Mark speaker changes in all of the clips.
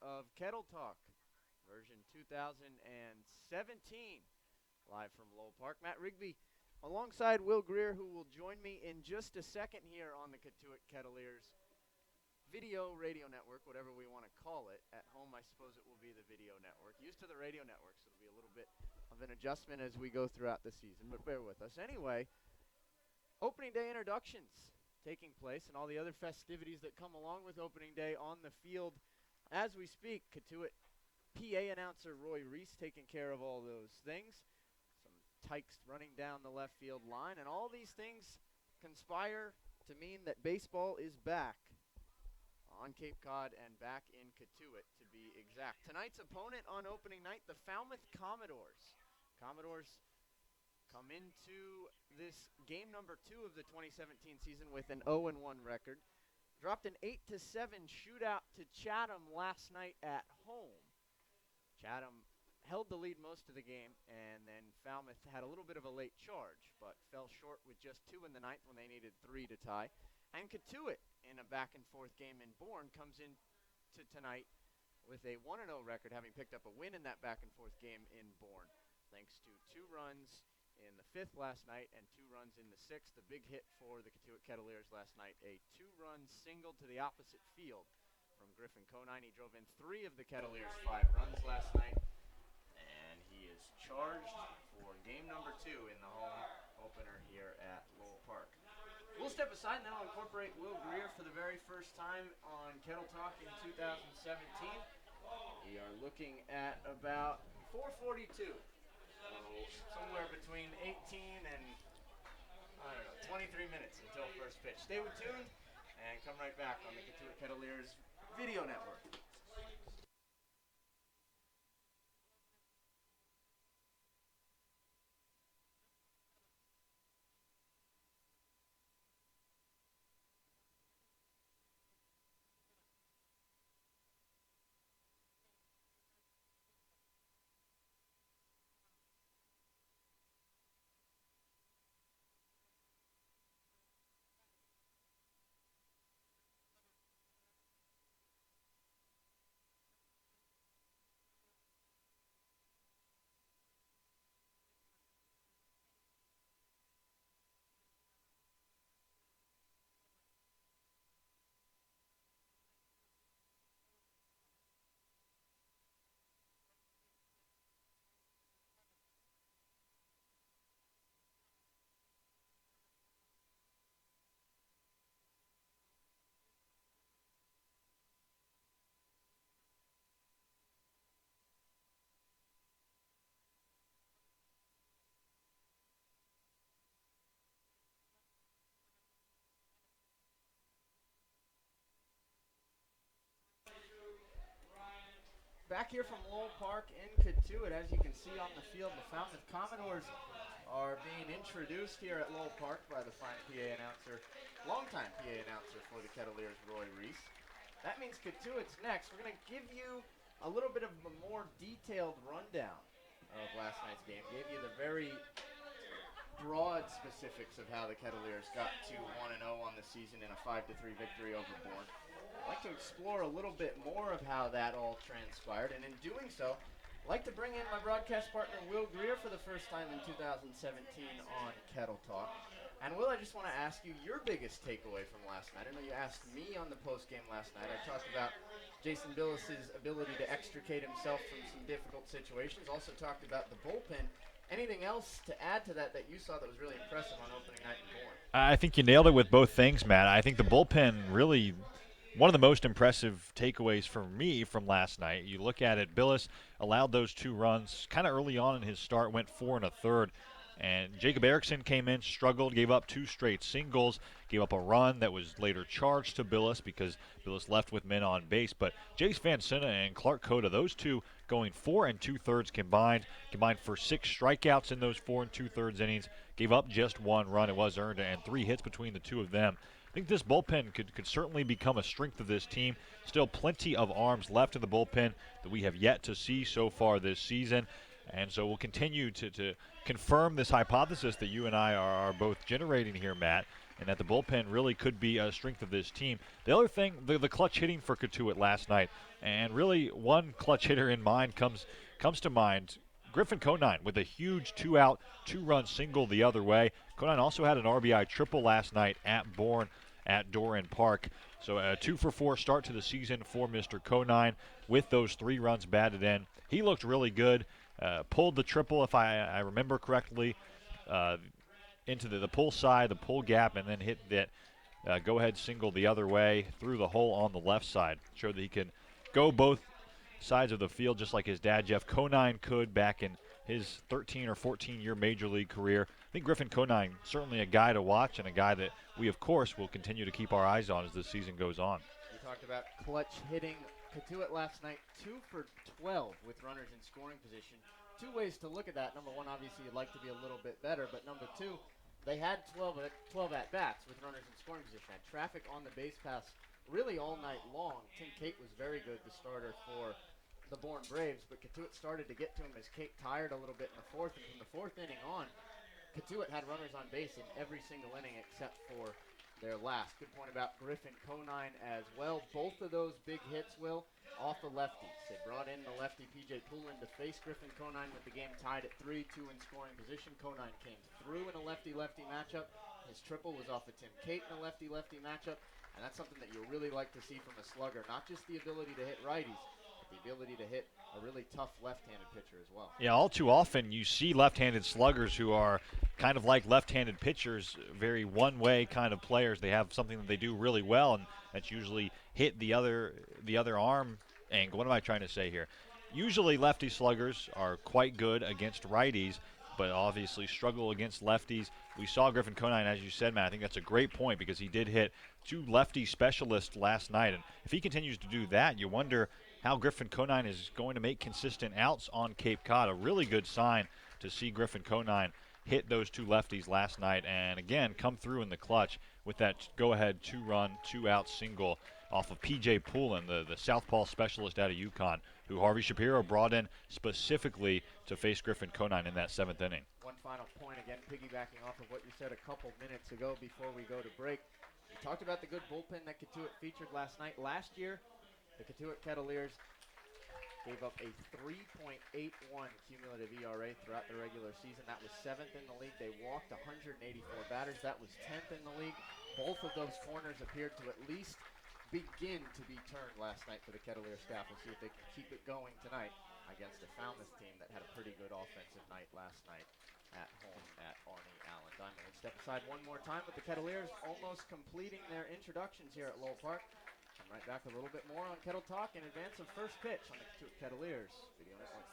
Speaker 1: of Kettle Talk, version 2017, live from Lowell Park. Matt Rigby alongside Will Greer, who will join me in just a second here on the Cotuit Kettleers video radio network, whatever we want to call it. At home, I suppose it will be the video network. Used to the radio network, so it'll be a little bit of an adjustment as we go throughout the season, but bear with us. Anyway, opening day introductions taking place and all the other festivities that come along with opening day on the field as we speak. Cotuit PA announcer Roy Reese taking care of all those things. Some tykes running down the left field line, and all these things conspire to mean that baseball is back on Cape Cod and back in Cotuit, to be exact. Tonight's opponent on opening night, the Falmouth Commodores. Commodores come into this game number 2 of the 2017 season with an 0-1 record. Dropped an 8-7 shootout to Chatham last night at home. Chatham held the lead most of the game, and then Falmouth had a little bit of a late charge, but fell short with just 2 in the ninth when they needed 3 to tie. And Cotuit, in a back-and-forth game in Bourne, comes into tonight with a 1-0 record, having picked up a win in that back-and-forth game in Bourne, thanks to 2 runs in the 5th last night and 2 runs in the 6th. The big hit for the Cotuit Kettleers last night, a 2-run single to the opposite field from Griffin Conine. He drove in 3 of the Kettleers' 5 runs last night, and he is charged for game number 2 in the home opener here at Lowell Park. We'll step aside now and incorporate Will Greer for the very first time on Kettle Talk in 2017. We are looking at about 4:42. Somewhere between 18 and, 23 minutes until first pitch. Stay tuned and come right back on the Cotuit Kettleers video network. Back here from Lowell Park in Cotuit, as you can see on the field, the Falmouth Commodores are being introduced here at Lowell Park by the fine PA announcer, longtime PA announcer for the Kettleers, Roy Reese. That means Cotuit's next. We're going to give you a little bit of a more detailed rundown of last night's game. Gave you the very broad specifics of how the Kettleers got to 1-0 on the season in a 5-3 victory over Bourne. I'd like to explore a little bit more of how that all transpired, and in doing so, I'd like to bring in my broadcast partner, Will Greer, for the first time in 2017 on Kettle Talk. And Will, I just want to ask you your biggest takeaway from last night. I know you asked me on the postgame last night. I talked about Jason Billis's ability to extricate himself from some difficult situations, also talked about the bullpen. Anything else to add to that you saw that was really impressive on opening night in Bourne?
Speaker 2: I think you nailed it with both things, Matt. I think the bullpen really – one of the most impressive takeaways for me from last night. You look at it, Billis allowed those 2 runs kind of early on in his start, went 4 1/3. And Jacob Erickson came in, struggled, gave up 2 straight singles, gave up a run that was later charged to Billis because Billis left with men on base. But Jace Van Sina and Clark Cota, those 2 going 4 2/3 combined for 6 strikeouts in those 4 2/3 innings, gave up just 1 run. It was earned, and 3 hits between the 2 of them. I think this bullpen could certainly become a strength of this team. Still plenty of arms left in the bullpen that we have yet to see so far this season. And so we'll continue to confirm this hypothesis that you and I are both generating here, Matt, and that the bullpen really could be a strength of this team. The other thing, the clutch hitting for Cotuit last night, and really one clutch hitter in mind comes to mind. Griffin Conine with a huge 2-out, 2-run single the other way. Conine also had an RBI triple last night at Bourne at Doran Park. So a 2-for-4 start to the season for Mr. Conine with those 3 runs batted in. He looked really good. Pulled the triple, if I remember correctly, into the pull side, the pull gap, and then hit that go-ahead single the other way through the hole on the left side. Showed that he can go both sides of the field just like his dad, Jeff Conine, could back in his 13 or 14-year major league career. I think Griffin Conine, certainly a guy to watch and a guy that we, of course, will continue to keep our eyes on as the season goes on.
Speaker 1: You talked about clutch hitting. Cotuit last night, 2 for 12 with runners in scoring position. 2 ways to look at that. Number 1, obviously you'd like to be a little bit better, but number 2, they had 12 at-bats with runners in scoring position. Had traffic on the base pass really all night long. Tim Cate was very good, the starter for the Bourne Braves, but Cotuit started to get to him as Cate tired a little bit in the 4th, and from the 4th inning on, Cotuit had runners on base in every single inning except for their last. Good point about Griffin Conine as well. Both of those big hits, Will, off the lefties. They brought in the lefty P.J. Poulin to face Griffin Conine with the game tied at 3-2 in scoring position. Conine came through in a lefty-lefty matchup. His triple was off of Tim Cate in a lefty-lefty matchup, and that's something that you really like to see from a slugger. Not just the ability to hit righties, the ability to hit a really tough left-handed pitcher as well.
Speaker 2: Yeah, all too often you see left-handed sluggers who are kind of like left-handed pitchers, very one-way kind of players. They have something that they do really well, and that's usually hit the other arm angle. What am I trying to say here? Usually lefty sluggers are quite good against righties, but obviously struggle against lefties. We saw Griffin Conine, as you said, Matt. I think that's a great point because he did hit 2 lefty specialists last night, and if he continues to do that, you wonder how Griffin Conine is going to make consistent outs on Cape Cod. A really good sign to see Griffin Conine hit those 2 lefties last night and, again, come through in the clutch with that go-ahead 2-run, 2-out single off of P.J. Poulin, the southpaw specialist out of UConn, who Harvey Shapiro brought in specifically to face Griffin Conine in that 7th inning.
Speaker 1: One final point, again, piggybacking off of what you said a couple minutes ago before we go to break. We talked about the good bullpen that Cotuit featured last night. Last year, the Cotuit Kettleers gave up a 3.81 cumulative ERA throughout the regular season. That was 7th in the league. They walked 184 batters. That was 10th in the league. Both of those corners appeared to at least begin to be turned last night for the Kettleer staff. We'll see if they can keep it going tonight against a Falmouth team that had a pretty good offensive night last night at home at Arnie Allen Diamond. We'll step aside one more time with the Kettleers almost completing their introductions here at Lowell Park. Come right back a little bit more on Kettle Talk in advance of first pitch on the Cotuit Kettleers Video Network.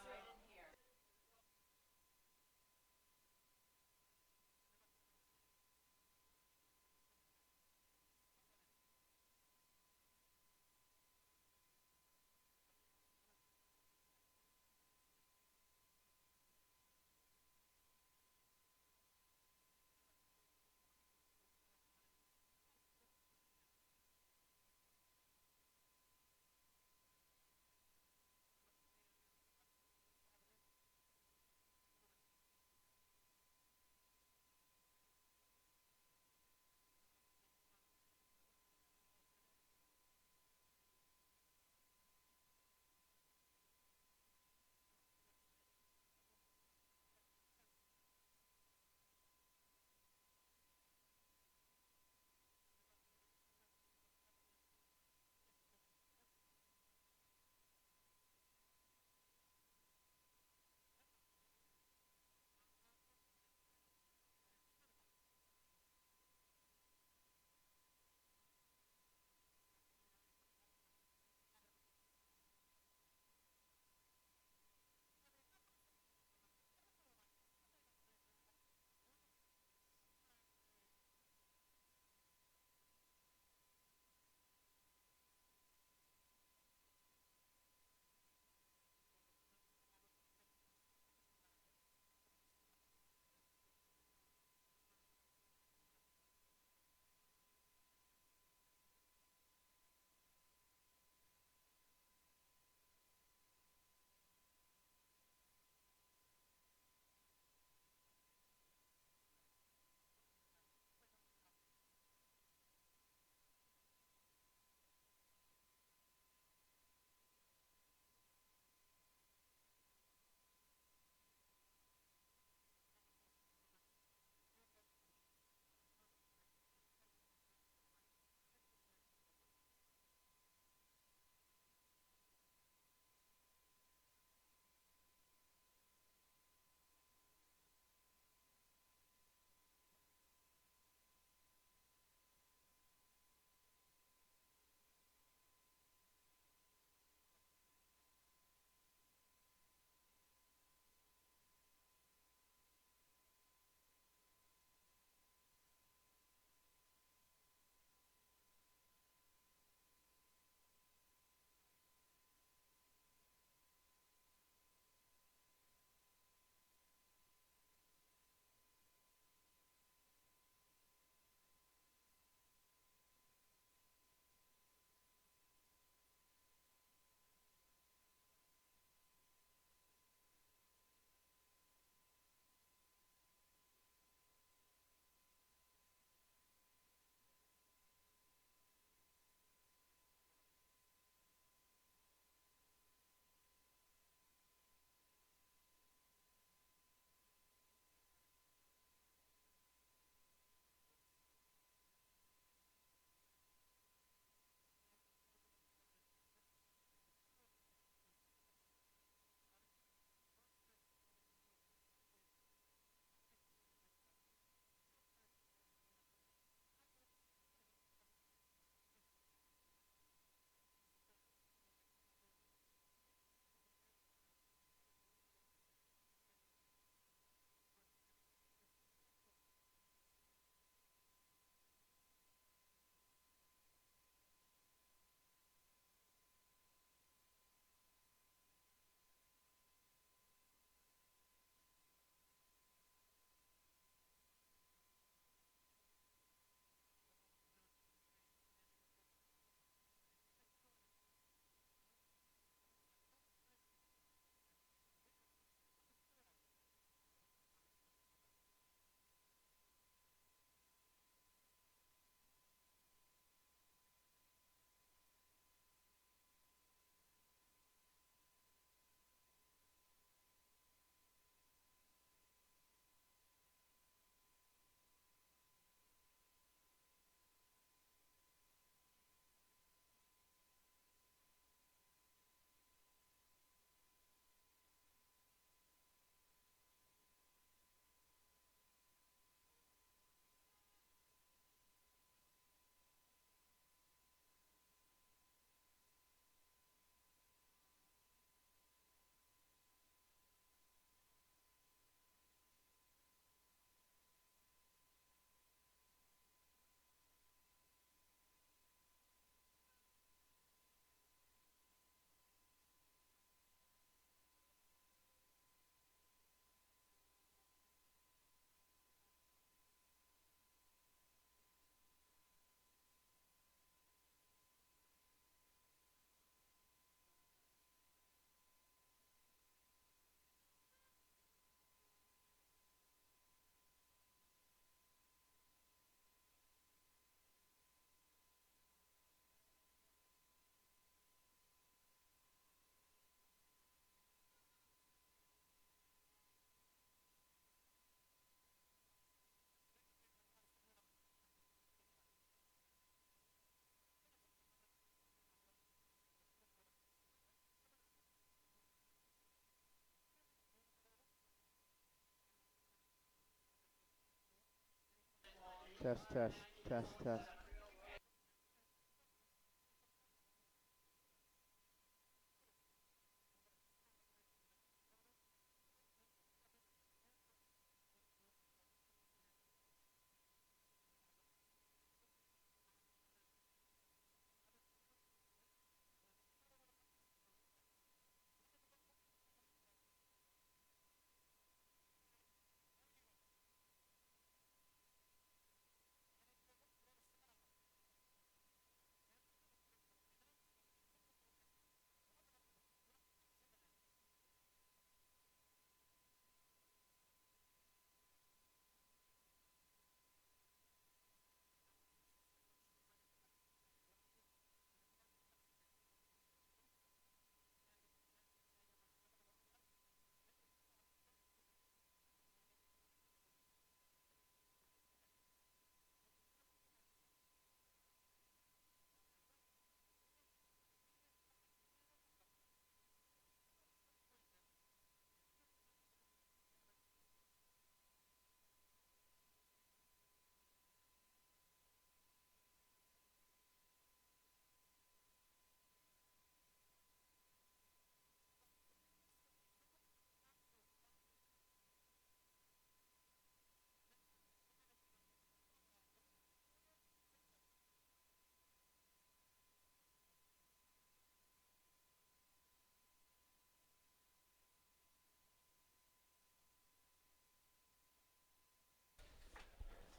Speaker 1: Test, test, test, test.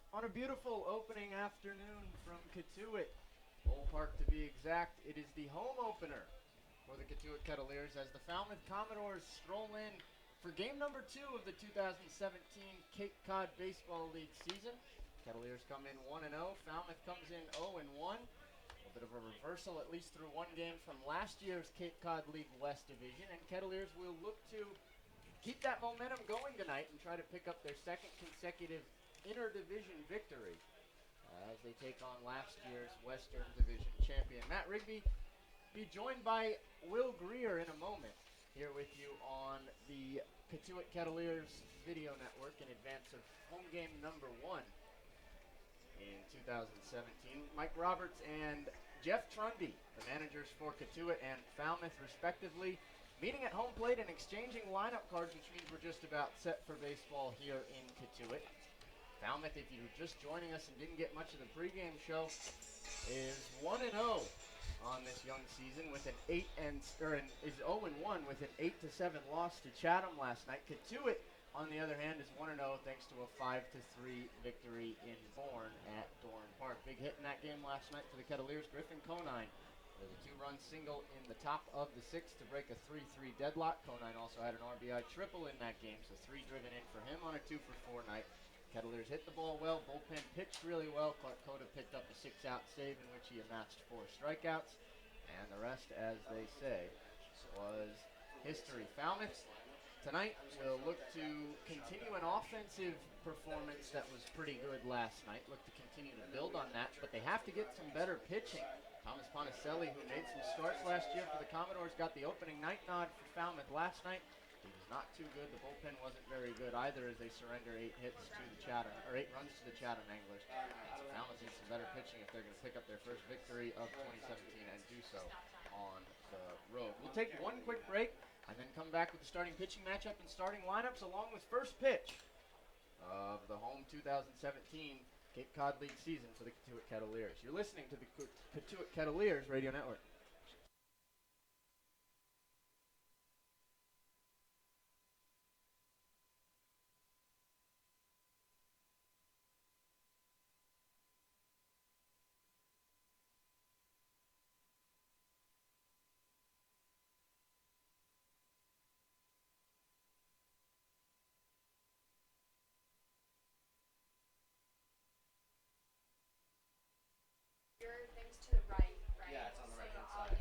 Speaker 1: On a beautiful opening afternoon from Cotuit, Lowell Park to be exact, it is the home opener for the Cotuit Kettleers as the Falmouth Commodores stroll in for game number 2 of the 2017 Cape Cod Baseball League season. Kettleers come in 1-0, Falmouth comes in 0-1. A bit of a reversal, at least through one game from last year's Cape Cod League West Division, and Kettleers will look to keep that momentum going tonight and try to pick up their second consecutive interdivision victory as they take on last year's Western Division champion. Matt Rigby be joined by Will Greer in a moment here with you on the Cotuit Kettleers video network in advance of home game number 1 in 2017. Mike Roberts and Jeff Trundy, the managers for Cotuit and Falmouth respectively, meeting at home plate and exchanging lineup cards, which means we're just about set for baseball here in Cotuit. Falmouth, if you're just joining us and didn't get much of the pregame show, is 1-0 on this young season with an 0-1 with an 8-7 loss to Chatham last night. Cotuit, on the other hand, is 1-0 thanks to a 5-3 victory in Bourne at Dorn Park. Big hit in that game last night for the Kettleers. Griffin Conine with a 2-run single in the top of the 6th to break a 3-3 deadlock. Conine also had an RBI triple in that game, so 3 driven in for him on a 2-for-4 night. Kettleers hit the ball well, bullpen pitched really well. Clark Cota picked up a 6-out save in which he amassed 4 strikeouts. And the rest, as they say, was history. Falmouth tonight will look to continue an offensive performance that was pretty good last night. Look to continue to build on that, but they have to get some better pitching. Thomas Ponticelli, who made some starts last year for the Commodores, got the opening night nod for Falmouth last night. He was not too good. The bullpen wasn't very good either as they surrender 8 runs to the Chatham Anglers. So Falmouth needs some better pitching if they're going to pick up their first victory of 2017 and do so on the road. We'll take one quick break and then come back with the starting pitching matchup and starting lineups along with first pitch of the home 2017 Cape Cod League season for the Cotuit Kettleers. You're listening to the Cotuit Kettleers Radio Network.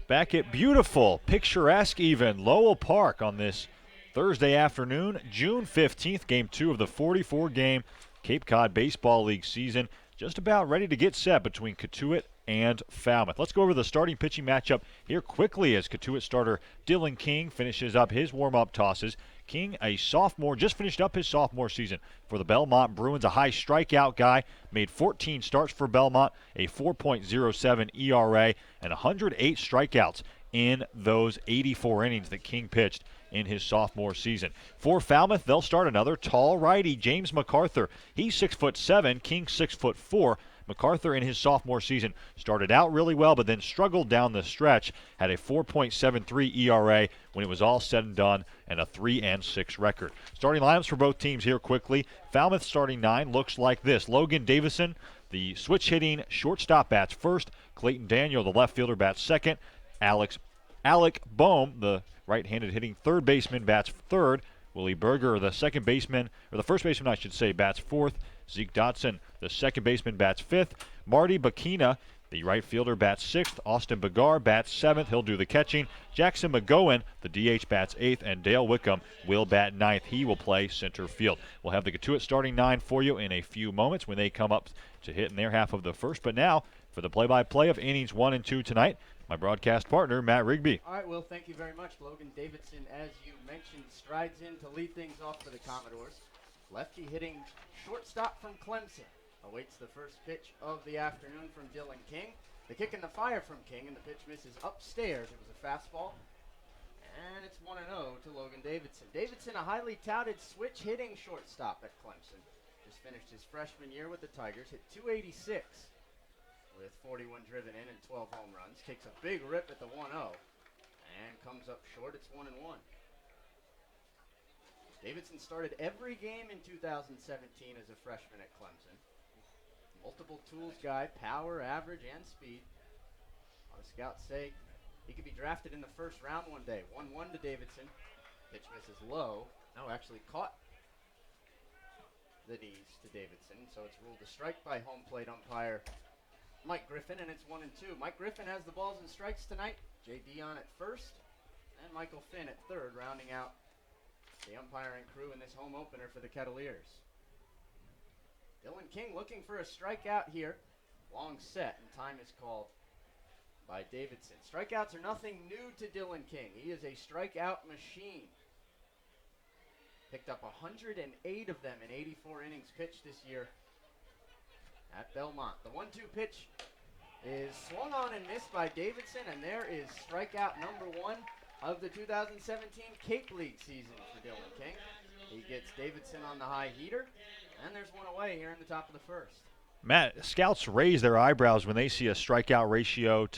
Speaker 2: Back at beautiful, picturesque even, Lowell Park on this Thursday afternoon, June 15th, Game 2 of the 44-game Cape Cod Baseball League season. Just about ready to get set between Cotuit and Falmouth. Let's go over the starting pitching matchup here quickly as Cotuit starter Dylan King finishes up his warm-up tosses. King, a sophomore, just finished up his sophomore season for the Belmont Bruins, a high strikeout guy, made 14 starts for Belmont, a 4.07 ERA, and 108 strikeouts in those 84 innings that King pitched in his sophomore season. For Falmouth, they'll start another tall righty, James MacArthur. He's 6'7", King 6'4". MacArthur in his sophomore season started out really well, but then struggled down the stretch, had a 4.73 ERA when it was all said and done, and a 3-6 record. Starting lineups for both teams here quickly. Falmouth starting 9 looks like this. Logan Davison, the switch-hitting shortstop, bats first. Clayton Daniel, the left fielder, bats second. Alec Bohm, the right-handed hitting third baseman, bats third. Willie Berger, the second baseman, or the first baseman, I should say, bats fourth. Zeke Dotson, the second baseman, bats fifth. Marty Bakina, the right fielder, bats sixth. Austin Begar bats seventh. He'll do the catching. Jackson McGowan, the DH, bats eighth. And Dale Wickham will bat ninth. He will play center field. We'll have the Cotuit starting 9 for you in a few moments when they come up to hit in their half of the first. But now, for the play-by-play of innings 1 and 2 tonight, my broadcast partner, Matt Rigby.
Speaker 1: All right, Will, thank you very much. Logan Davidson, as you mentioned, strides in to lead things off for the Commodores. Lefty hitting shortstop from Clemson. Awaits the first pitch of the afternoon from Dylan King. The kick in the fire from King, and the pitch misses upstairs. It was a fastball, and it's 1-0 to Logan Davidson. Davidson, a highly touted switch-hitting shortstop at Clemson. Just finished his freshman year with the Tigers. Hit .286 with 41 driven in and 12 home runs. Takes a big rip at the 1-0 and comes up short. It's 1-1. Davidson started every game in 2017 as a freshman at Clemson. Multiple tools guy, power, average, and speed. A lot of scouts say he could be drafted in the first round one day. 1-1 to Davidson. Pitch misses low. No, actually caught the knees to Davidson, so it's ruled a strike by home plate umpire Mike Griffin, and it's 1-2. Mike Griffin has the balls and strikes tonight. Jay Dion at first, and Michael Finn at third, rounding out the umpiring crew in this home opener for the Kettleers. Dylan King looking for a strikeout here. Long set, and time is called by Davidson. Strikeouts are nothing new to Dylan King. He is a strikeout machine. Picked up 108 of them in 84 innings pitched this year at Belmont. The 1-2 pitch is swung on and missed by Davidson, and there is strikeout number 1 of the 2017 Cape League season for Dylan King. He gets Davidson on the high heater, and there's one away here in the top of the first.
Speaker 2: Matt, scouts raise their eyebrows when they see a strikeout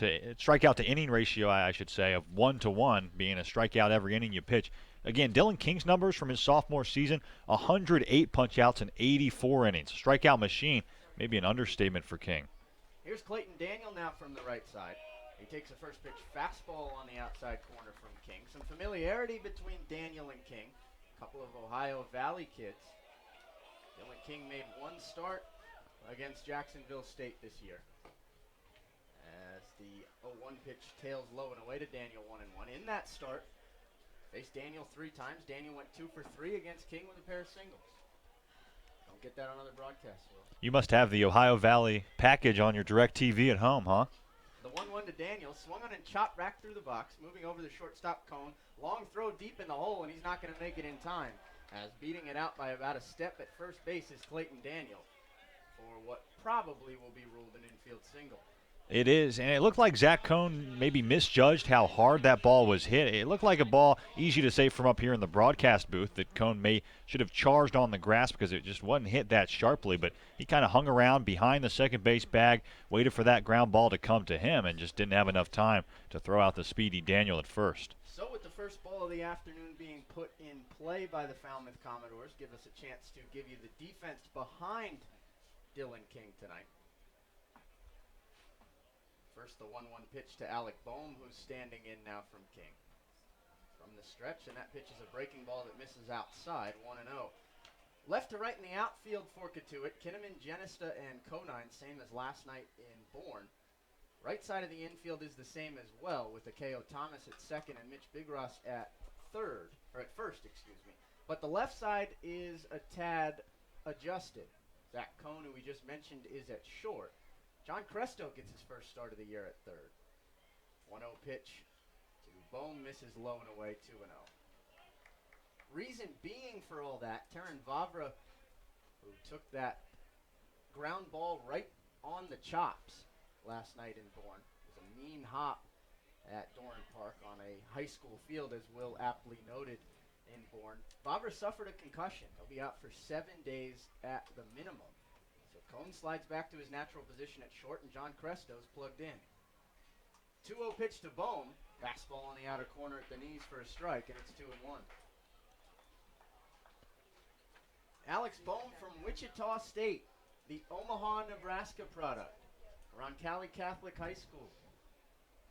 Speaker 2: to inning ratio, I should say, of 1-to-1, being a strikeout every inning you pitch. Again, Dylan King's numbers from his sophomore season: 108 punch-outs in 84 innings. Strikeout machine, maybe an understatement for King.
Speaker 1: Here's Clayton Daniel now from the right side. He takes a first pitch fastball on the outside corner from King. Some familiarity between Daniel and King. A couple of Ohio Valley kids. Dylan King made one start against Jacksonville State this year, as the 0-1 pitch tails low and away to Daniel 1-1. In that start, faced Daniel 3 times. Daniel went 2 for 3 against King with a pair of singles. Don't get that on other broadcasts, Will.
Speaker 2: You must have the Ohio Valley package on your DirecTV at home, huh?
Speaker 1: The 1-1 to Daniel, swung on and chopped back through the box, moving over the shortstop cone. Long throw deep in the hole, and he's not going to make it in time, as beating it out by about a step at first base is Clayton Daniel for what probably will be ruled an infield single.
Speaker 2: It is, and it looked like Zach Cohn maybe misjudged how hard that ball was hit. It looked like a ball, easy to say from up here in the broadcast booth, that Cohn should have charged on the grass because it just wasn't hit that sharply, but he kind of hung around behind the second base bag, waited for that ground ball to come to him, and just didn't have enough time to throw out the speedy Daniel at first.
Speaker 1: So with the first ball of the afternoon being put in play by the Falmouth Commodores, give us a chance to give you the defense behind Dylan King tonight. First, the 1-1 pitch to Alec Bohm, who's standing in now from King. From the stretch, and that pitch is a breaking ball that misses outside, 1-0. Left to right in the outfield for Cotuit, Kinnaman, Genista, and Conine, same as last night in Bourne. Right side of the infield is the same as well, with Akeo Thomas at second and Mitch Bigross at first. But the left side is a tad adjusted. Zach Cohn, who we just mentioned, is at short. John Cresto gets his first start of the year at third. 1-0 pitch to Bohm, misses low and away, 2-0. Reason being for all that, Terran Vavra, who took that ground ball right on the chops last night in Bourne. It was a mean hop at Doran Park on a high school field, as Will aptly noted in Bourne. Vavra suffered a concussion. He'll be out for 7 days at the minimum. So Cone slides back to his natural position at short, and John Cresto's plugged in. 2-0 pitch to Bohm. Fastball on the outer corner at the knees for a strike, and it's 2-1. Alex Bohm from Wichita State, the Omaha, Nebraska product, Roncalli Catholic High School.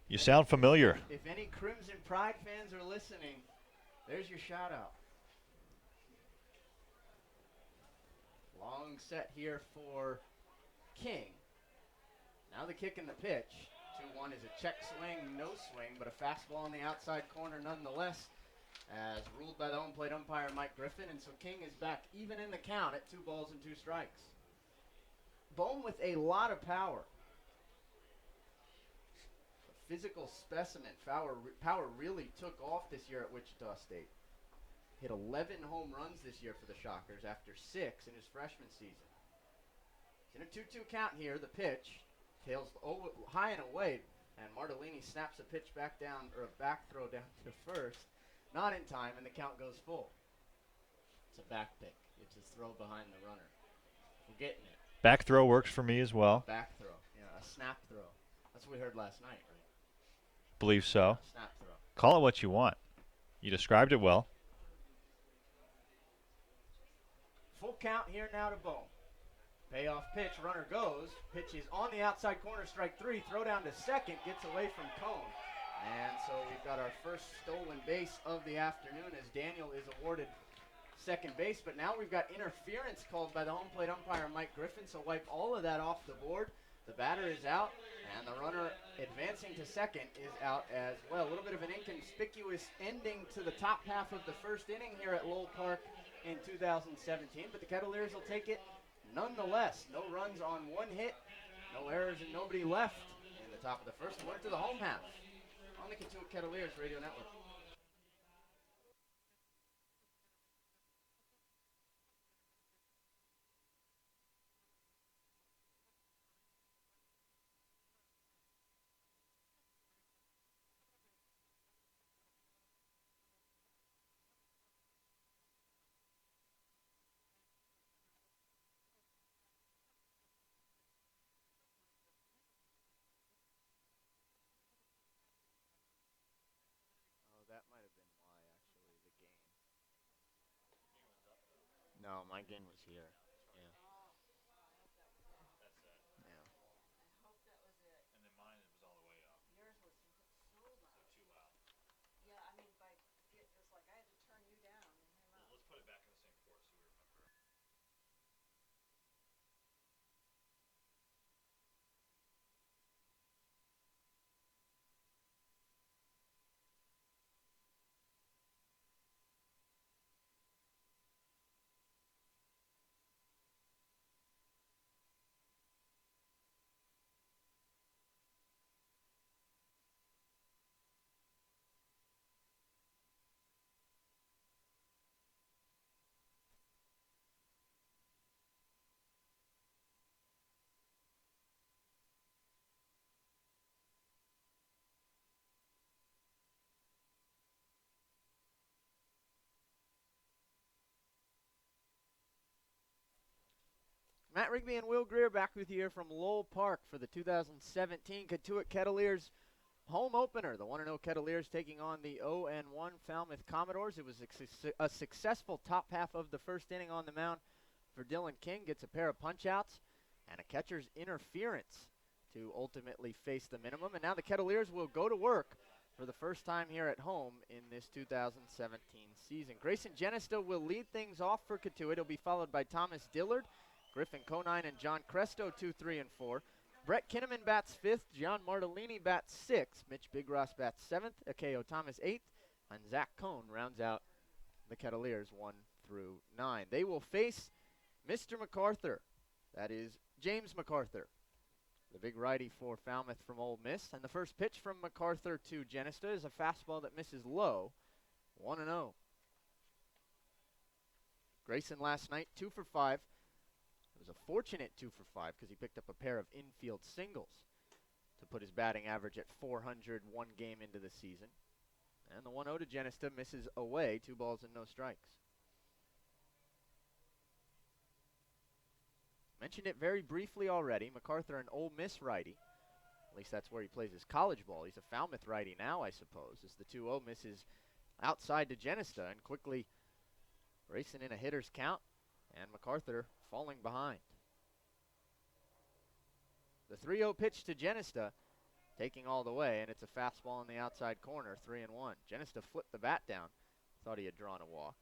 Speaker 2: You sound familiar.
Speaker 1: If any Crimson Pride fans are listening, there's your shout out. Long set here for King. Now the kick and the pitch. 2-1 is a check swing, no swing, but a fastball on the outside corner nonetheless, as ruled by the home plate umpire Mike Griffin, and so King is back even in the count at 2 balls and 2 strikes. Bohm with a lot of power. A physical specimen. Power really took off this year at Wichita State. Hit 11 home runs this year for the Shockers after 6 in his freshman season. It's in a 2-2 count here. The pitch tails high and away, and Martellini snaps a pitch back down, or a back throw down to first. Not in time, and the count goes full. It's a back pick. It's a throw behind the runner. We're getting it.
Speaker 2: Back throw works for me as well.
Speaker 1: Back throw. Yeah, a snap throw. That's what we heard last night, right?
Speaker 2: Believe so.
Speaker 1: Snap throw.
Speaker 2: Call it what you want. You described it well.
Speaker 1: Full count here now to Bohm. Payoff pitch, runner goes. Pitch is on the outside corner, strike 3. Throw down to second, gets away from Cone. And so we've got our first stolen base of the afternoon as Daniel is awarded second base. But now we've got interference called by the home plate umpire Mike Griffin, so wipe all of that off the board. The batter is out, and the runner advancing to second is out as well. A little bit of an inconspicuous ending to the top half of the first inning here at Lowell Park in 2017, but the Kettleers will take it nonetheless. No runs on 1 hit, no errors, and nobody left in the top of the first. Went to the home half on the Cotuit Kettleers Radio Network. That might have been why, actually, the game. No, my game was here. Yeah. Yeah.
Speaker 2: And then mine was all the way up. Let's put it back in the same port so we remember.
Speaker 1: Matt Rigby and Will Greer back with you here from Lowell Park for the 2017 Cotuit Kettleers home opener. The 1-0 Kettleers taking on the 0-1 Falmouth Commodores. It was a successful top half of the first inning on the mound for Dylan King. Gets a pair of punch-outs and a catcher's interference to ultimately face the minimum. And now the Kettleers will go to work for the first time here at home in this 2017 season. Grayson Genista will lead things off for Cotuit. He'll be followed by Thomas Dillard, Griffin Conine, and John Cresto, 2, 3, and 4. Brett Kinnaman bats 5th. John Martellini bats 6th. Mitch Bigross bats 7th. Akeo Thomas 8th. And Zach Cohn rounds out the Kettleers 1 through 9. They will face Mr. MacArthur. That is James MacArthur, the big righty for Falmouth from Ole Miss. And the first pitch from MacArthur to Genista is a fastball that misses low. 1-0. Grayson last night, 2 for 5. It was a fortunate 2 for 5 because he picked up a pair of infield singles to put his batting average at 400 one game into the season. And the 1-0 to Genesta misses away, 2 balls and no strikes. Mentioned it very briefly already. MacArthur, an Ole Miss righty. At least that's where he plays his college ball. He's a Falmouth righty now, I suppose, as the 2-0 misses outside to Genesta and quickly racing in a hitter's count, and MacArthur falling behind. The 3-0 pitch to Genesta, taking all the way, and it's a fastball in the outside corner, 3-1. Genesta flipped the bat down. Thought he had drawn a walk.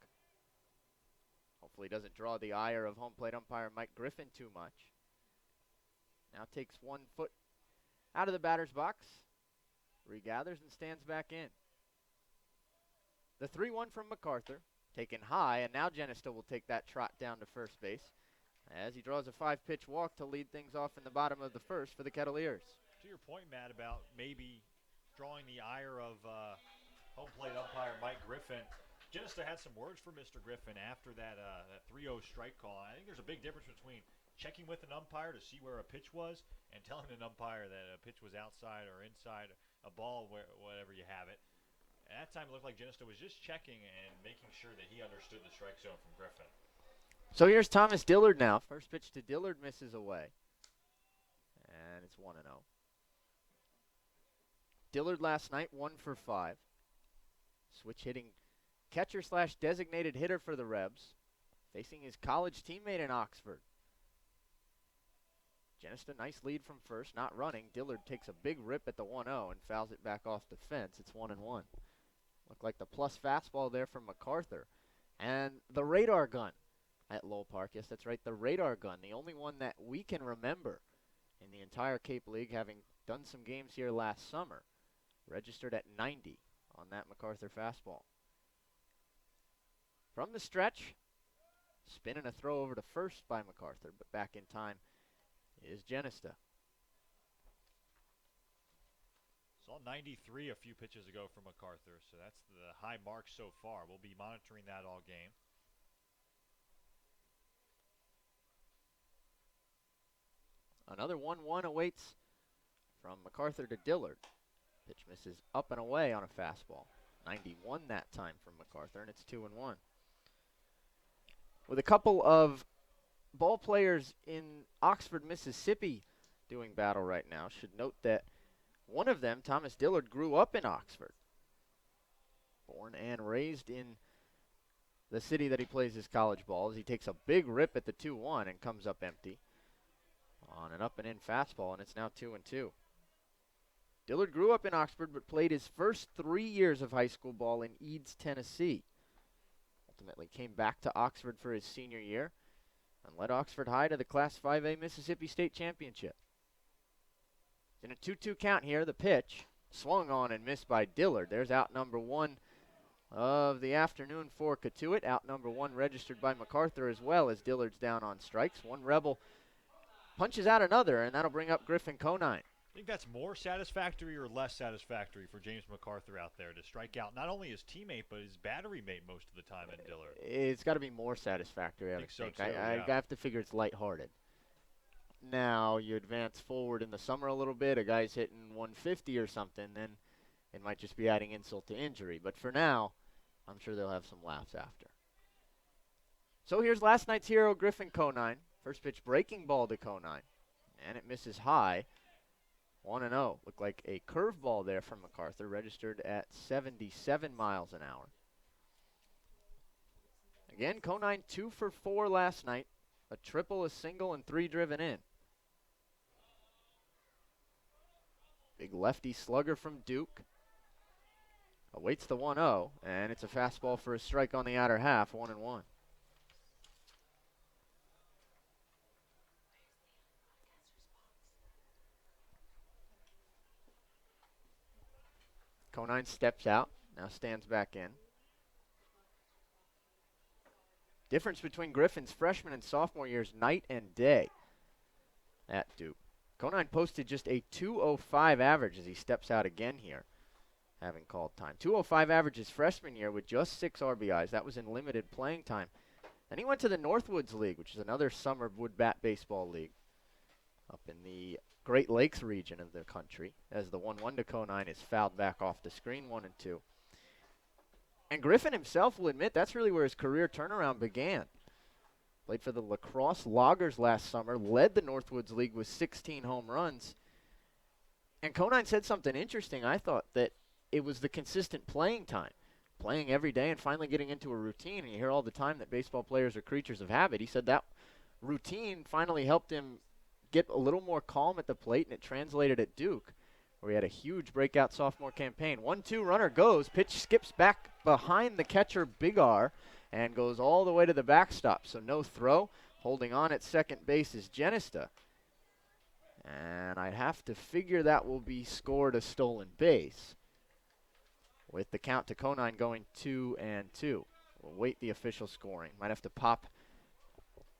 Speaker 1: Hopefully doesn't draw the ire of home plate umpire Mike Griffin too much. Now takes 1 foot out of the batter's box, regathers and stands back in. The 3-1 from MacArthur, taken high, and now Genesta will take that trot down to first base as he draws a 5-pitch walk to lead things off in the bottom of the first for the Kettleers.
Speaker 2: To your point, Matt, about maybe drawing the ire of home plate umpire Mike Griffin, Genesta had some words for Mr. Griffin after that 3-0 strike call. I think there's a big difference between checking with an umpire to see where a pitch was and telling an umpire that a pitch was outside or inside a ball, whatever you have it. At that time, it looked like Genesta was just checking and making sure that he understood the strike zone from Griffin.
Speaker 1: So here's Thomas Dillard now. First pitch to Dillard misses away. And it's 1-0. Dillard last night, 1 for 5. Switch hitting catcher slash designated hitter for the Rebs, facing his college teammate in Oxford. Genesta, nice lead from first, not running. Dillard takes a big rip at the 1-0 and fouls it back off the fence. It's 1-1. Looked like the plus fastball there from MacArthur. And the radar gun at Lowell Park. Yes, that's right, the radar gun. The only one that we can remember in the entire Cape League, having done some games here last summer. Registered at 90 on that MacArthur fastball. From the stretch, spin and a throw over to first by MacArthur, but back in time is Genesta.
Speaker 2: Saw 93 a few pitches ago from MacArthur, so that's the high mark so far. We'll be monitoring that all game.
Speaker 1: Another 1-1 awaits from MacArthur to Dillard. Pitch misses up and away on a fastball. 91 that time from MacArthur, and it's 2-1. With a couple of ball players in Oxford, Mississippi doing battle right now, should note that one of them, Thomas Dillard, grew up in Oxford. Born and raised in the city that he plays his college ball, as he takes a big rip at the 2-1 and comes up empty on an up and in fastball, and it's now 2-2. Dillard grew up in Oxford but played his first 3 years of high school ball in Eads, Tennessee. Ultimately came back to Oxford for his senior year and led Oxford High to the Class 5A Mississippi State Championship. In a 2-2 count here, the pitch swung on and missed by Dillard. There's out number 1 of the afternoon for Cotuit. Out number 1 registered by MacArthur as well, as Dillard's down on strikes. One Rebel punches out another, and that'll bring up Griffin Conine.
Speaker 2: I think that's more satisfactory or less satisfactory for James MacArthur out there to strike out not only his teammate but his battery mate most of the time in Dillard.
Speaker 1: It's got to be more satisfactory, I would think.
Speaker 2: So,
Speaker 1: I have to figure it's lighthearted. Now, you advance forward in the summer a little bit, a guy's hitting 150 or something, then it might just be adding insult to injury. But for now, I'm sure they'll have some laughs after. So here's last night's hero, Griffin Conine. First pitch breaking ball to Conine, and it misses high. 1-0. Looked like a curveball there from MacArthur, registered at 77 miles an hour. Again, Conine 2 for 4 last night. A triple, a single, and 3 driven in. Big lefty slugger from Duke. Awaits the 1-0, and it's a fastball for a strike on the outer half, 1-1. Conine steps out, now stands back in. Difference between Griffin's freshman and sophomore years, night and day at Duke. Conine posted just a 2.05 average as he steps out again here, having called time. 2.05 average his freshman year with just 6 RBIs. That was in limited playing time. Then he went to the Northwoods League, which is another summer wood bat baseball league up in the Great Lakes region of the country, as the 1-1 to Conine is fouled back off the screen, 1-2. And Griffin himself will admit that's really where his career turnaround began. Played for the Lacrosse Loggers last summer, led the Northwoods League with 16 home runs. And Conine said something interesting, I thought, that it was the consistent playing time. Playing every day and finally getting into a routine. And you hear all the time that baseball players are creatures of habit. He said that routine finally helped him get a little more calm at the plate, and it translated at Duke, where he had a huge breakout sophomore campaign. 1-2 runner goes, pitch skips back behind the catcher Big R and goes all the way to the backstop. So no throw. Holding on at second base is Genista. And I'd have to figure that will be scored a stolen base, with the count to Conine going 2-2. We'll wait the official scoring. Might have to pop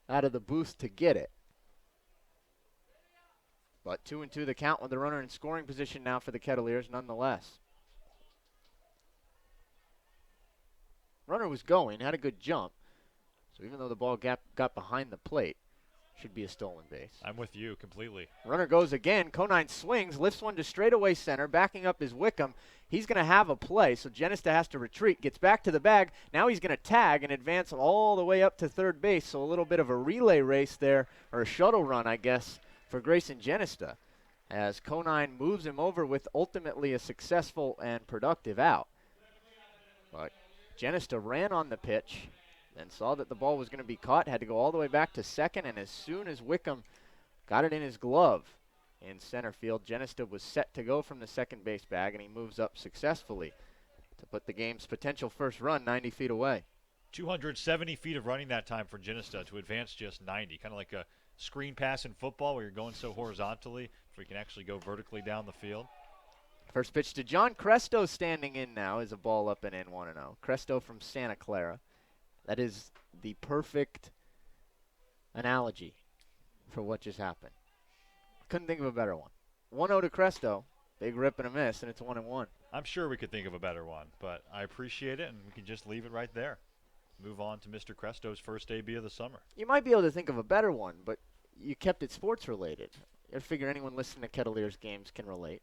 Speaker 1: out of the booth to get it. But 2-2 the count with the runner in scoring position now for the Kettleers nonetheless. Runner was going, had a good jump. So even though the ball got behind the plate, should be a stolen base.
Speaker 2: I'm with you completely.
Speaker 1: Runner goes again. Conine swings, lifts one to straightaway center. Backing up is Wickham. He's going to have a play, so Genista has to retreat. Gets back to the bag. Now he's going to tag and advance all the way up to third base. So a little bit of a relay race there, or a shuttle run, I guess, for Grayson Genista, as Conine moves him over with ultimately a successful and productive out. But Genista ran on the pitch, then saw that the ball was going to be caught, had to go all the way back to second, and as soon as Wickham got it in his glove in center field, Genista was set to go from the second base bag, and he moves up successfully to put the game's potential first run 90 feet away.
Speaker 2: 270 feet of running that time for Genista to advance just 90, kind of like a screen pass in football where you're going so horizontally where you can actually go vertically down the field.
Speaker 1: First pitch to John Cresto, standing in now, is a ball up and in, 1-0. Cresto from Santa Clara. That is the perfect analogy for what just happened. Couldn't think of a better one. 1-0 to Cresto. Big rip and a miss, and it's 1-1.
Speaker 2: I'm sure we could think of a better one, but I appreciate it, and we can just leave it right there. Move on to Mr. Cresto's first AB of the summer.
Speaker 1: You might be able to think of a better one, but you kept it sports related. I figure anyone listening to Kettleers games can relate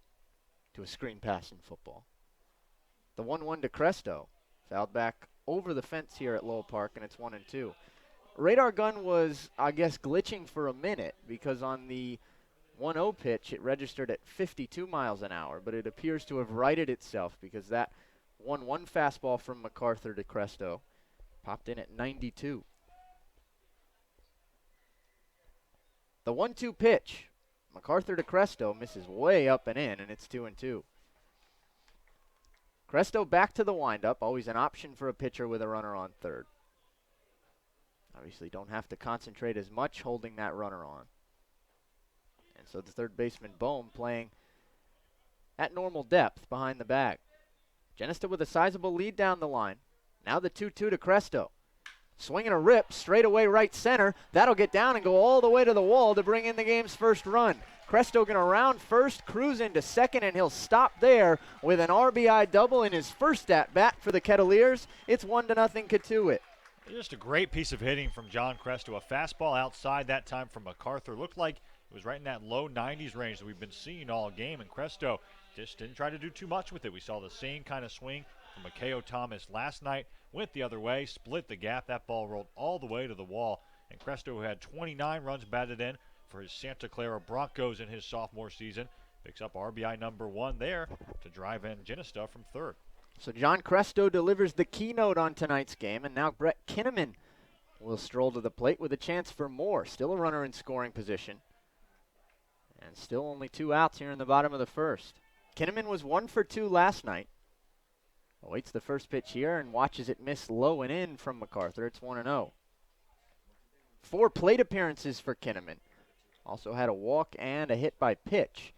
Speaker 1: to a screen pass in football. The 1-1 to Cresto. Fouled back over the fence here at Lowell Park, and it's 1-2. Radar gun was, I guess, glitching for a minute because on the 1-0 pitch it registered at 52 miles an hour, but it appears to have righted itself because that 1-1 fastball from MacArthur to Cresto popped in at 92. The 1-2 pitch, MacArthur to Cresto, misses way up and in, and it's 2-2. Cresto back to the windup, always an option for a pitcher with a runner on third. Obviously don't have to concentrate as much holding that runner on. And so the third baseman Bohm playing at normal depth behind the bag. Genista with a sizable lead down the line. Now the 2-2 to Cresto. Swinging a rip straight away right center. That'll get down and go all the way to the wall to bring in the game's first run. Cresto going to round first, cruise into second, and he'll stop there with an RBI double in his first at-bat for the Kettleers. It's 1-0 Cotuit.
Speaker 2: Just a great piece of hitting from John Cresto. A fastball outside that time from MacArthur. Looked like it was right in that low 90s range that we've been seeing all game, and Cresto just didn't try to do too much with it. We saw the same kind of swing from Makeo Thomas last night. Went the other way, split the gap. That ball rolled all the way to the wall. And Cresto, who had 29 runs batted in for his Santa Clara Broncos in his sophomore season, picks up RBI number 1 there to drive in Genista from third.
Speaker 1: So John Cresto delivers the keynote on tonight's game, and now Brett Kinnaman will stroll to the plate with a chance for more. Still a runner in scoring position. And still only 2 outs here in the bottom of the first. Kinnaman was 1 for 2 last night. Awaits the first pitch here and watches it miss low and in from MacArthur. It's 1-0. 4 plate appearances for Kinnaman. Also had a walk and a hit by pitch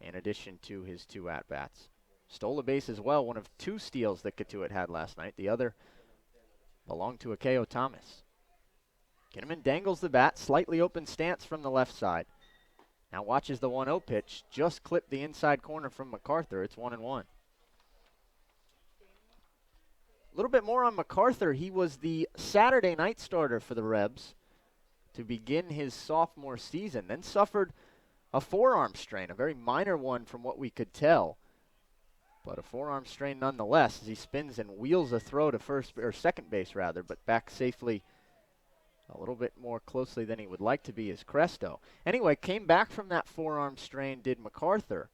Speaker 1: in addition to his 2 at-bats. Stole a base as well, one of 2 steals that Cotuit had last night. The other belonged to Akeo Thomas. Kinnaman dangles the bat, slightly open stance from the left side. Now watches the 1-0 pitch, just clip the inside corner from MacArthur. It's 1-1. A little bit more on MacArthur. He was the Saturday night starter for the Rebs to begin his sophomore season, then suffered a forearm strain, a very minor one from what we could tell, but a forearm strain nonetheless as he spins and wheels a throw to second base rather, but back safely a little bit more closely than he would like to be is Cresto. Anyway, came back from that forearm strain, did MacArthur,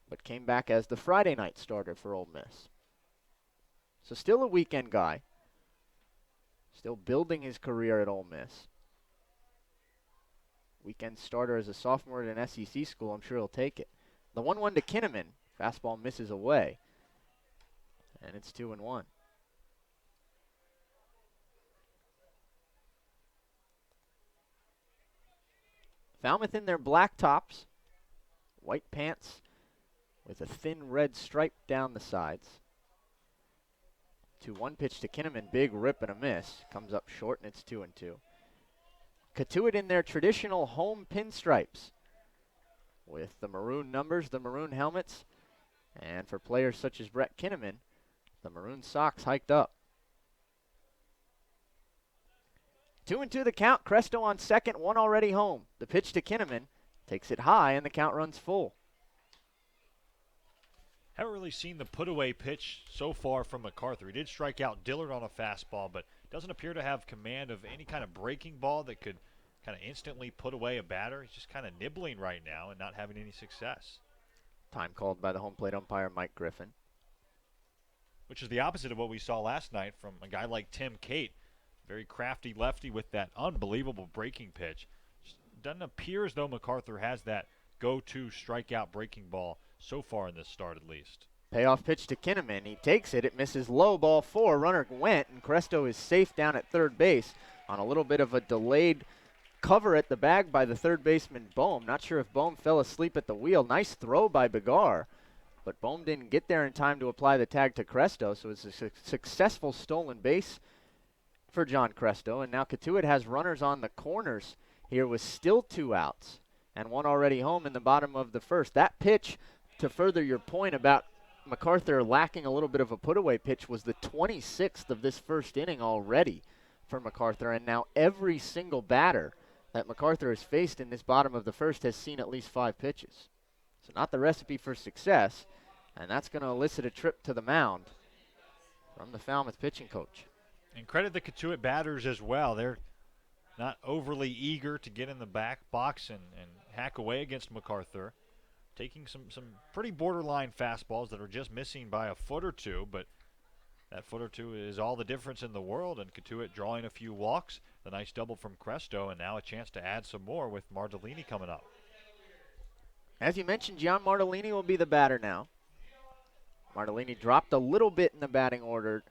Speaker 1: but came back as the Friday night starter for Ole Miss. So still a weekend guy, still building his career at Ole Miss. Weekend starter as a sophomore at an SEC school, I'm sure he'll take it. The 1-1 to Kinnaman, fastball misses away, and it's 2-1. Falmouth in their black tops, white pants with a thin red stripe down the sides. 2-1 pitch to Kinnaman, big rip and a miss. Comes up short and it's 2-2. Cotuit in their traditional home pinstripes with the maroon numbers, the maroon helmets, and for players such as Brett Kinnaman, the maroon socks hiked up. 2-2 the count. Cresto on second, one already home. The pitch to Kinnaman takes it high and the count runs full.
Speaker 2: Haven't really seen the put-away pitch so far from MacArthur. He did strike out Dillard on a fastball, but doesn't appear to have command of any kind of breaking ball that could kind of instantly put away a batter. He's just kind of nibbling right now and not having any success.
Speaker 1: Time called by the home plate umpire, Mike Griffin.
Speaker 2: Which is the opposite of what we saw last night from a guy like Tim Cate. Very crafty lefty with that unbelievable breaking pitch. Just doesn't appear as though MacArthur has that go-to strikeout breaking ball so far in this start at least.
Speaker 1: Payoff pitch to Kinnaman. He takes it. It misses low, ball 4. Runner went, and Cresto is safe down at third base on a little bit of a delayed cover at the bag by the third baseman, Bohm. Not sure if Bohm fell asleep at the wheel. Nice throw by Begar, but Bohm didn't get there in time to apply the tag to Cresto, so it's a successful stolen base for John Cresto. And now Cotuit has runners on the corners here with still 2 outs and one already home in the bottom of the first. That pitch, to further your point about MacArthur lacking a little bit of a put-away pitch, was the 26th of this first inning already for MacArthur, and now every single batter that MacArthur has faced in this bottom of the first has seen at least 5 pitches. So not the recipe for success, and that's going to elicit a trip to the mound from the Falmouth pitching coach.
Speaker 2: And credit the Cotuit batters as well. They're not overly eager to get in the back box and hack away against MacArthur. Taking some pretty borderline fastballs that are just missing by a foot or two, but that foot or two is all the difference in the world, and Cotuit drawing a few walks, the nice double from Cresto, and now a chance to add some more with Mardellini coming up.
Speaker 1: As you mentioned, Gian Mardellini will be the batter now. Mardellini dropped a little bit in the batting order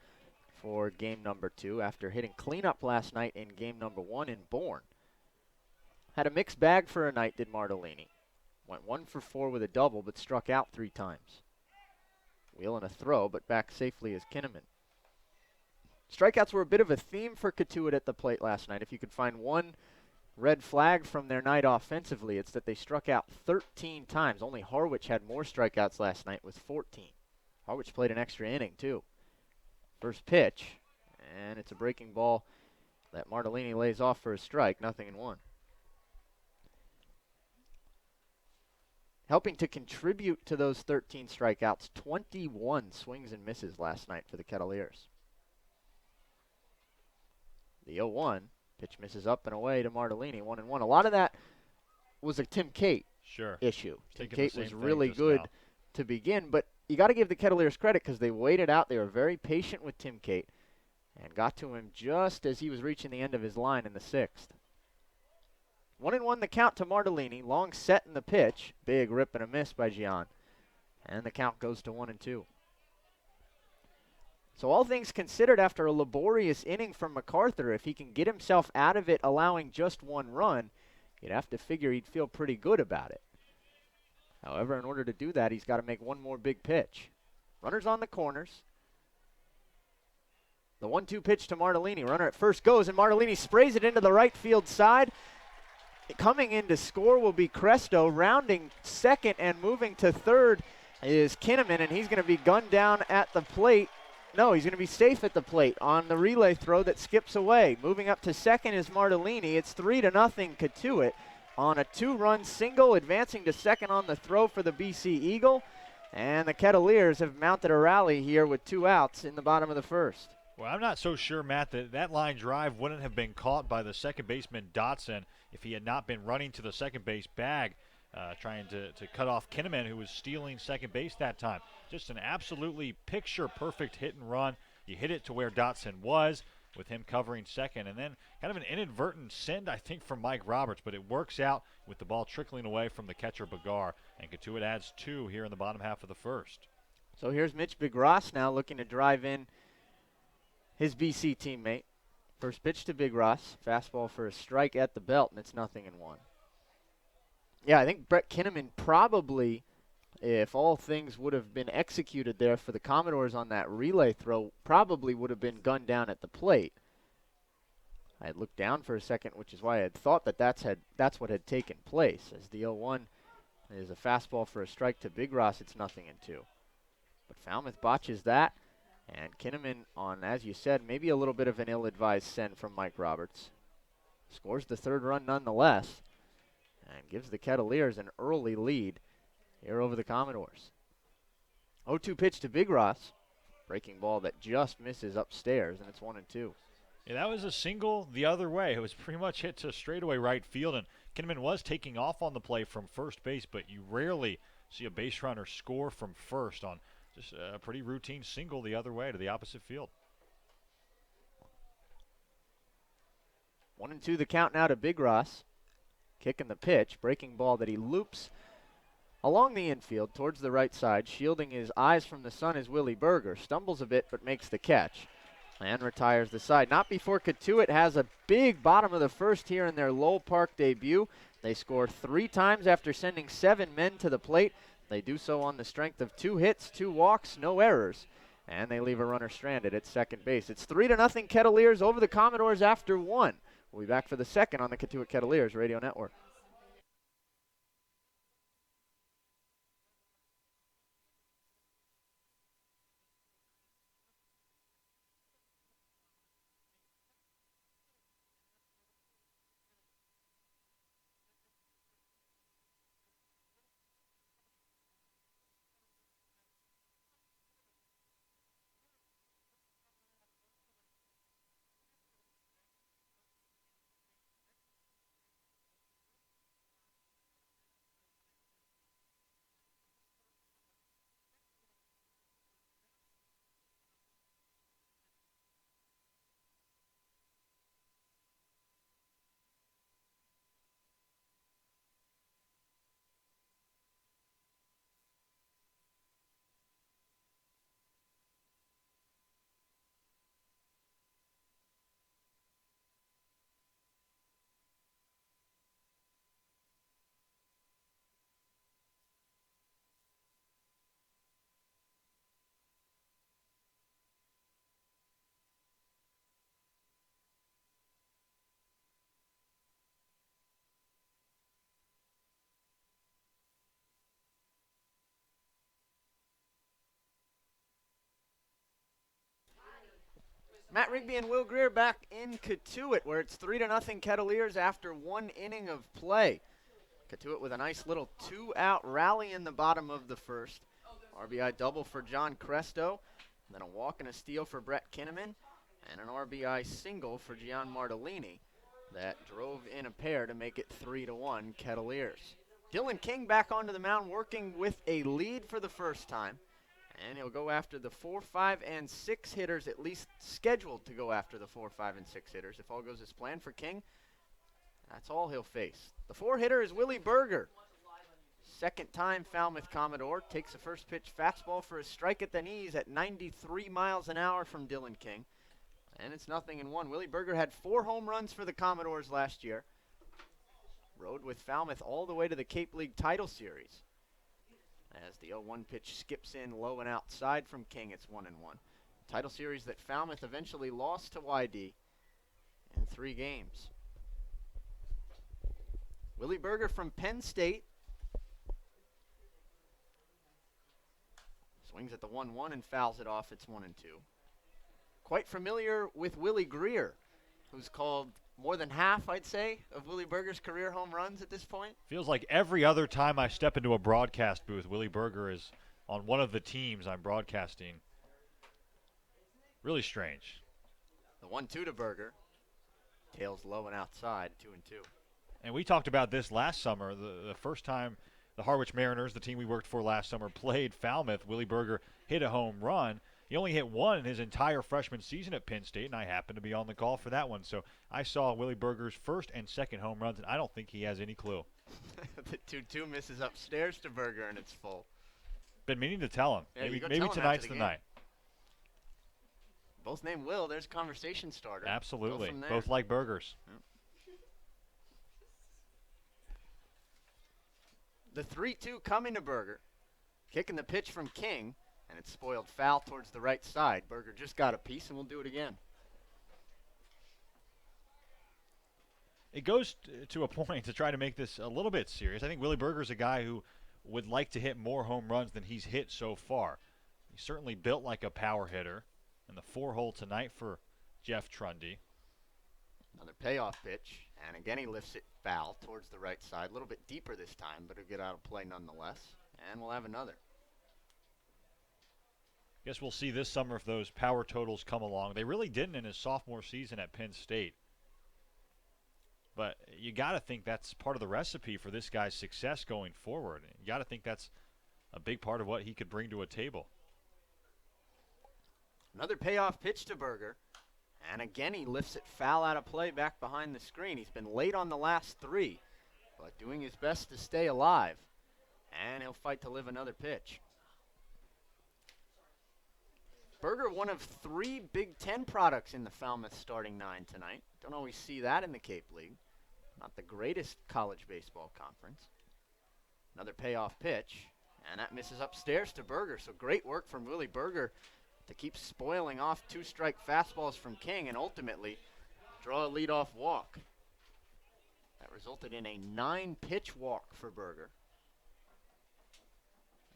Speaker 1: for game number 2 after hitting cleanup last night in game number 1 in Bourne. Had a mixed bag for a night, did Mardellini. Went 1 for 4 with a double, but struck out 3 times. Wheel and a throw, but back safely is Kinnaman. Strikeouts were a bit of a theme for Cotuit at the plate last night. If you could find one red flag from their night offensively, it's that they struck out 13 times. Only Harwich had more strikeouts last night with 14. Harwich played an extra inning, too. First pitch, and it's a breaking ball that Mardellini lays off for a strike, 0-1. Helping to contribute to those 13 strikeouts, 21 swings and misses last night for the Kettleers. The 0-1 pitch misses up and away to Mardellini, 1-1. A lot of that was a Tim Cate issue. Tim Cate was really good to begin, but you got to give the Kettleers credit because they waited out. They were very patient with Tim Cate and got to him just as he was reaching the end of his line in the 6th. 1-1 the count to Mardellini. Long set in the pitch. Big rip and a miss by Gian. And the count goes to 1-2. So all things considered, after a laborious inning from MacArthur, if he can get himself out of it allowing just 1 run, you'd have to figure he'd feel pretty good about it. However, in order to do that, he's got to make one more big pitch. Runners on the corners. The 1-2 pitch to Mardellini. Runner at first goes, and Mardellini sprays it into the right field side. Coming in to score will be Cresto. Rounding second and moving to third is Kinnaman, and he's going to be gunned down at the plate No, he's going to be safe at the plate on the relay throw that skips away. Moving up to second is Martellini. It's 3-0 Cotuit on a 2-run single, advancing to second on the throw for the BC Eagle. And the Kettleers have mounted a rally here with 2 outs in the bottom of the first.
Speaker 2: Well, I'm not so sure, Matt, that line drive wouldn't have been caught by the second baseman Dotson if he had not been running to the second base bag, trying to cut off Kinnaman, who was stealing second base that time. Just an absolutely picture-perfect hit and run. You hit it to where Dotson was with him covering second, and then kind of an inadvertent send, I think, from Mike Roberts, but it works out with the ball trickling away from the catcher Bagar, and Cotuit adds 2 here in the bottom half of the first.
Speaker 1: So here's Mitch Big-Ross now looking to drive in his BC teammate. First pitch to Big Ross. Fastball for a strike at the belt, and it's 0-1. Yeah, I think Brett Kinnaman probably, if all things would have been executed there for the Commodores on that relay throw, probably would have been gunned down at the plate. I had looked down for a second, which is why I had thought that that's what had taken place. As the 0-1 is a fastball for a strike to Big Ross, it's 0-2. But Falmouth botches that. And Kinnaman on, as you said, maybe a little bit of an ill-advised send from Mike Roberts. Scores the 3rd run nonetheless and gives the Kettleers an early lead here over the Commodores. 0-2 pitch to Big Ross. Breaking ball that just misses upstairs, and it's 1-2.
Speaker 2: Yeah, that was a single the other way. It was pretty much hit to straightaway right field, and Kinnaman was taking off on the play from first base, but you rarely see a base runner score from first on just a pretty routine single the other way to the opposite field.
Speaker 1: 1-2 the count now to Big Ross. Kicking the pitch, breaking ball that he loops along the infield towards the right side. Shielding his eyes from the sun is Willie Berger. Stumbles a bit but makes the catch and retires the side. Not before Cotuit has a big bottom of the first here in their Lowell Park debut. They score 3 times after sending 7 men to the plate. They do so on the strength of 2 hits, 2 walks, no errors, and they leave a runner stranded at second base. It's 3-0 Kettleers over the Commodores after 1. We'll be back for the second on the Cotuit Kettleers Radio Network. Matt Rigby and Will Greer back in Cotuit, where it's 3-0 Kettleers after 1 inning of play. Cotuit with a nice little 2-out rally in the bottom of the first. RBI double for John Cresto, then a walk and a steal for Brett Kinnaman, and an RBI single for Gian Martellini that drove in a pair to make it 3-1 Kettleers. Dylan King back onto the mound working with a lead for the first time. And he'll go after the 4, 5, and 6 hitters, at least scheduled to go after the 4, 5, and 6 hitters. If all goes as planned for King, that's all he'll face. The 4 hitter is Willie Berger. Second time Falmouth Commodore. Takes the first pitch fastball for a strike at the knees at 93 miles an hour from Dylan King. And it's 0-1. Willie Berger had 4 home runs for the Commodores last year. Rode with Falmouth all the way to the Cape League title series. As the 0-1 pitch skips in low and outside from King, it's 1-1. Title series that Falmouth eventually lost to YD in 3 games. Willie Berger from Penn State. Swings at the 1-1 and fouls it off. It's 1-2. quite familiar with Willie Greer, who's called more than half, I'd say, of Willie Berger's career home runs at this point.
Speaker 2: Feels like every other time I step into a broadcast booth, Willie Berger is on one of the teams I'm broadcasting. Really strange.
Speaker 1: The 1-2 to Berger. Tails low and outside, 2-2.
Speaker 2: And we talked about this last summer. The first time the Harwich Mariners, the team we worked for last summer, played Falmouth, Willie Berger hit a home run. He only hit one in his entire freshman season at Penn State, and I happened to be on the call for that one. So I saw Willie Berger's first and second home runs, and I don't think he has any clue.
Speaker 1: The 2-2 misses upstairs to Berger, and it's full.
Speaker 2: Been meaning to tell him.
Speaker 1: Yeah,
Speaker 2: maybe tonight's the night.
Speaker 1: Both named Will. There's a conversation starter.
Speaker 2: Absolutely. Both like burgers.
Speaker 1: Yep. The 3-2 coming to Berger. Kicking the pitch from King, and it's spoiled foul towards the right side. Berger just got a piece, and we'll do it again.
Speaker 2: It goes to a point to try to make this a little bit serious. I think Willie Berger's a guy who would like to hit more home runs than he's hit so far. He's certainly built like a power hitter. And the 4-hole tonight for Jeff Trundy.
Speaker 1: Another payoff pitch, and again he lifts it foul towards the right side. A little bit deeper this time, but it'll get out of play nonetheless. And we'll have another.
Speaker 2: Guess we'll see this summer if those power totals come along. They really didn't in his sophomore season at Penn State. But you got to think that's part of the recipe for this guy's success going forward. You got to think that's a big part of what he could bring to a table.
Speaker 1: Another payoff pitch to Berger. And again, he lifts it foul out of play back behind the screen. He's been late on the last three, but doing his best to stay alive. And he'll fight to live another pitch. Berger, one of 3 Big Ten products in the Falmouth starting 9 tonight. Don't always see that in the Cape League. Not the greatest college baseball conference. Another payoff pitch, and that misses upstairs to Berger. So great work from Willie Berger to keep spoiling off 2-strike fastballs from King and ultimately draw a leadoff walk. That resulted in a 9-pitch walk for Berger.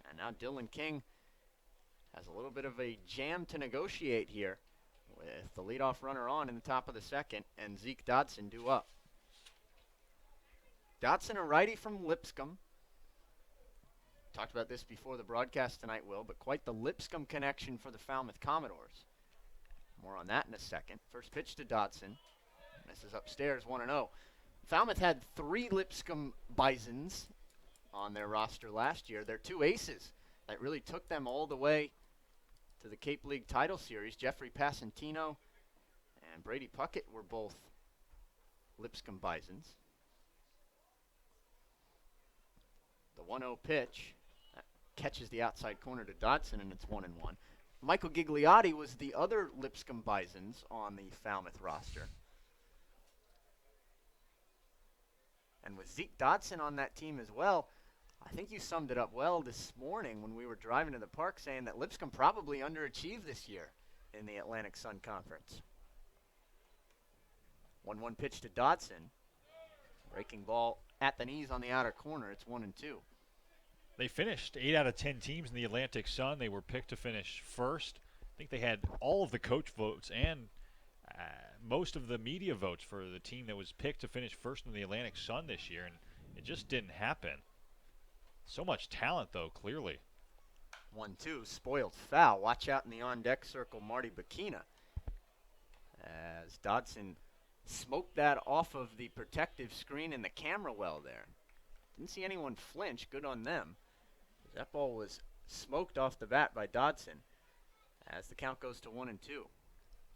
Speaker 1: And now Dylan King has a little bit of a jam to negotiate here with the leadoff runner on in the top of the second and Zeke Dodson due up. Dodson, a righty from Lipscomb. Talked about this before the broadcast tonight, Will, but quite the Lipscomb connection for the Falmouth Commodores. More on that in a second. First pitch to Dodson. Misses upstairs, 1-0. Falmouth had 3 Lipscomb Bisons on their roster last year. They're 2 aces that really took them all the way to the Cape League title series. Jeffrey Passantino and Brady Puckett were both Lipscomb Bisons. The 1-0 pitch catches the outside corner to Dodson, and it's 1-1. Michael Gigliotti was the other Lipscomb Bisons on the Falmouth roster. And with Zeke Dodson on that team as well, I think you summed it up well this morning when we were driving to the park, saying that Lipscomb probably underachieved this year in the Atlantic Sun Conference. 1-1 pitch to Dodson. Breaking ball at the knees on the outer corner. It's 1-2.
Speaker 2: They finished 8 out of 10 teams in the Atlantic Sun. They were picked to finish first. I think they had all of the coach votes and most of the media votes for the team that was picked to finish first in the Atlantic Sun this year, and it just didn't happen. So much talent, though, clearly.
Speaker 1: 1-2, spoiled foul. Watch out in the on-deck circle, Marty Bikina. As Dodson smoked that off of the protective screen in the camera well there. Didn't see anyone flinch. Good on them. That ball was smoked off the bat by Dodson as the count goes to 1-2.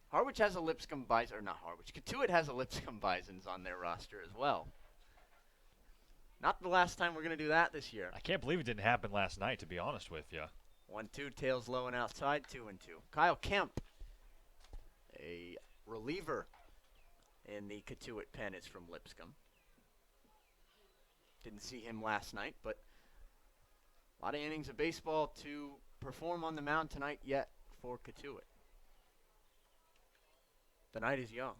Speaker 1: Harwich has a Lipscomb Bison, or not Harwich, Cotuit has a Lipscomb Bisons on their roster as well. Not the last time we're going to do that this year.
Speaker 2: I can't believe it didn't happen last night, to be honest with you.
Speaker 1: 1-2, tails low and outside, 2-2. Kyle Kemp, a reliever in the Cotuit pen, is from Lipscomb. Didn't see him last night, but a lot of innings of baseball to perform on the mound tonight yet for Cotuit. The night is young.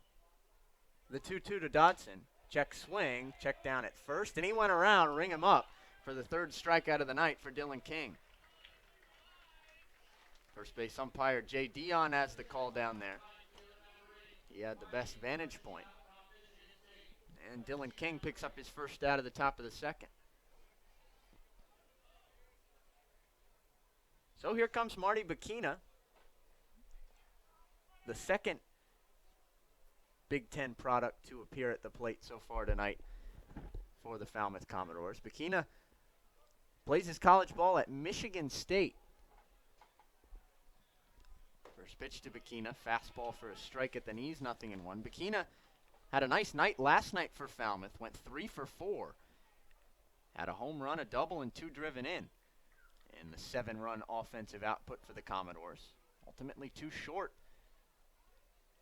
Speaker 1: The 2-2 to Dodson. Check swing, check down at first, and he went around, ring him up for the 3rd strikeout of the night for Dylan King. First base umpire Jay Dion has the call down there. He had the best vantage point. And Dylan King picks up his first out of the top of the second. So here comes Marty Bikina, the second Big Ten product to appear at the plate so far tonight for the Falmouth Commodores. Bikina plays his college ball at Michigan State. First pitch to Bikina, fastball for a strike at the knees, 0-1. Bikina had a nice night last night for Falmouth, went 3 for 4. Had a home run, a double, and 2 driven in the 7-run offensive output for the Commodores. Ultimately too short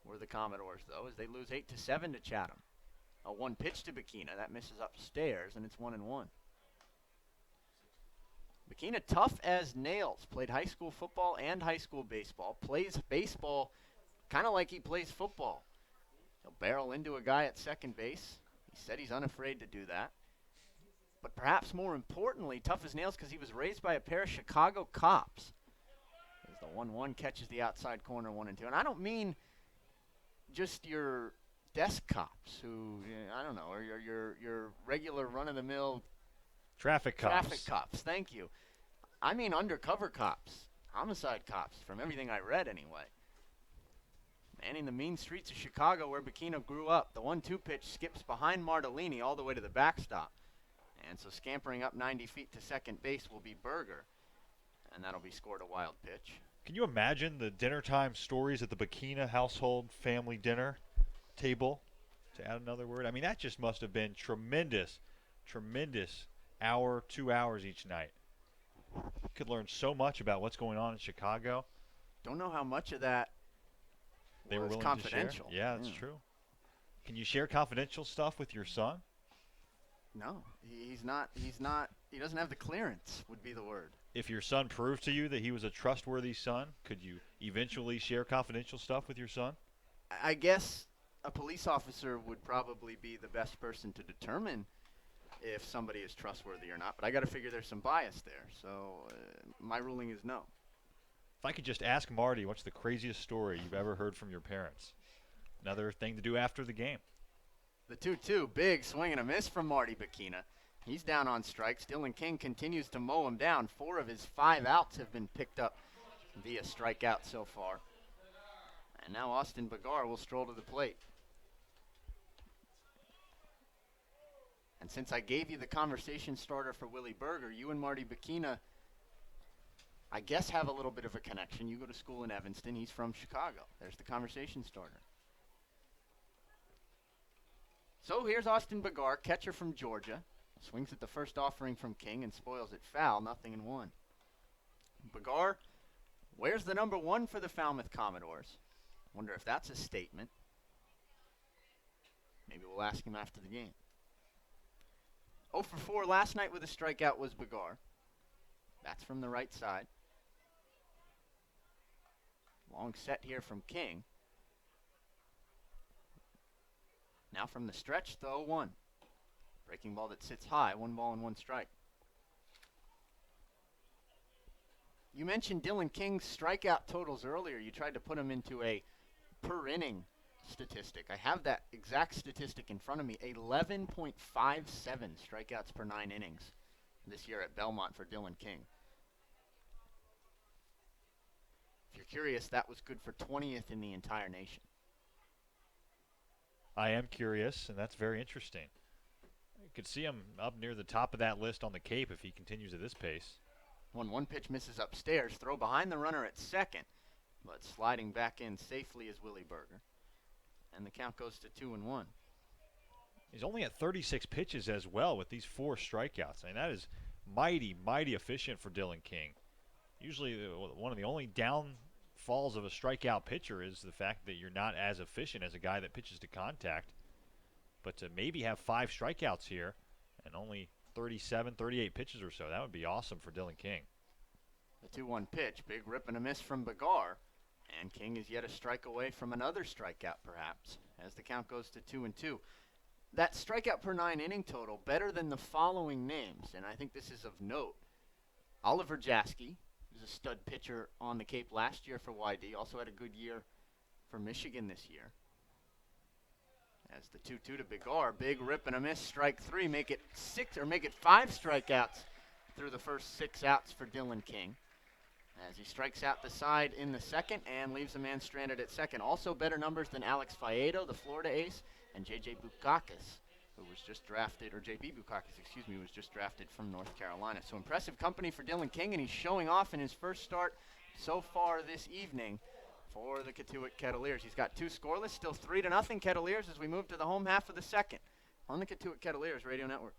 Speaker 1: were the Commodores, though, as they lose 8-7 to Chatham. A 1 pitch to Bikina, that misses upstairs, and it's 1-1. Bikina, tough as nails, played high school football and high school baseball, plays baseball kind of like he plays football. He'll barrel into a guy at second base. He said he's unafraid to do that. But perhaps more importantly, tough as nails because he was raised by a pair of Chicago cops. As the 1-1 catches the outside corner 1-2. And I don't mean just your desk cops who, I don't know, or your regular run-of-the-mill
Speaker 2: Traffic cops.
Speaker 1: Traffic cops, thank you. I mean undercover cops, homicide cops, from everything I read anyway. Manning the mean streets of Chicago where Bikina grew up. The 1-2 pitch skips behind Martellini all the way to the backstop. And so scampering up 90 feet to second base will be Berger. And that'll be scored a wild pitch.
Speaker 2: Can you imagine the dinner time stories at the Bikina household family dinner table, to add another word? I mean, that just must have been tremendous hour, 2 hours each night. Could learn so much about what's going on in Chicago.
Speaker 1: Don't know how much of that
Speaker 2: They were
Speaker 1: was
Speaker 2: willing
Speaker 1: confidential.
Speaker 2: To share. Yeah, that's true. Can you share confidential stuff with your son?
Speaker 1: No, he's not. He doesn't have the clearance, would be the word.
Speaker 2: If your son proved to you that he was a trustworthy son, could you eventually share confidential stuff with your son?
Speaker 1: I guess a police officer would probably be the best person to determine if somebody is trustworthy or not. But I got to figure there's some bias there. So my ruling is no.
Speaker 2: If I could just ask Marty, what's the craziest story you've ever heard from your parents? Another thing to do after the game.
Speaker 1: The 2-2, big swing and a miss from Marty Bikina. He's down on strikes. Dylan King continues to mow him down. 4 of his 5 outs have been picked up via strikeout so far. And now Austin Bagar will stroll to the plate. And since I gave you the conversation starter for Willie Berger, you and Marty Bikina, I guess, have a little bit of a connection. You go to school in Evanston. He's from Chicago. There's the conversation starter. So here's Austin Bagar, catcher from Georgia. Swings at the first offering from King and spoils it foul, 0-1. Bagar wears the number 1 for the Falmouth Commodores. Wonder if that's a statement. Maybe we'll ask him after the game. 0 for 4 last night with a strikeout was Bagar. That's from the right side. Long set here from King. Now from the stretch, the 0-1. Breaking ball that sits high, 1 ball and 1 strike. You mentioned Dylan King's strikeout totals earlier. You tried to put him into a per inning statistic. I have that exact statistic in front of me. 11.57 strikeouts per 9 innings this year at Belmont for Dylan King. If you're curious, that was good for 20th in the entire nation.
Speaker 2: I am curious, and that's very interesting. You could see him up near the top of that list on the Cape if he continues at this pace.
Speaker 1: 1 pitch misses upstairs. Throw behind the runner at second, but sliding back in safely is Willie Berger. And the count goes to 2-1.
Speaker 2: He's only at 36 pitches as well with these 4 strikeouts. I mean, that is mighty efficient for Dylan King. Usually one of the only downfalls of a strikeout pitcher is the fact that you're not as efficient as a guy that pitches to contact. But to maybe have 5 strikeouts here and only 37, 38 pitches or so, that would be awesome for Dylan King.
Speaker 1: The 2-1 pitch, big rip and a miss from Bagar. And King is yet a strike away from another strikeout, perhaps, as the count goes to 2-2. That strikeout per 9 inning total, better than the following names, and I think this is of note. Oliver Jaskey, who's a stud pitcher on the Cape last year for YD, also had a good year for Michigan this year. As the 2-2 to Bigar, big rip and a miss, strike 3, make it 5 strikeouts through the first 6 outs for Dylan King. As he strikes out the side in the second and leaves a man stranded at second. Also better numbers than Alex Faedo, the Florida ace, and J.J. Bukakis, who was just drafted, or J.B. Bukakis, excuse me, was just drafted from North Carolina. So impressive company for Dylan King, and he's showing off in his first start so far this evening for the Cotuit Kettleers. He's got 2 scoreless, still 3-0 Kettleers as we move to the home half of the second on the Cotuit Kettleers Radio Network.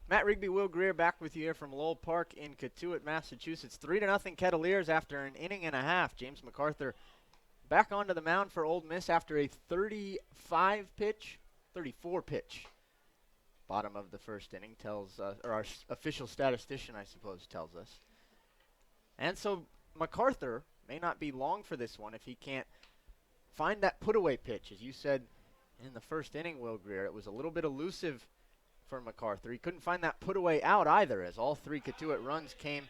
Speaker 1: Matt Rigby, Will Greer back with you here from Lowell Park in Cotuit, Massachusetts. 3-0 Kettleers after an inning and a half. James MacArthur back onto the mound for Ole Miss after a 34 pitch. Bottom of the first inning tells us, or our official statistician, I suppose, tells us. And so MacArthur may not be long for this one if he can't find that put-away pitch. As you said in the first inning, Will Greer, it was a little bit elusive for MacArthur. He couldn't find that put-away out either, as all 3 Cotuit runs came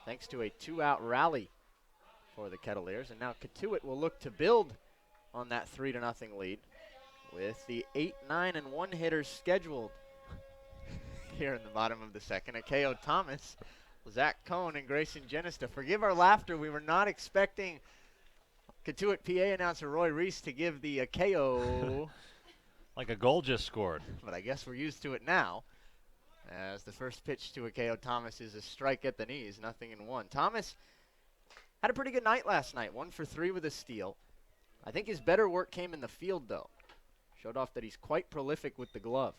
Speaker 1: thanks to a 2-out rally for the Kettleers. And now Cotuit will look to build on that 3-0 lead with the 8, 9, and 1 hitters scheduled here in the bottom of the second. Akeo Thomas, Zach Cohn, and Grayson Genista. Forgive our laughter. We were not expecting Cotuit PA announcer Roy Reese to give the Akeo
Speaker 2: like a goal just scored.
Speaker 1: But I guess we're used to it now, as the first pitch to Akeo Thomas is a strike at the knees, 0-1. Thomas had a pretty good night last night, 1 for 3 with a steal. I think his better work came in the field, though. Showed off that he's quite prolific with the glove.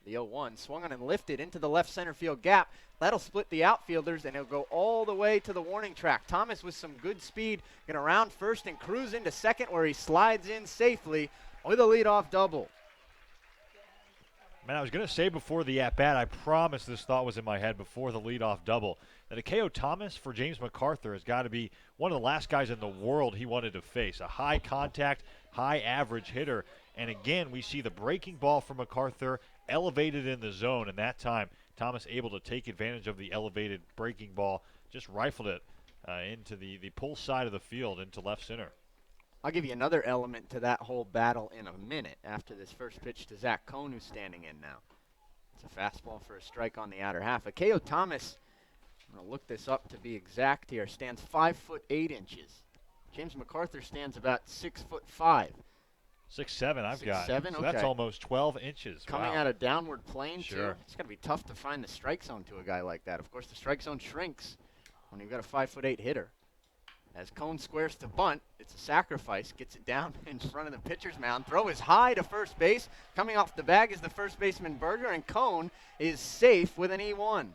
Speaker 1: The 0-1 swung on and lifted into the left center field gap. That'll split the outfielders, and he'll go all the way to the warning track. Thomas with some good speed, going to round first and cruise into second, where he slides in safely with a leadoff double.
Speaker 2: Man, I was going to say before the at-bat, I promise this thought was in my head before the leadoff double, that Akeo Thomas for James MacArthur has got to be one of the last guys in the world he wanted to face. A high-contact, high-average hitter. And again, we see the breaking ball from MacArthur elevated in the zone. And that time, Thomas able to take advantage of the elevated breaking ball, just rifled it into the pull side of the field into left center.
Speaker 1: I'll give you another element to that whole battle in a minute after this first pitch to Zach Cohn, who's standing in now. It's a fastball for a strike on the outer half. Akeo Thomas, I'm going to look this up to be exact here, stands 5'8". James MacArthur stands about 6'5".
Speaker 2: 6'7" I've got.
Speaker 1: 6'7",
Speaker 2: so
Speaker 1: okay.
Speaker 2: That's almost 12 inches.
Speaker 1: Coming
Speaker 2: wow.
Speaker 1: out of downward plane,
Speaker 2: Sure.
Speaker 1: too. It's going to be tough to find the strike zone to a guy like that. Of course, the strike zone shrinks when you've got a 5'8" hitter. As Cohn squares to bunt, it's a sacrifice, gets it down in front of the pitcher's mound. Throw is high to first base. Coming off the bag is the first baseman Berger, and Cohn is safe with an E1.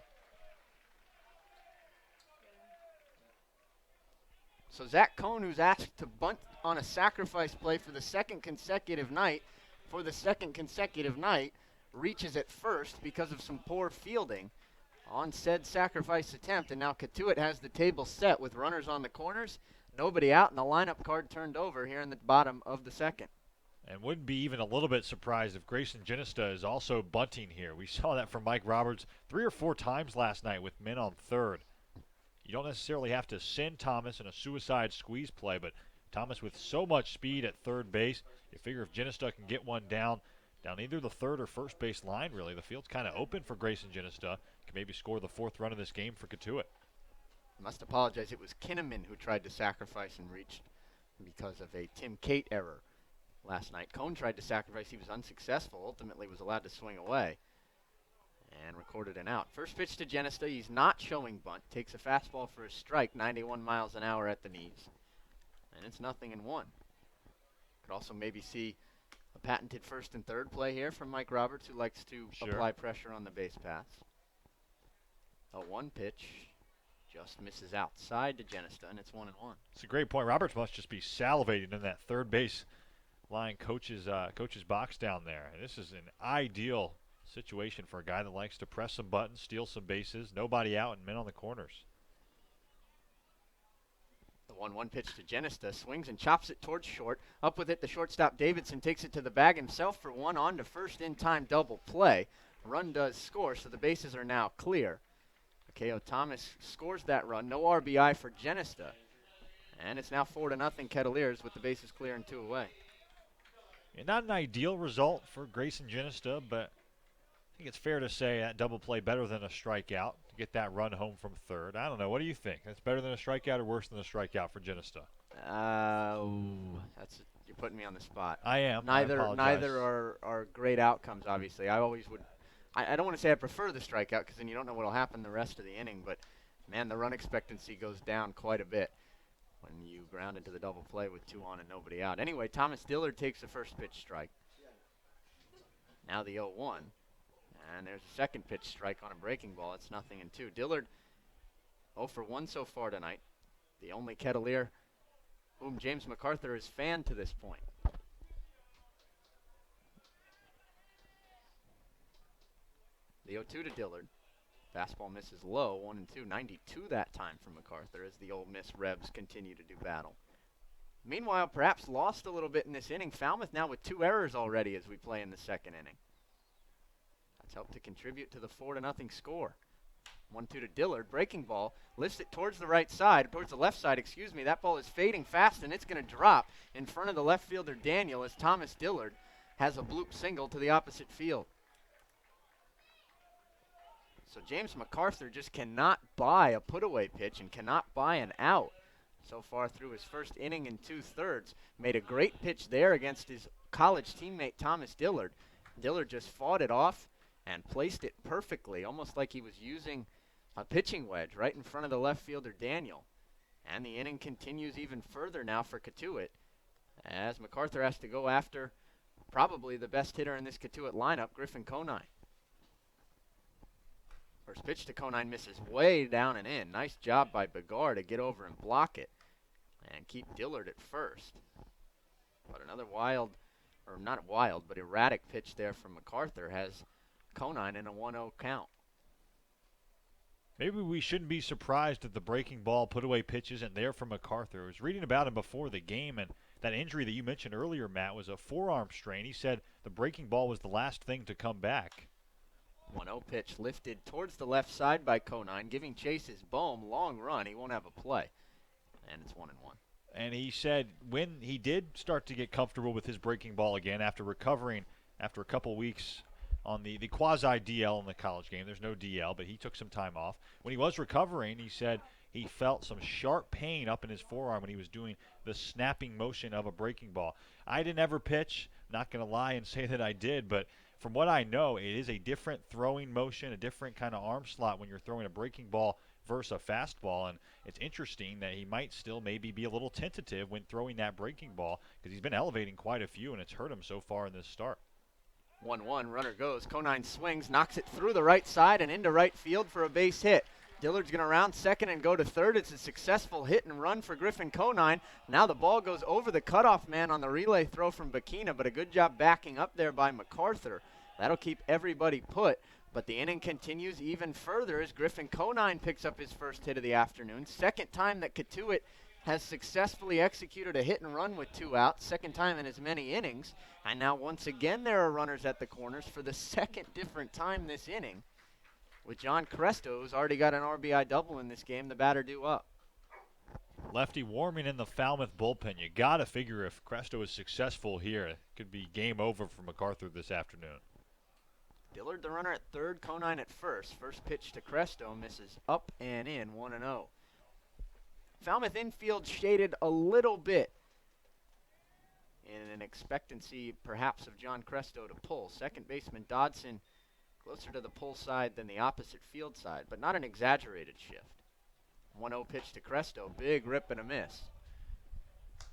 Speaker 1: So Zach Cohn, who's asked to bunt on a sacrifice play for the second consecutive night, reaches at first because of some poor fielding on said sacrifice attempt, and now Cotuit has the table set with runners on the corners, nobody out, and the lineup card turned over here in the bottom of the second.
Speaker 2: And wouldn't be even a little bit surprised if Grayson Genista is also bunting here. We saw that from Mike Roberts 3 or 4 times last night with men on third. You don't necessarily have to send Thomas in a suicide squeeze play, but Thomas with so much speed at third base, you figure if Genista can get one down either the third or first base line, really. The field's kind of open for Grayson Genista. Can maybe score the 4th run of this game for Cotuit.
Speaker 1: Must apologize. It was Kinnaman who tried to sacrifice and reached because of a Tim Cate error last night. Cone tried to sacrifice. He was unsuccessful. Ultimately was allowed to swing away and recorded an out. First pitch to Genesta. He's not showing bunt. Takes a fastball for a strike, 91 miles an hour at the knees. And it's 0-1. Could also maybe see a patented first and third play here from Mike Roberts, who likes to apply pressure on the base paths. A 1 pitch. Just misses outside to Genesta, and it's 1-1.
Speaker 2: It's a great point. Roberts must just be salivating in that third base line coach's box down there. And this is an ideal situation for a guy that likes to press some buttons, steal some bases, nobody out, and men on the corners.
Speaker 1: The 1-1 pitch to Genesta, swings and chops it towards short. Up with it, the shortstop Davidson takes it to the bag himself for one on to first in time double play. Run does score, so the bases are now clear. K.O. Thomas scores that run. No RBI for Genesta. And it's now 4-0 Kettleers with the bases clear and 2 away.
Speaker 2: Yeah, not an ideal result for Grayson Genesta, but I think it's fair to say that double play better than a strikeout to get that run home from third. I don't know. What do you think? That's better than a strikeout or worse than a strikeout for Genesta?
Speaker 1: You're putting me on the spot.
Speaker 2: I am.
Speaker 1: Neither are great outcomes, obviously. I always would. I don't want to say I prefer the strikeout because then you don't know what will happen the rest of the inning, but, man, the run expectancy goes down quite a bit when you ground into the double play with 2 on and nobody out. Anyway, Thomas Dillard takes the first pitch strike. Now the 0-1, and there's a second pitch strike on a breaking ball. It's 0-2. Dillard 0 for 1 so far tonight, the only Kettleer whom James MacArthur has fanned to this point. The 0-2 to Dillard. Fastball misses low, 1-2, 92 that time from MacArthur as the Ole Miss Rebs continue to do battle. Meanwhile, perhaps lost a little bit in this inning, Falmouth now with 2 errors already as we play in the second inning. That's helped to contribute to the 4-0 score. 1-2 to Dillard, breaking ball, lifts it towards the right side, towards the left side, excuse me. That ball is fading fast and it's going to drop in front of the left fielder Daniel as Thomas Dillard has a bloop single to the opposite field. So James MacArthur just cannot buy a put-away pitch and cannot buy an out so far through his first inning and 2/3. Made a great pitch there against his college teammate Thomas Dillard. Dillard just fought it off and placed it perfectly, almost like he was using a pitching wedge right in front of the left fielder Daniel. And the inning continues even further now for Cotuit as MacArthur has to go after probably the best hitter in this Cotuit lineup, Griffin Conine. First pitch to Conine misses way down and in. Nice job by Begar to get over and block it and keep Dillard at first. But another erratic pitch there from MacArthur has Conine in a 1-0 count.
Speaker 2: Maybe we shouldn't be surprised that the breaking ball put-away pitch isn't there for MacArthur. I was reading about him before the game, and that injury that you mentioned earlier, Matt, was a forearm strain. He said the breaking ball was the last thing to come back.
Speaker 1: 1-0 pitch lifted towards the left side by Conine, giving chase his Bohm. Long run. He won't have a play. And it's 1-1.
Speaker 2: And he said when he did start to get comfortable with his breaking ball again after recovering after a couple weeks on the quasi-DL in the college game. There's no DL, but he took some time off. When he was recovering, he said he felt some sharp pain up in his forearm when he was doing the snapping motion of a breaking ball. I didn't ever pitch. Not going to lie and say that I did, but from what I know, it is a different throwing motion, a different kind of arm slot when you're throwing a breaking ball versus a fastball. And it's interesting that he might still maybe be a little tentative when throwing that breaking ball because he's been elevating quite a few, and it's hurt him so far in this start.
Speaker 1: 1-1, runner goes. Conine swings, knocks it through the right side and into right field for a base hit. Dillard's going to round second and go to third. It's a successful hit and run for Griffin Conine. Now the ball goes over the cutoff man on the relay throw from Bakina, but a good job backing up there by MacArthur. That'll keep everybody put, but the inning continues even further as Griffin Conine picks up his first hit of the afternoon. Second time that Cotuit has successfully executed a hit and run with 2 outs, second time in as many innings. And now once again there are runners at the corners for the second different time this inning. With John Cresto, who's already got an RBI double in this game, the batter due up.
Speaker 2: Lefty warming in the Falmouth bullpen. You got to figure if Cresto is successful here, it could be game over for MacArthur this afternoon.
Speaker 1: Dillard, the runner at third, Conine at first. First pitch to Cresto, misses up and in, 1-0. Falmouth infield shaded a little bit in an expectancy perhaps of John Cresto to pull. Second baseman Dodson closer to the pull side than the opposite field side, but not an exaggerated shift. 1-0 pitch to Cresto, big rip and a miss.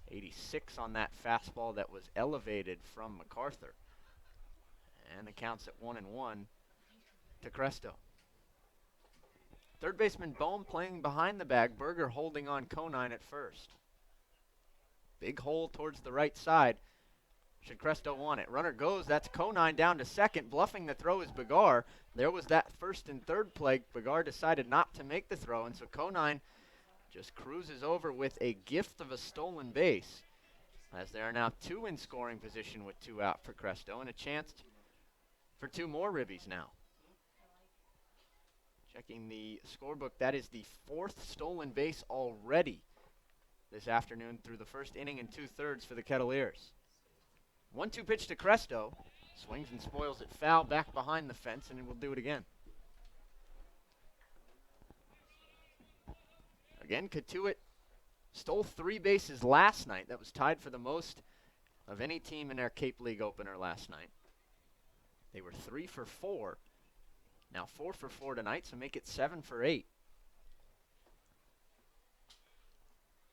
Speaker 1: 86 on that fastball that was elevated from MacArthur. And the count's at 1-1 to Cresto. Third baseman Bohm playing behind the bag. Berger holding on Conine at first. Big hole towards the right side. Should Cresto want it? Runner goes. That's Conine down to second. Bluffing the throw is Begar. There was that first and third play. Begar decided not to make the throw, and so Conine just cruises over with a gift of a stolen base, as there are now two in scoring position with two out for Cresto, and a chance for two more ribbies now. Checking the scorebook, that is the fourth stolen base already this afternoon through the first inning and 2/3 for the Kettleers. 1-2 pitch to Cresto. Swings and spoils it foul back behind the fence, and we'll do it again. Again, Cotuit stole 3 bases last night. That was tied for the most of any team in their Cape League opener last night. They were 3 for 4. Now 4 for 4 tonight, so make it 7 for 8.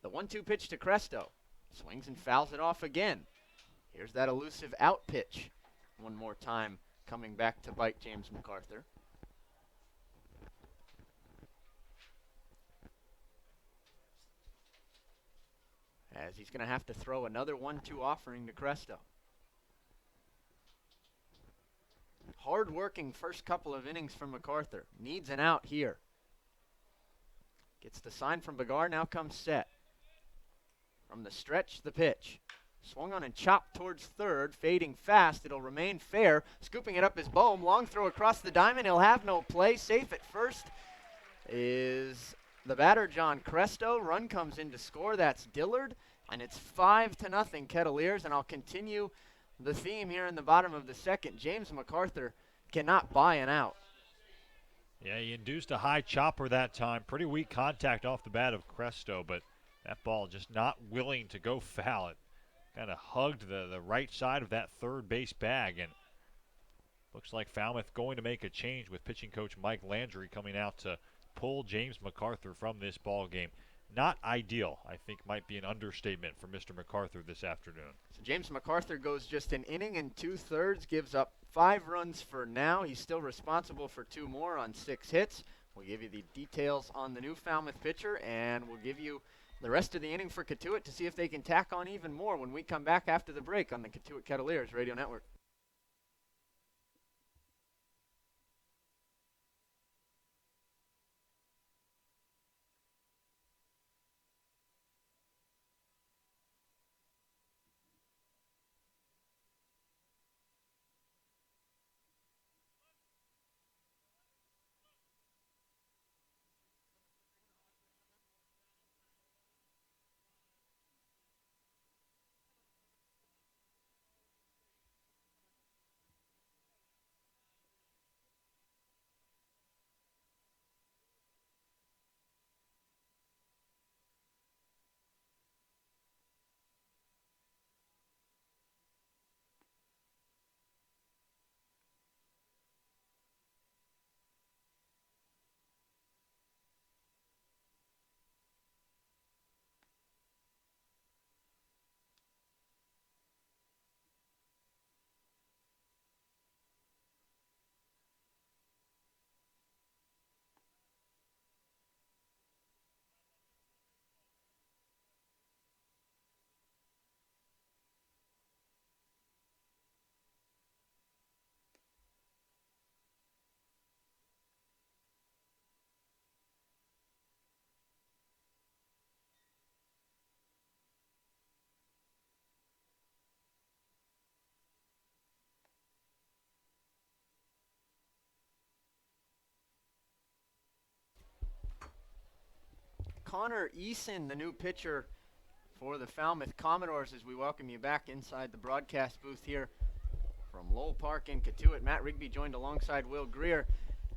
Speaker 1: The 1-2 pitch to Cresto. Swings and fouls it off again. Here's that elusive out pitch. One more time coming back to bite James MacArthur. As he's going to have to throw another 1-2 offering to Cresto. Hard-working first couple of innings from MacArthur. Needs an out here. Gets the sign from Begar, now comes set. From the stretch, the pitch. Swung on and chopped towards third, fading fast. It'll remain fair. Scooping it up is Bohm. Long throw across the diamond. He'll have no play. Safe at first is the batter, John Cresto. Run comes in to score. That's Dillard. And it's 5-0 Kettleers. And I'll continue the theme here in the bottom of the second. James MacArthur cannot buy an out.
Speaker 2: Yeah, he induced a high chopper that time. Pretty weak contact off the bat of Cresto, but that ball just not willing to go foul. It kind of hugged the right side of that third base bag, and looks like Falmouth going to make a change with pitching coach Mike Landry coming out to pull James MacArthur from this ball game. Not ideal, I think, might be an understatement for Mr. MacArthur this afternoon.
Speaker 1: So James MacArthur goes just an inning and 2/3, gives up 5 runs for now. He's still responsible for 2 more on 6 hits. We'll give you the details on the new Falmouth pitcher, and we'll give you the rest of the inning for Cotuit to see if they can tack on even more when we come back after the break on the Cotuit Kettleers Radio Network. Connor Eason, the new pitcher for the Falmouth Commodores, as we welcome you back inside the broadcast booth here From Lowell Park in Cotuit, Matt Rigby joined alongside Will Greer.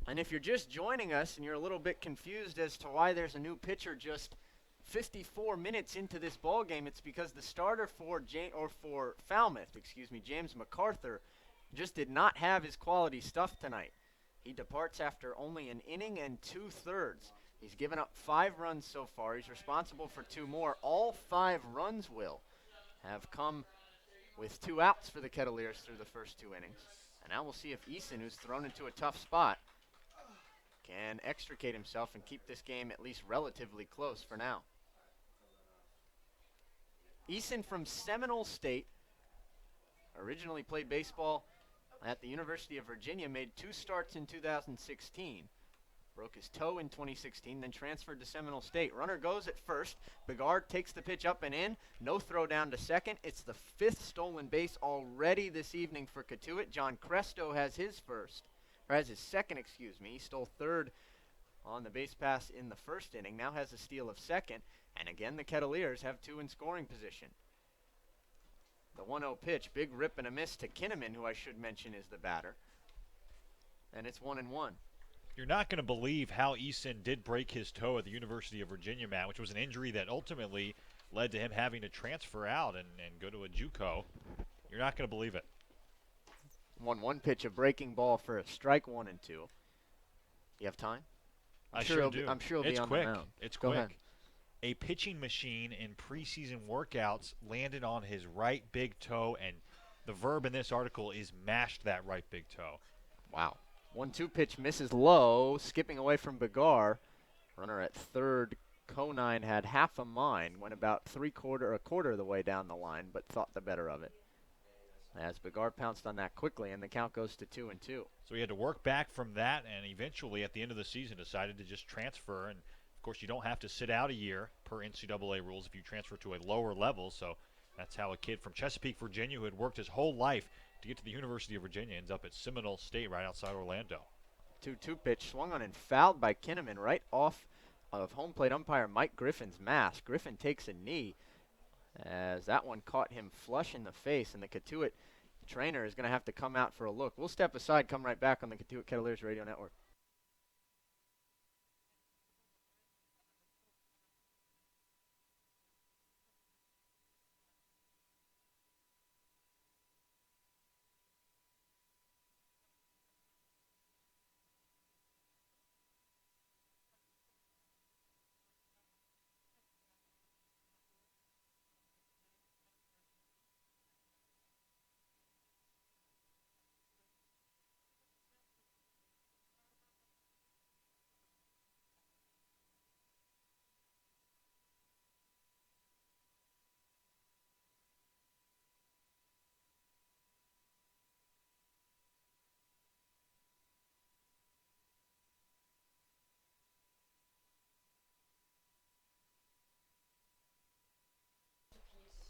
Speaker 1: And if you're just joining us and you're a little bit confused as to why there's a new pitcher just 54 minutes into this ball game, it's because the starter for Falmouth, James MacArthur, just did not have his quality stuff tonight. He departs after only an inning and 2/3. He's given up 5 runs so far. He's responsible for 2 more. All 5 runs, Will, have come with 2 outs for the Kettleers through the first 2 innings. And now we'll see if Eason, who's thrown into a tough spot, can extricate himself and keep this game at least relatively close for now. Eason from Seminole State, originally played baseball at the University of Virginia, made 2 starts in 2016. Broke his toe in 2016, then transferred to Seminole State. Runner goes at first. Begard takes the pitch up and in. No throw down to second. It's the 5th stolen base already this evening for Cotuit. John Cresto has his second. He stole 3rd on the base pass in the first inning. Now has a steal of 2nd. And again, the Kettleers have 2 in scoring position. The 1-0 pitch, big rip and a miss to Kinnaman, who I should mention is the batter. And it's 1-1.
Speaker 2: You're not going to believe how Eason did break his toe at the University of Virginia, Matt, which was an injury that ultimately led to him having to transfer out and go to a JUCO. You're not going to believe it.
Speaker 1: 1-1 pitch, a breaking ball for a strike, 1-2. You have time?
Speaker 2: I'm sure do.
Speaker 1: I'm sure he'll
Speaker 2: it's
Speaker 1: be on
Speaker 2: quick.
Speaker 1: the mound.
Speaker 2: It's
Speaker 1: Go
Speaker 2: quick.
Speaker 1: ahead.
Speaker 2: A pitching machine in preseason workouts landed on his right big toe, and the verb in this article is mashed that right big toe.
Speaker 1: Wow. 1-2 pitch misses low, skipping away from Begard. Runner at third, Conine had half a mind, went about a quarter of the way down the line, but thought the better of it. As Begard pounced on that quickly, and the count goes to 2-2.
Speaker 2: So he had to work back from that, and eventually at the end of the season decided to just transfer. And of course, you don't have to sit out a year per NCAA rules if you transfer to a lower level. So that's how a kid from Chesapeake, Virginia, who had worked his whole life to get to the University of Virginia, ends up at Seminole State right outside Orlando.
Speaker 1: 2-2 pitch swung on and fouled by Kinnaman right off of home plate umpire Mike Griffin's mask. Griffin takes a knee as that one caught him flush in the face, and the Cotuit trainer is going to have to come out for a look. We'll step aside, come right back on the Cotuit Kettleers Radio Network.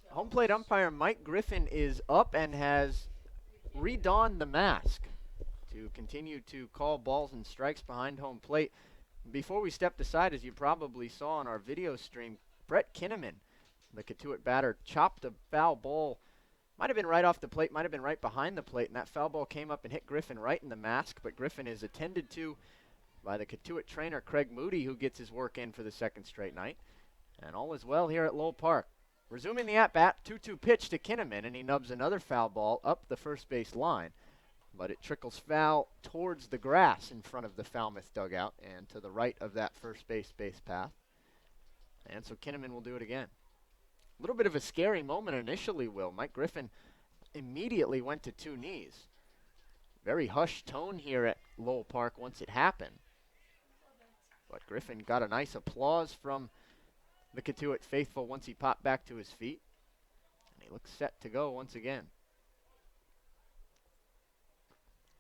Speaker 1: Home plate umpire Mike Griffin is up and has redonned the mask to continue to call balls and strikes behind home plate. Before we stepped aside, as you probably saw on our video stream, Brett Kinnaman, the Cotuit batter, chopped a foul ball. Might have been right off the plate, might have been right behind the plate, and that foul ball came up and hit Griffin right in the mask, but Griffin is attended to by the Cotuit trainer Craig Moody, who gets his work in for the 2nd straight night. And all is well here at Lowell Park. Resuming the at-bat, 2-2 pitch to Kinnaman, and he nubs another foul ball up the first base line. But it trickles foul towards the grass in front of the Falmouth dugout and to the right of that first base path. And so Kinnaman will do it again. A little bit of a scary moment initially, Will. Mike Griffin immediately went to 2 knees. Very hushed tone here at Lowell Park once it happened. But Griffin got a nice applause from the Cotuit faithful once he popped back to his feet. And he looks set to go once again.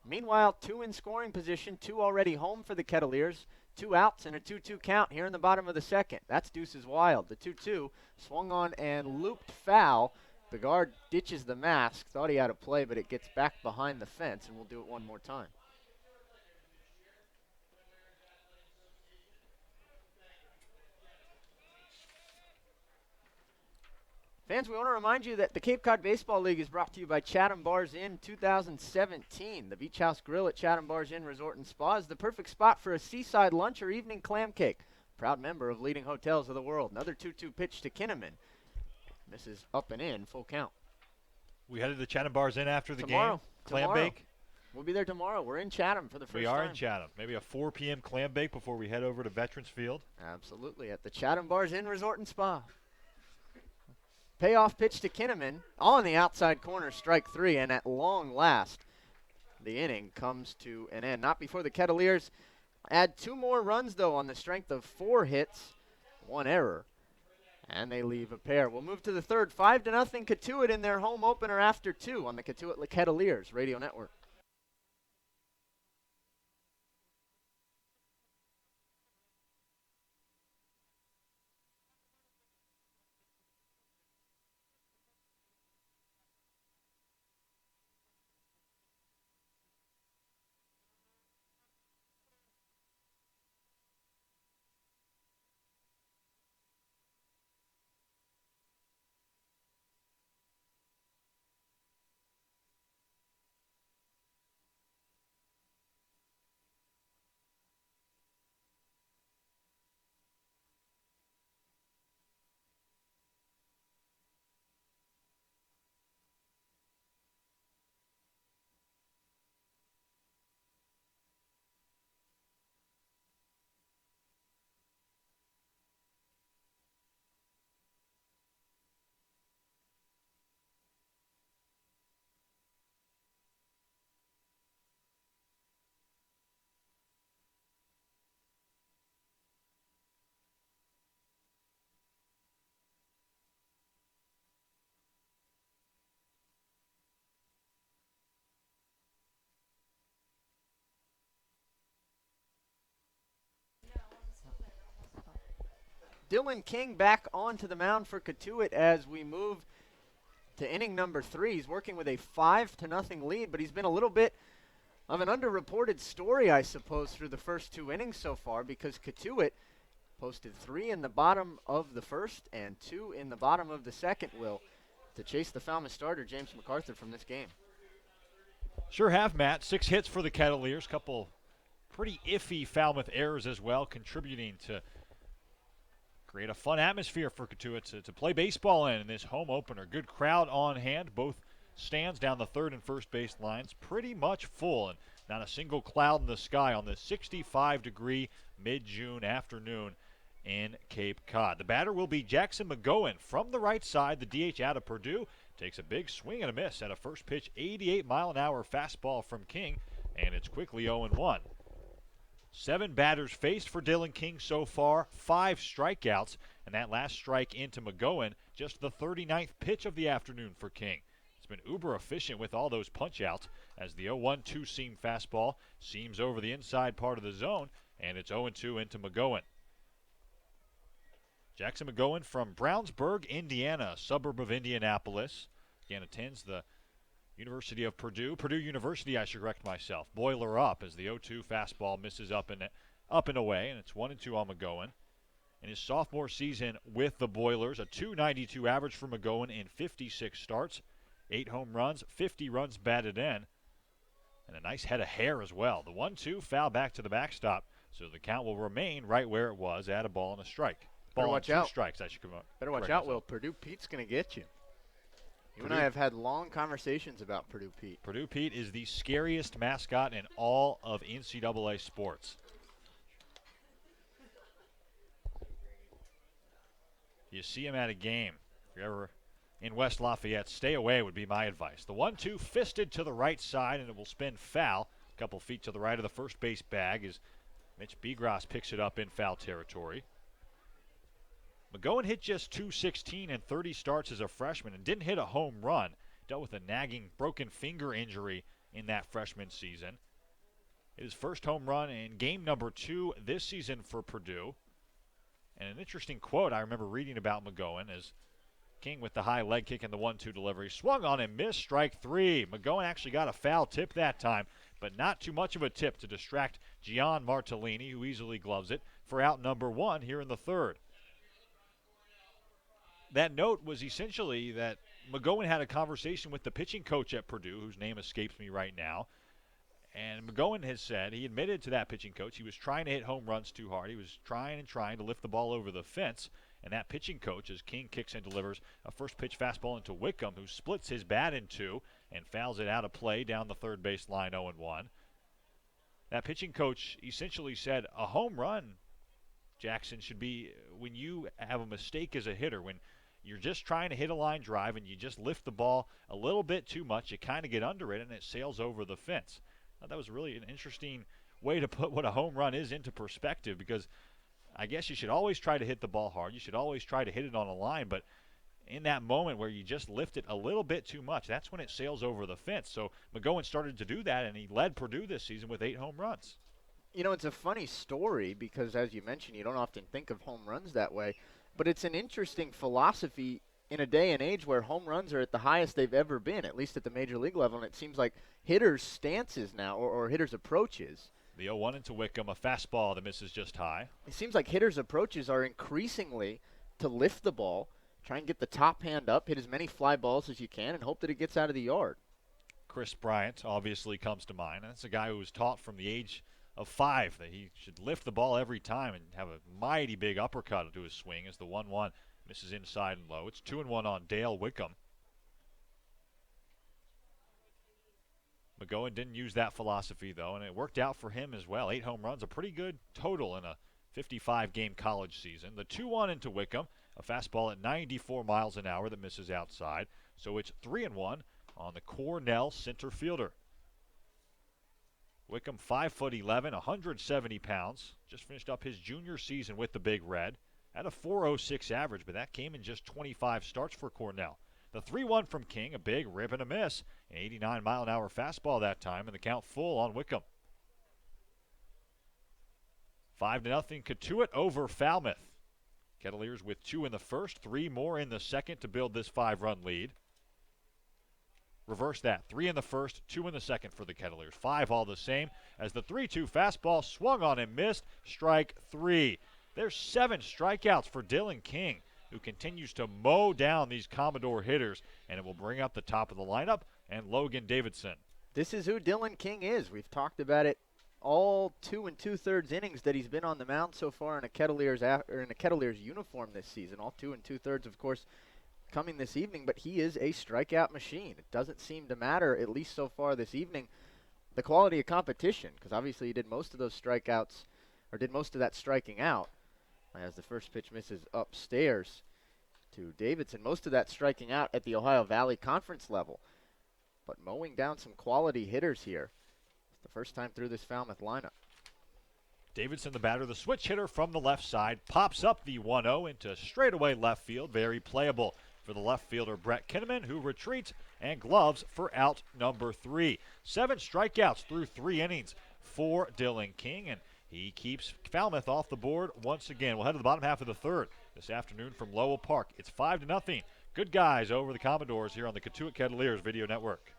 Speaker 1: Meanwhile, 2 in scoring position, 2 already home for the Kettleers. 2 outs and a 2-2 count here in the bottom of the 2nd. That's Deuces Wild. The 2-2 swung on and looped foul. Begard ditches the mask. Thought he had a play, but it gets back behind the fence, and we'll do it one more time. Fans, we want to remind you that the Cape Cod Baseball League is brought to you by Chatham Bars Inn 2017. The Beach House Grill at Chatham Bars Inn Resort and Spa is the perfect spot for a seaside lunch or evening clam cake. Proud member of leading hotels of the world. Another 2-2 pitch to Kinnaman. Misses up and in, full count.
Speaker 2: We headed to Chatham Bars Inn after the
Speaker 1: Tomorrow.
Speaker 2: game. Clam bake.
Speaker 1: We'll be there tomorrow. We're in Chatham for the first time.
Speaker 2: We are in Chatham. Maybe a 4 p.m. clam bake before we head over to Veterans Field.
Speaker 1: Absolutely, at the Chatham Bars Inn Resort and Spa. Payoff pitch to Kinnaman on the outside corner, strike 3, and at long last, the inning comes to an end. Not before the Kettleers add 2 more runs, though, on the strength of 4 hits, 1 error, and they leave a pair. We'll move to the third, 5-0 Cotuit in their home opener after 2 on the Cotuit Kettleers Radio Network. Dylan King back onto the mound for Cotuit as we move to inning number 3. He's working with a 5-0 lead, but he's been a little bit of an underreported story, I suppose, through the first 2 innings so far, because Cotuit posted 3 in the bottom of the first and 2 in the bottom of the second, Will, to chase the Falmouth starter, James MacArthur, from this game.
Speaker 2: Sure have, Matt. 6 hits for the Kettleers. Couple pretty iffy Falmouth errors as well, contributing to create a fun atmosphere for Cotuit to play baseball in this home opener. Good crowd on hand. Both stands down the third and first base lines pretty much full, and not a single cloud in the sky on this 65-degree mid-June afternoon in Cape Cod. The batter will be Jackson McGowan from the right side. The DH out of Purdue takes a big swing and a miss at a first pitch 88-mile-an-hour fastball from King, and it's quickly 0-1. 7 batters faced for Dylan King so far, 5 strikeouts, and that last strike into McGowan, just the 39th pitch of the afternoon for King. It's been uber efficient with all those punch-outs as the 0-1 seam fastball seams over the inside part of the zone, and it's 0-2 into McGowan. Jackson McGowan from Brownsburg, Indiana, a suburb of Indianapolis. Again, attends the University of Purdue University, I should correct myself. Boiler up as the 0-2 fastball misses up and away, and it's 1-2 on McGowan. In his sophomore season with the Boilers, a .292 average for McGowan in 56 starts, 8 home runs, 50 runs batted in, and a nice head of hair as well. The 1-2 foul back to the backstop, so the count will remain right where it was at a ball and a strike. Ball and 2 strikes, I should come up.
Speaker 1: Better watch out, Will. Purdue Pete's going to get you. You and I have had long conversations about Purdue Pete.
Speaker 2: Purdue Pete is the scariest mascot in all of NCAA sports. You see him at a game. If you're ever in West Lafayette, stay away would be my advice. The 1-2 fisted to the right side, and it will spin foul. A couple feet to the right of the first base bag as Mitch Begras picks it up in foul territory. McGowan hit just .216 and 30 starts as a freshman and didn't hit a home run. Dealt with a nagging broken finger injury in that freshman season. His first home run in game number 2 this season for Purdue. And an interesting quote I remember reading about McGowan is King with the high leg kick and the 1-2 delivery. Swung on and missed, strike 3. McGowan actually got a foul tip that time, but not too much of a tip to distract Gian Martellini, who easily gloves it, for out number 1 here in the third. that note was essentially that McGowan had a conversation with the pitching coach at Purdue, whose name escapes me right now. And McGowan has said, he admitted to that pitching coach, he was trying to hit home runs too hard. He was trying and trying to lift the ball over the fence. And that pitching coach, as King kicks and delivers a first pitch fastball into Wickham, who splits his bat in two and fouls it out of play down the third base line 0-1. That pitching coach essentially said a home run, Jackson, should be when you have a mistake as a hitter, when you're just trying to hit a line drive and you just lift the ball a little bit too much, you kind of get under it and it sails over the fence. Now, that was really an interesting way to put what a home run is into perspective, because I guess you should always try to hit the ball hard. You should always try to hit it on a line, but in that moment where you just lift it a little bit too much, that's when it sails over the fence. So McGowan started to do that, and he led Purdue this season with 8 home runs.
Speaker 1: You know, it's a funny story because, as you mentioned, you don't often think of home runs that way, but it's an interesting philosophy in a day and age where home runs are at the highest they've ever been, at least at the major league level, and it seems like hitters' stances now, or hitters' approaches.
Speaker 2: The 0-1 into Wickham, a fastball that misses just high.
Speaker 1: It seems like hitters' approaches are increasingly to lift the ball, try and get the top hand up, hit as many fly balls as you can, and hope that it gets out of the yard.
Speaker 2: Chris Bryant obviously comes to mind. That's a guy who was taught from the age of 5 that he should lift the ball every time and have a mighty big uppercut to his swing as the 1-1 misses inside and low. It's 2-1 on Dale Wickham. McGowan didn't use that philosophy, though, and it worked out for him as well. 8 home runs, a pretty good total in a 55-game college season. The 2-1 into Wickham, a fastball at 94 miles an hour that misses outside. So it's 3-1 on the Cornell center fielder. Wickham, 5'11", 170 pounds. Just finished up his junior season with the Big Red. Had a .406 average, but that came in just 25 starts for Cornell. The 3-1 from King, a big rip and a miss. An 89-mile-an-hour fastball that time, and the count full on Wickham. 5-0 Cotuit over Falmouth. Kettleers with 2 in the first, 3 more in the second to build this 5-run lead. Reverse that. 3 in the first, 2 in the second for the Kettleers. 5 all the same as the 3-2 fastball swung on and missed. Strike 3. There's 7 strikeouts for Dylan King, who continues to mow down these Commodore hitters, and it will bring up the top of the lineup and Logan Davidson.
Speaker 1: This is who Dylan King is. We've talked about it all 2 2/3 innings that he's been on the mound so far in a Kettleers uniform this season. All 2 2/3, of course, coming this evening, but he is a strikeout machine. It doesn't seem to matter, at least so far this evening, the quality of competition, because obviously he did most of those strikeouts, or did most of that striking out, as the first pitch misses upstairs to Davidson. Most of that striking out at the Ohio Valley Conference level, but mowing down some quality hitters here. It's the first time through this Falmouth lineup.
Speaker 2: Davidson, the batter, the switch hitter from the left side, pops up the 1-0 into straightaway left field. Very playable for the left fielder Brett Kinnaman, who retreats and gloves for out number 3. 7 strikeouts through 3 innings for Dylan King, and he keeps Falmouth off the board once again. We'll head to the bottom half of the third this afternoon from Lowell Park. It's 5-0. Good guys over the Commodores here on the Cotuit Kettleers Video Network.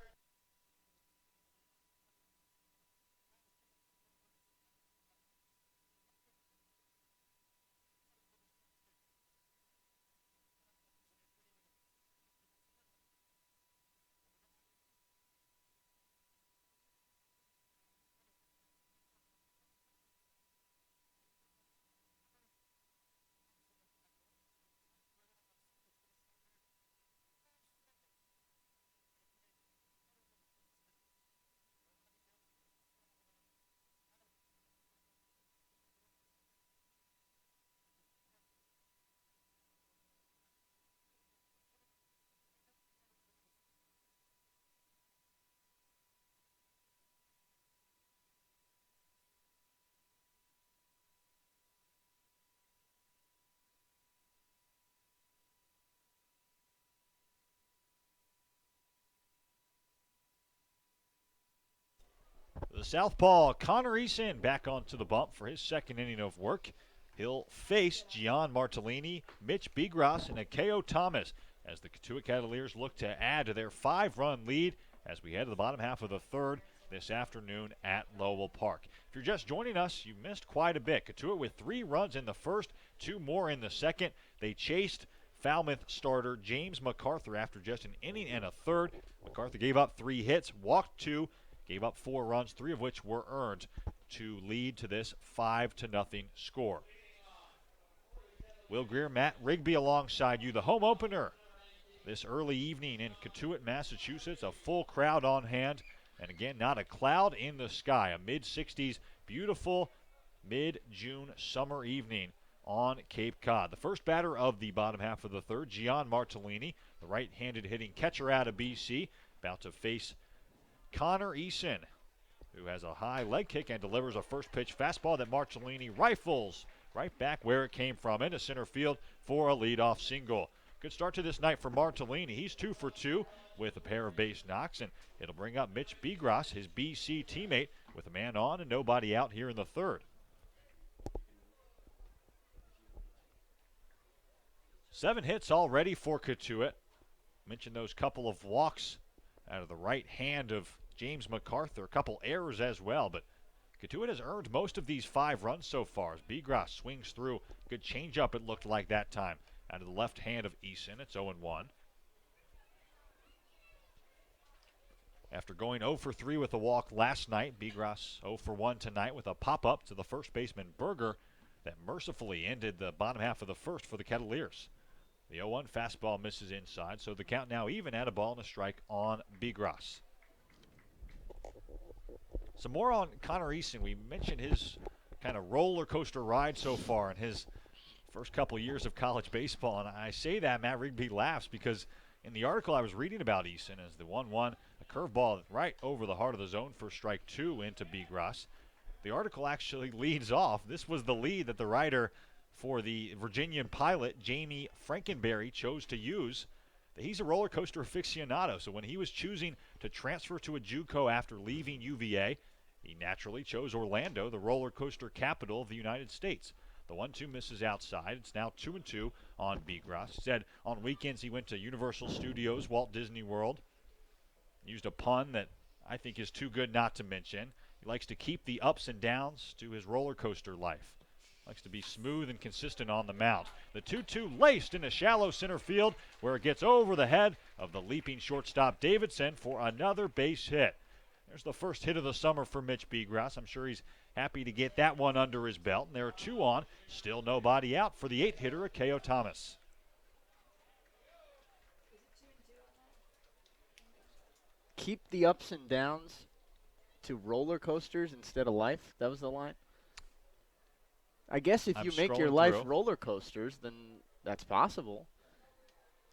Speaker 2: The southpaw Connor Eason back onto the bump for his second inning of work. He'll face Gian Martellini, Mitch Bigras, and Akeo Thomas as the Cotuit Kettleers look to add to their 5-run lead as we head to the bottom half of the third this afternoon at Lowell Park. If you're just joining us, you missed quite a bit. Cotuit with 3 runs in the first, 2 more in the second. They chased Falmouth starter James MacArthur after just an inning and a third. MacArthur gave up 3 hits, walked 2, gave up 4 runs, 3 of which were earned to lead to this 5-0 score. Will Greer, Matt Rigby alongside you. The home opener this early evening in Cotuit, Massachusetts. A full crowd on hand. And again, not a cloud in the sky. A mid-60s, beautiful mid-June summer evening on Cape Cod. The first batter of the bottom half of the third, Gian Martellini, the right-handed hitting catcher out of BC, about to face Connor Eason, who has a high leg kick and delivers a first pitch fastball that Martellini rifles right back where it came from into center field for a leadoff single. Good start to this night for Martellini. He's 2 for 2 with a pair of base knocks, and it'll bring up Mitch Begras, his BC teammate, with a man on and nobody out here in the third. 7 hits already for Cotuit. Mentioned those couple of walks out of the right hand of James MacArthur. A couple errors as well, but Cotuit has earned most of these 5 runs so far as Begras swings through. Good changeup it looked like that time out of the left hand of Eason. It's 0-1. After going 0 for 3 with a walk last night, Begras 0 for 1 tonight with a pop-up to the first baseman Berger that mercifully ended the bottom half of the first for the Kettleers. The 0-1 fastball misses inside, so the count now even at a ball and a strike on Begras. Some more on Connor Eason. We mentioned his kind of roller coaster ride so far in his first couple years of college baseball, and I say that, Matt Rigby laughs because in the article I was reading about Eason as the 1-1, a curveball right over the heart of the zone for strike 2 into Begras. The article actually leads off. This was the lead that the writer for the Virginian pilot, Jamie Frankenberry, chose to use. He's a roller coaster aficionado, so when he was choosing to transfer to a JUCO after leaving UVA, he naturally chose Orlando, the roller coaster capital of the United States. The 1-2 misses outside. It's now 2-2 on Begras. Said on weekends he went to Universal Studios, Walt Disney World. Used a pun that I think is too good not to mention. He likes to keep the ups and downs to his roller coaster life. Likes to be smooth and consistent on the mound. The 2-2 laced into shallow center field where it gets over the head of the leaping shortstop Davidson for another base hit. There's the first hit of the summer for Mitch Begras. I'm sure he's happy to get that one under his belt. And there are 2 on. Still nobody out for the 8th hitter, Akeo Thomas.
Speaker 1: Keep the ups and downs to roller coasters instead of life. That was the line. I guess if you make your life roller coasters, then that's possible.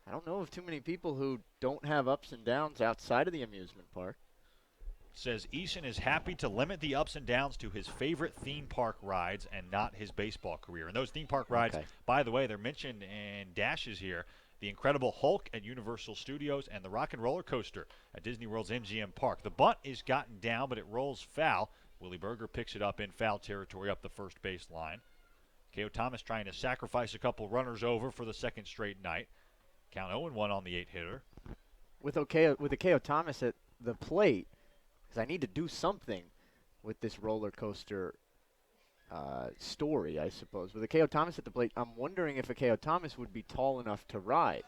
Speaker 1: I don't know of too many people who don't have ups and downs outside of the amusement park.
Speaker 2: Says Eason is happy to limit the ups and downs to his favorite theme park rides and not his baseball career. And those theme park rides, by the way, they're mentioned in dashes here. The Incredible Hulk at Universal Studios and the Rock and Roller Coaster at Disney World's MGM Park. The bunt is gotten down, but it rolls foul. Willie Berger picks it up in foul territory up the first base line. Akeo Thomas trying to sacrifice a couple runners over for the second straight night. Count 0-1 on the 8-hitter.
Speaker 1: With Akeo Thomas at the plate, because I need to do something with this roller coaster story, I suppose. With Akeo Thomas at the plate, I'm wondering if Akeo Thomas would be tall enough to ride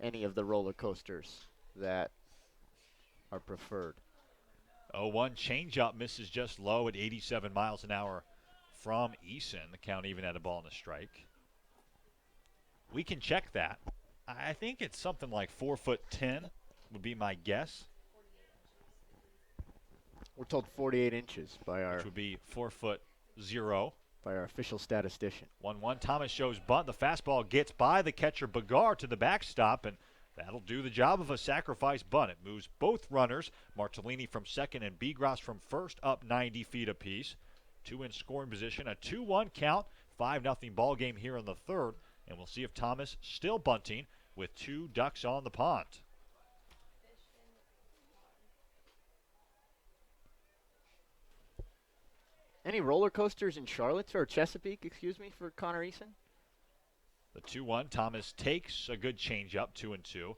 Speaker 1: any of the roller coasters that are preferred.
Speaker 2: 0-1 changeup misses just low at 87 miles an hour from Eason. The count even at a ball and a strike. We can check that. I think it's something like 4'10" would be my guess.
Speaker 1: We're told 48 inches by our...
Speaker 2: Which would be 4'0"
Speaker 1: by our official statistician.
Speaker 2: 1-1. Thomas shows bunt. The fastball gets by the catcher Begar to the backstop, and that'll do the job of a sacrifice bunt. It moves both runners, Martellini from second and Begras from first, up 90 feet apiece. 2 in scoring position, a 2-1 count, 5-0 ball game here in the third, and we'll see if Thomas still bunting with 2 ducks on the pond.
Speaker 1: Any roller coasters in Charlotte or Chesapeake, excuse me, for Connor Eason?
Speaker 2: The 2-1, Thomas takes a good changeup, 2-2.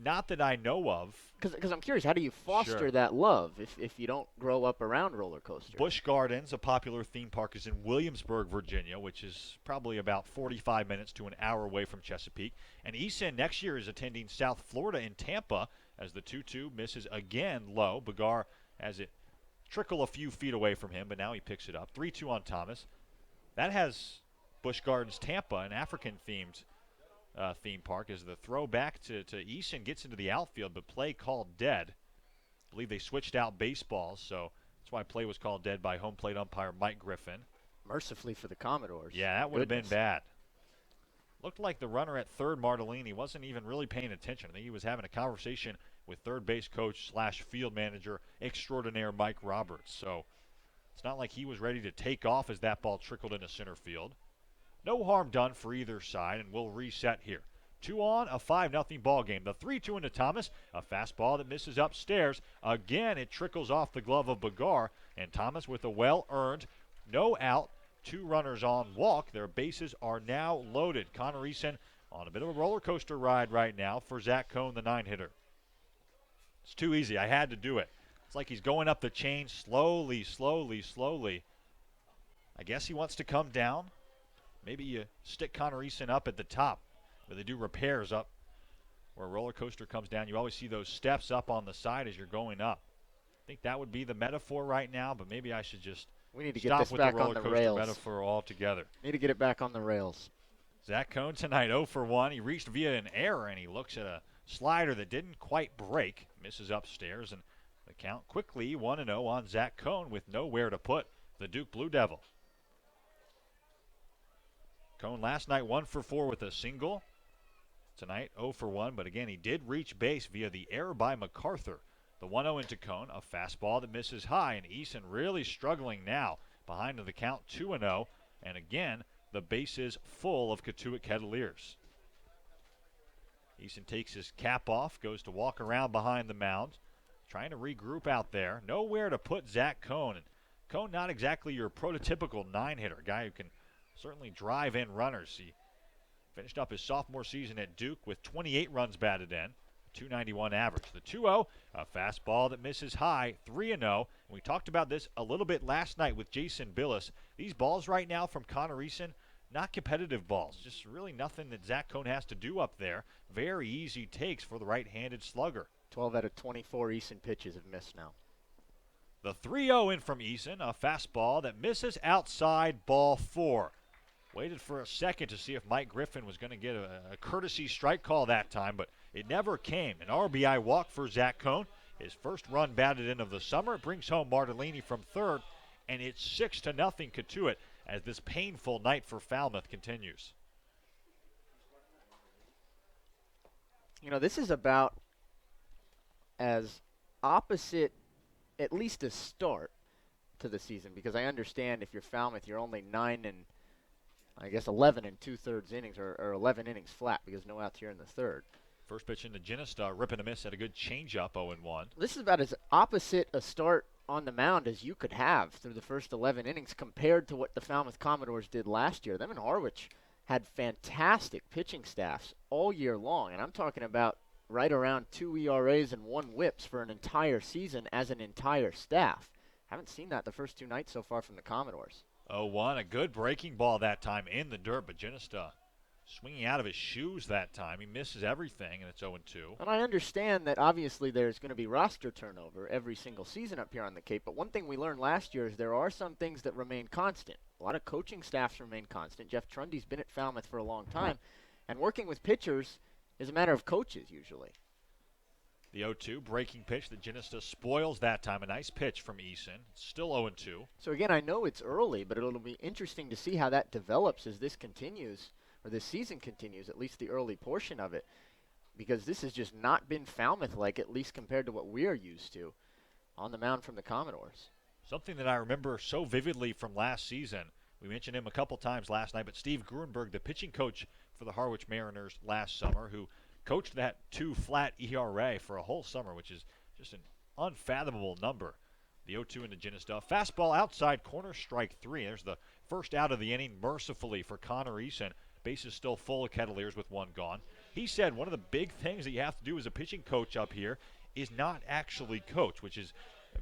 Speaker 2: Not that I know of.
Speaker 1: Because I'm curious, how do you foster
Speaker 2: Sure.
Speaker 1: that love if you don't grow up around roller coasters?
Speaker 2: Busch Gardens, a popular theme park, is in Williamsburg, Virginia, which is probably about 45 minutes to an hour away from Chesapeake. And Eason next year is attending South Florida in Tampa as the 2-2 misses again low. Bagar has it trickle a few feet away from him, but now he picks it up. 3-2 on Thomas. That has Busch Gardens Tampa, an African-themed theme park, as the throw back to Eason gets into the outfield, but play called dead. I believe they switched out baseballs, so that's why play was called dead by home plate umpire Mike Griffin.
Speaker 1: Mercifully for the Commodores.
Speaker 2: Yeah, that would have been bad. Looked like the runner at third, Martellini, wasn't even really paying attention. I think he was having a conversation with third base coach / field manager extraordinaire Mike Roberts. So it's not like he was ready to take off as that ball trickled into center field. No harm done for either side, and we'll reset here. 2 on, a 5-0 ball game. The 3-2 into Thomas, a fastball that misses upstairs. Again, it trickles off the glove of Bagar, and Thomas with a well-earned no out, 2 runners on walk. Their bases are now loaded. Connor Eason on a bit of a roller coaster ride right now for Zach Cohn, the 9-hitter. It's too easy. I had to do it. It's like he's going up the chain slowly, slowly, slowly. I guess he wants to come down. Maybe you stick Connor Eason up at the top, where they do repairs up where a roller coaster comes down. You always see those steps up on the side as you're going up. I think that would be the metaphor right now, but maybe I should just
Speaker 1: We need to
Speaker 2: stop
Speaker 1: get this
Speaker 2: with
Speaker 1: back
Speaker 2: the roller
Speaker 1: on the
Speaker 2: coaster
Speaker 1: rails.
Speaker 2: metaphor altogether.
Speaker 1: Need to get it back on the rails.
Speaker 2: Zach Cohn tonight 0 for 1. He reached via an error, and he looks at a slider that didn't quite break. Misses upstairs, and the count quickly 1-0 on Zach Cohn with nowhere to put the Duke Blue Devil. Cohn last night 1 for 4 with a single. Tonight 0 for 1, but again, he did reach base via the error by MacArthur. The 1-0 into Cohn, a fastball that misses high, and Eason really struggling now behind the count 2-0. And again, the bases full of Cotuit Kettleers. Eason takes his cap off, goes to walk around behind the mound, trying to regroup out there. Nowhere to put Zach Cohn. And Cohn, not exactly your prototypical 9-hitter, guy who can certainly drive in runners. He finished up his sophomore season at Duke with 28 runs batted in, 291 average. The 2-0, a fastball that misses high, 3-0. We talked about this a little bit last night with Jason Billis. These balls right now from Connor Eason, not competitive balls, just really nothing that Zach Cohn has to do up there. Very easy takes for the right-handed slugger.
Speaker 1: 12 out of 24 Eason pitches have missed now.
Speaker 2: The 3-0 in from Eason, a fastball that misses outside, ball 4. Waited for a second to see if Mike Griffin was going to get a courtesy strike call that time, but it never came. An RBI walk for Zach Cohn. His first run batted in of the summer. It brings home Martellini from third, and it's 6-0 Cotuit as this painful night for Falmouth continues.
Speaker 1: You know, this is about as opposite, at least a start to the season, because I understand if you're Falmouth, you're only 11 and 2/3 innings, or 11 innings flat, because no outs here in the third.
Speaker 2: First pitch into Ginesta, ripping a miss at a good changeup, 0-1.
Speaker 1: This is about as opposite a start on the mound as you could have through the first 11 innings compared to what the Falmouth Commodores did last year. Them and Harwich had fantastic pitching staffs all year long, and I'm talking about right around 2 ERAs and 1 whips for an entire season as an entire staff. Haven't seen that the first 2 nights so far from the Commodores.
Speaker 2: 0-1, a good breaking ball that time in the dirt, but Ginesta swinging out of his shoes that time. He misses everything, and it's 0-2.
Speaker 1: And I understand that obviously there's going to be roster turnover every single season up here on the Cape, but one thing we learned last year is there are some things that remain constant. A lot of coaching staffs remain constant. Jeff Trundy's been at Falmouth for a long time, and working with pitchers is a matter of coaches usually.
Speaker 2: The 0-2 breaking pitch that Ginesta spoils that time. A nice pitch from Eason. Still 0-2.
Speaker 1: So again, I know it's early, but it'll be interesting to see how that develops as this continues, or this season continues, at least the early portion of it, because this has just not been Falmouth-like, at least compared to what we're used to on the mound from the Commodores.
Speaker 2: Something that I remember so vividly from last season, we mentioned him a couple times last night, but Steve Gruenberg, the pitching coach for the Harwich Mariners last summer, who coached that 2 flat ERA for a whole summer, which is just an unfathomable number. The 0-2 into Ginesta. Fastball outside corner, strike 3. There's the first out of the inning, mercifully for Connor Eason. Bases still full of Kettleers with 1 gone. he said one of the big things that you have to do as a pitching coach up here is not actually coach, which is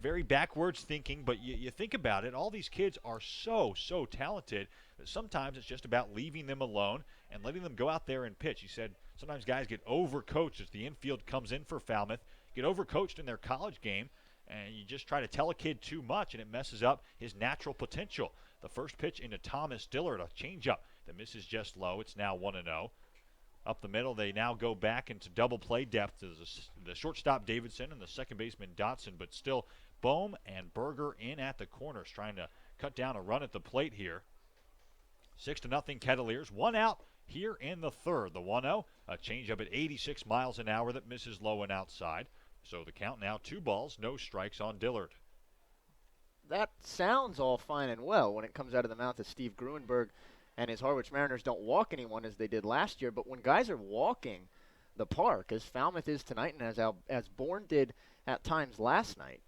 Speaker 2: very backwards thinking, but you think about it, all these kids are so talented that sometimes it's just about leaving them alone and letting them go out there and pitch. He said sometimes guys get overcoached as the infield comes in for Falmouth, get overcoached in their college game, and you just try to tell a kid too much, and it messes up his natural potential. The first pitch into Thomas Dillard, a changeup that misses just low. It's now 1-0. Up the middle, they now go back into double play depth to the shortstop Davidson and the second baseman Dotson, but still Bohm and Berger in at the corners trying to cut down a run at the plate here. 6-0 Kettleers. One out here in the third. The 1-0, a changeup at 86 miles an hour that misses low and outside. So the count now 2 balls, no strikes on Dillard.
Speaker 1: That sounds all fine and well when it comes out of the mouth of Steve Gruenberg and his Harwich Mariners don't walk anyone as they did last year. But when guys are walking the park, as Falmouth is tonight and as Bourne did at times last night.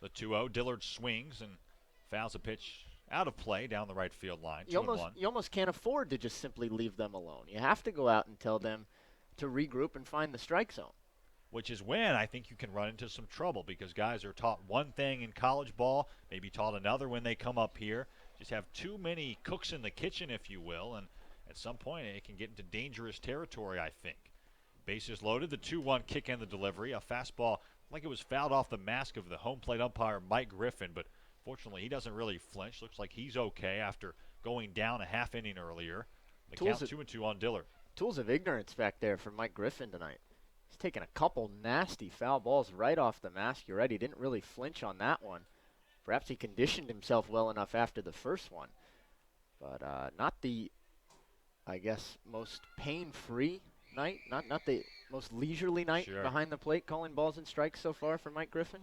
Speaker 2: The 2-0, Dillard swings and fouls a pitch out of play down the right field line.
Speaker 1: You almost can't afford to just simply leave them alone. You have to go out and tell them to regroup and find the strike zone.
Speaker 2: Which is when I think you can run into some trouble because guys are taught one thing in college ball, maybe taught another when they come up here. Just have too many cooks in the kitchen, if you will, and at some point it can get into dangerous territory, I think. Bases loaded, the 2-1 kick and the delivery. A fastball like it was fouled off the mask of the home plate umpire, Mike Griffin, but fortunately he doesn't really flinch. Looks like he's okay after going down a half inning earlier. The count 2-2 on Dillard.
Speaker 1: Tools of ignorance back there for Mike Griffin tonight. He's taken a couple nasty foul balls right off the mask. You're right, he didn't really flinch on that one. Perhaps he conditioned himself well enough after the first one. But not the, I guess, most pain-free night, not the most leisurely night behind the plate calling balls and strikes so far for Mike Griffin.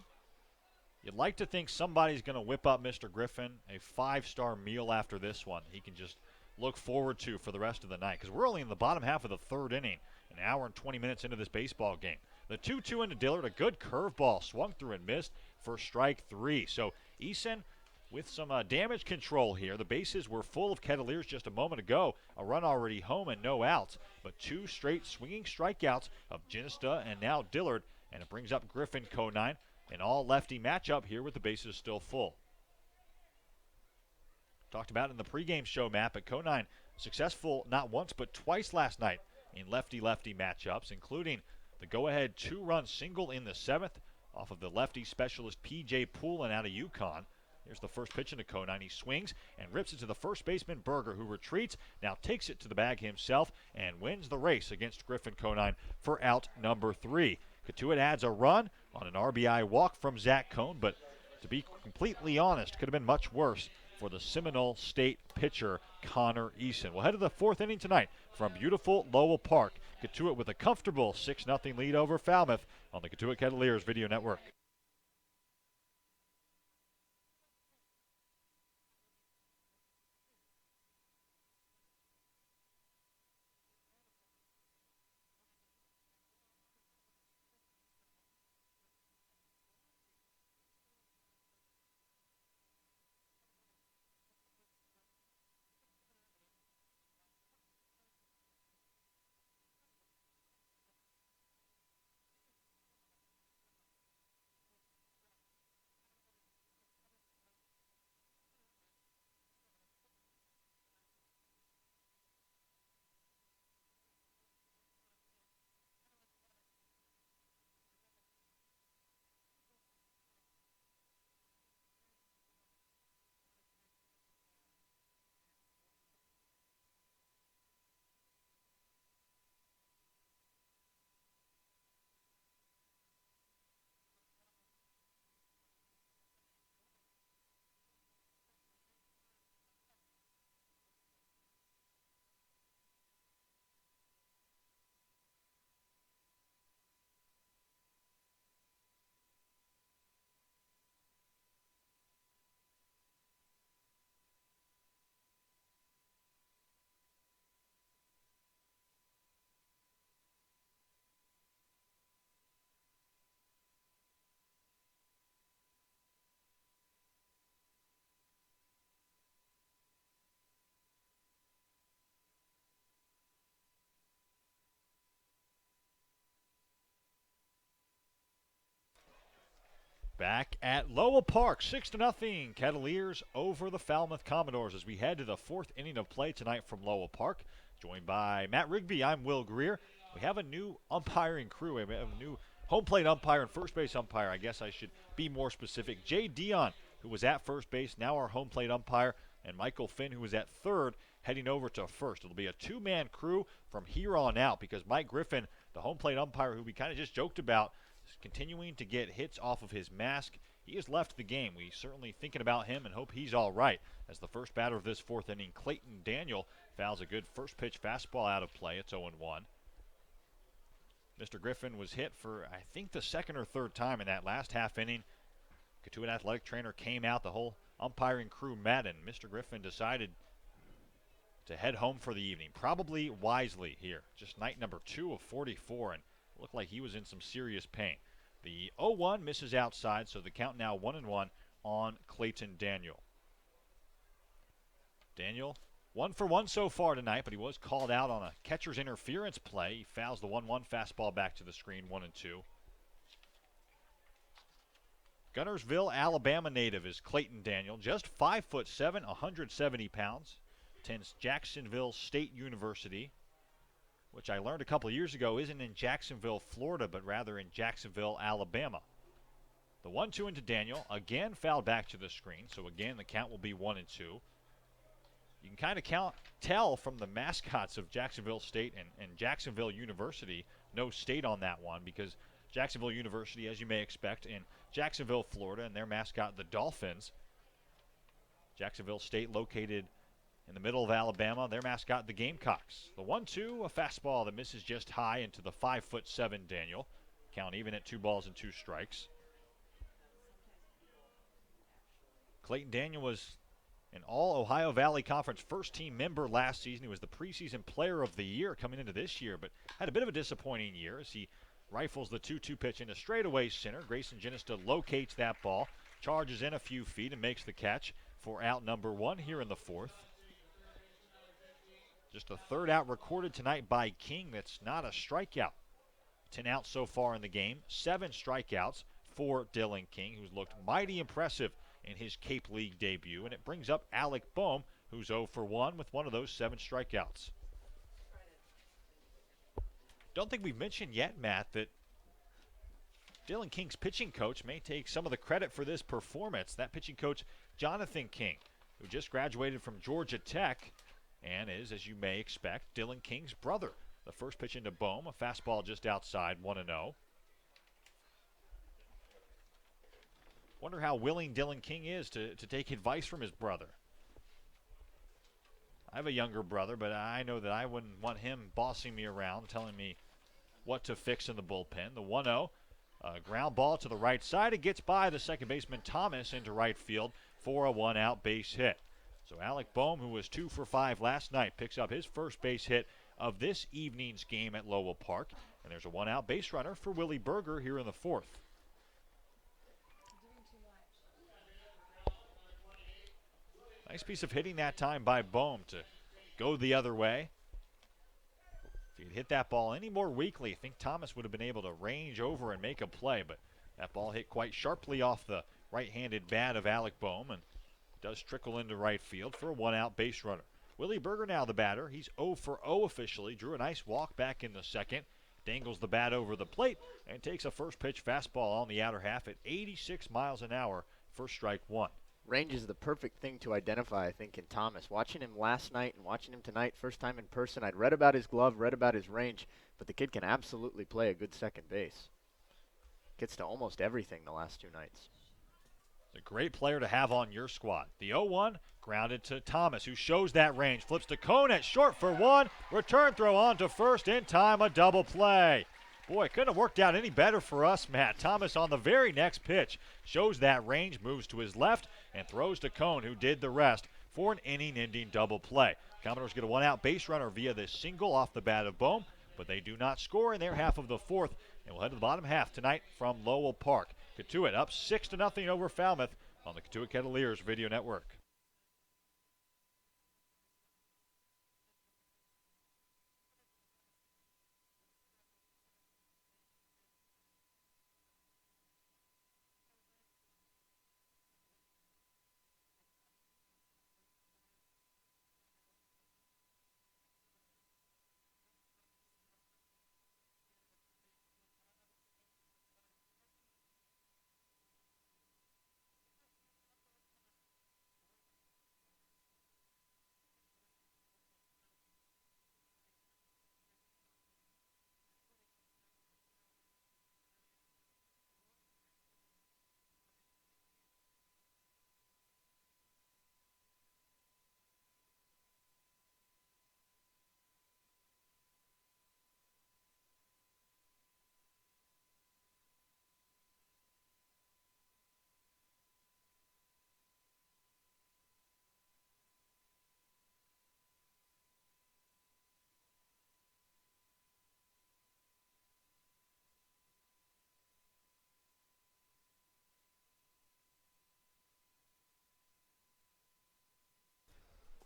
Speaker 2: You'd like to think somebody's going to whip up Mr. Griffin a 5-star meal after this one. He can just look forward to for the rest of the night because we're only in the bottom half of the third inning, an hour and 20 minutes into this baseball game. The 2-2 into Dillard, a good curveball swung through and missed for strike 3. So Eason with some damage control here. The bases were full of Kettleers just a moment ago. A run already home and no outs, but 2 straight swinging strikeouts of Ginesta and now Dillard, and it brings up Griffin Conine, an all-lefty matchup here with the bases still full. Talked about in the pregame show, Matt, but Conine successful not once but twice last night in lefty-lefty matchups, including the go-ahead 2-run single in the 7th off of the lefty specialist P.J. Poulin out of UConn. Here's the first pitch into Conine. He swings and rips it to the first baseman Berger, who retreats, now takes it to the bag himself, and wins the race against Griffin Conine for out number 3. Cotuit adds a run on an RBI walk from Zach Cohn, but to be completely honest, could have been much worse for the Seminole State pitcher Connor Eason. We'll head to the 4th inning tonight from beautiful Lowell Park. Cotuit with a comfortable 6-0 lead over Falmouth on the Cotuit Kettleers Video Network. Back at Lowell Park, 6-0, Kettleers over the Falmouth Commodores as we head to the fourth inning of play tonight from Lowell Park. Joined by Matt Rigby, I'm Will Greer. We have a new umpiring crew. We have a new home plate umpire and first base umpire. I guess I should be more specific. Jay Dion, who was at first base, now our home plate umpire, and Michael Finn, who was at third, heading over to first. It'll be a two-man crew from here on out because Mike Griffin, the home plate umpire who we kind of just joked about, continuing to get hits off of his mask. He has left the game. We certainly thinking about him and hope he's all right. As the first batter of this fourth inning, Clayton Daniel fouls a good first pitch fastball out of play. It's 0-1. Mr. Griffin was hit for, I think, the second or third time in that last half inning. Cotuit athletic trainer came out. The whole umpiring crew met, and Mr. Griffin decided to head home for the evening. Probably wisely here. Just night number 2 of 44, and looked like he was in some serious pain. The 0-1 misses outside, so the count now 1-1 on Clayton Daniel. Daniel, 1 for 1 so far tonight, but he was called out on a catcher's interference play. He fouls the 1-1 fastball back to the screen, 1-2. Gunnersville, Alabama native is Clayton Daniel, just 5'7", 170 pounds. Attends Jacksonville State University, which I learned a couple years ago isn't in Jacksonville, Florida, but rather in Jacksonville, Alabama. The 1-2 into Daniel, again fouled back to the screen, so again the count will be 1-2. You can kind of tell from the mascots of Jacksonville State and Jacksonville University, no state on that one, because Jacksonville University, as you may expect, in Jacksonville, Florida, and their mascot, the Dolphins. Jacksonville State located in the middle of Alabama, their mascot, the Gamecocks. The 1-2, a fastball that misses just high into the 5'7" Daniel. Count even at 2 balls and 2 strikes. Clayton Daniel was an All-Ohio Valley Conference first-team member last season. He was the preseason player of the year coming into this year, but had a bit of a disappointing year as he rifles the 2-2 pitch into straightaway center. Grayson Ginnista locates that ball, charges in a few feet, and makes the catch for out number 1 here in the fourth. Just a third out recorded tonight by King. That's not a strikeout. 10 outs so far in the game. 7 strikeouts for Dylan King, who's looked mighty impressive in his Cape League debut. And it brings up Alec Boehm, who's 0 for 1 with one of those 7 strikeouts. Don't think we've mentioned yet, Matt, that Dylan King's pitching coach may take some of the credit for this performance. That pitching coach, Jonathan King, who just graduated from Georgia Tech, and is, as you may expect, Dylan King's brother. The first pitch into Boehm, a fastball just outside, 1-0. Wonder how willing Dylan King is to take advice from his brother. I have a younger brother, but I know that I wouldn't want him bossing me around, telling me what to fix in the bullpen. The 1-0, ground ball to the right side. It gets by the second baseman Thomas into right field for a 1-out base hit. So Alec Boehm, who was 2 for 5 last night, picks up his first base hit of this evening's game at Lowell Park. And there's a 1-out base runner for Willie Berger here in the fourth. Nice piece of hitting that time by Boehm to go the other way. If he'd hit that ball any more weakly, I think Thomas would have been able to range over and make a play. But that ball hit quite sharply off the right-handed bat of Alec Boehm and does trickle into right field for a 1-out base runner. Willie Berger now the batter. He's 0 for 0 officially. Drew a nice walk back in the second. Dangles the bat over the plate and takes a first pitch fastball on the outer half at 86 miles an hour for strike 1.
Speaker 1: Range is the perfect thing to identify, I think, in Thomas. Watching him last night and watching him tonight, first time in person, I'd read about his glove, read about his range, but the kid can absolutely play a good second base. Gets to almost everything the last 2 nights.
Speaker 2: A great player to have on your squad. The 0-1 grounded to Thomas, who shows that range. Flips to Cone at short for 1. Return throw on to first in time, a double play. Boy, it couldn't have worked out any better for us, Matt. Thomas on the very next pitch shows that range, moves to his left, and throws to Cone, who did the rest for an inning-ending double play. Commodores get a 1-out base runner via this single off the bat of Boehm, but they do not score in their half of the fourth, and we'll head to the bottom half tonight from Lowell Park. Cotuit up 6-0 over Falmouth on the Cotuit Kettleers Video Network.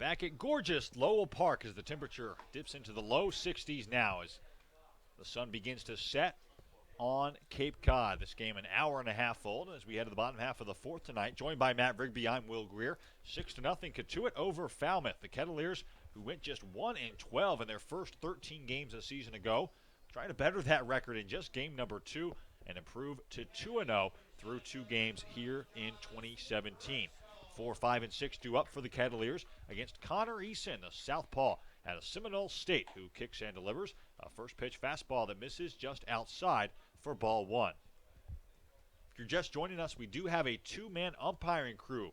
Speaker 2: Back at gorgeous Lowell Park as the temperature dips into the low 60s now as the sun begins to set on Cape Cod. This game an hour and a half old as we head to the bottom half of the fourth tonight. Joined by Matt Rigby, I'm Will Greer. 6-0 Cotuit over Falmouth. The Kettleers, who went just 1-12 in their first 13 games a season ago, trying to better that record in just game number 2 and improve to 2-0 through 2 games here in 2017. 4, 5, and 6 due up for the Kettleers against Connor Eason, the southpaw out of Seminole State, who kicks and delivers a first pitch fastball that misses just outside for ball 1. If you're just joining us, we do have a 2-man umpiring crew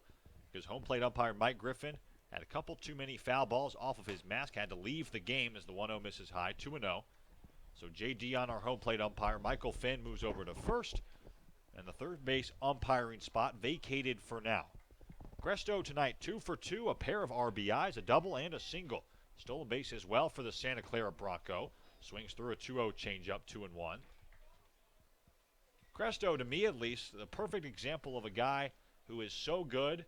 Speaker 2: because home plate umpire Mike Griffin had a couple too many foul balls off of his mask, had to leave the game as the 1-0 misses high, 2-0. So JD on our home plate umpire. Michael Finn moves over to first, and the third base umpiring spot vacated for now. Cresto tonight 2 for 2, a pair of RBIs, a double and a single. Stolen base as well for the Santa Clara Bronco. Swings through a 2-0 changeup, 2-1. Cresto, to me at least, the perfect example of a guy who is so good,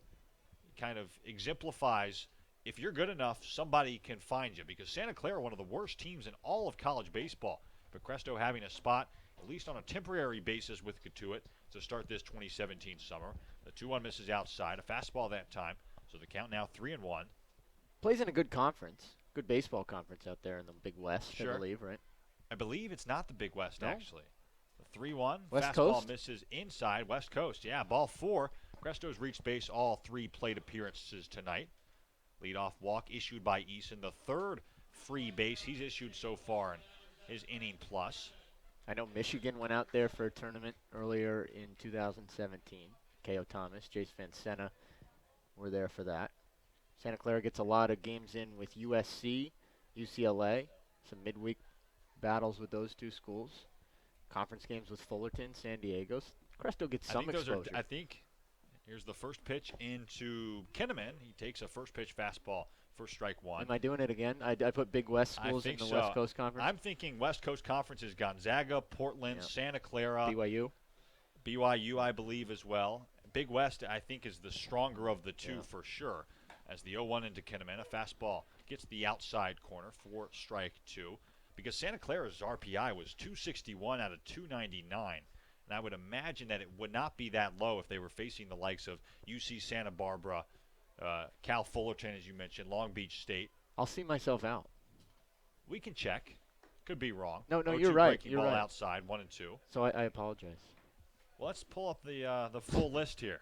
Speaker 2: kind of exemplifies if you're good enough, somebody can find you. Because Santa Clara, one of the worst teams in all of college baseball. But Cresto having a spot, at least on a temporary basis with Cotuit, to start this 2017 summer. The 2-1 misses outside, a fastball that time. So the count now 3-1.
Speaker 1: Plays in a good conference. Good baseball conference out there in the Big West,
Speaker 2: sure.
Speaker 1: I believe, right?
Speaker 2: I believe it's not the Big West,
Speaker 1: no?
Speaker 2: Actually. The 3-1.
Speaker 1: West
Speaker 2: Fastball
Speaker 1: Coast?
Speaker 2: misses inside. West Coast, yeah. Ball 4. Cresto's reached base all 3 plate appearances tonight. Leadoff walk issued by Eason. The third free base he's issued so far in his inning plus.
Speaker 1: I know Michigan went out there for a tournament earlier in 2017. K.O. Thomas, Jace Van Senna were there for that. Santa Clara gets a lot of games in with USC, UCLA, some midweek battles with those 2 schools. Conference games with Fullerton, San Diego. Cresto gets some exposure.
Speaker 2: I think here's the first pitch into Kinnaman. He takes a first pitch fastball for strike 1.
Speaker 1: Am I doing it again? I put Big West schools in the West Coast Conference.
Speaker 2: I'm thinking West Coast Conference is Gonzaga, Portland, Santa Clara. BYU, I believe, as well. Big West, I think, is the stronger of the 2 for sure. As the 0-1 into Kinnaman, a fastball gets the outside corner for strike 2. Because Santa Clara's RPI was 261 out of 299. And I would imagine that it would not be that low if they were facing the likes of UC Santa Barbara, Cal Fullerton, as you mentioned, Long Beach State.
Speaker 1: I'll see myself out.
Speaker 2: We can check. Could be wrong.
Speaker 1: No, you're right.
Speaker 2: Breaking ball outside, 1 and 2.
Speaker 1: So I apologize.
Speaker 2: Well, let's pull up the full list here.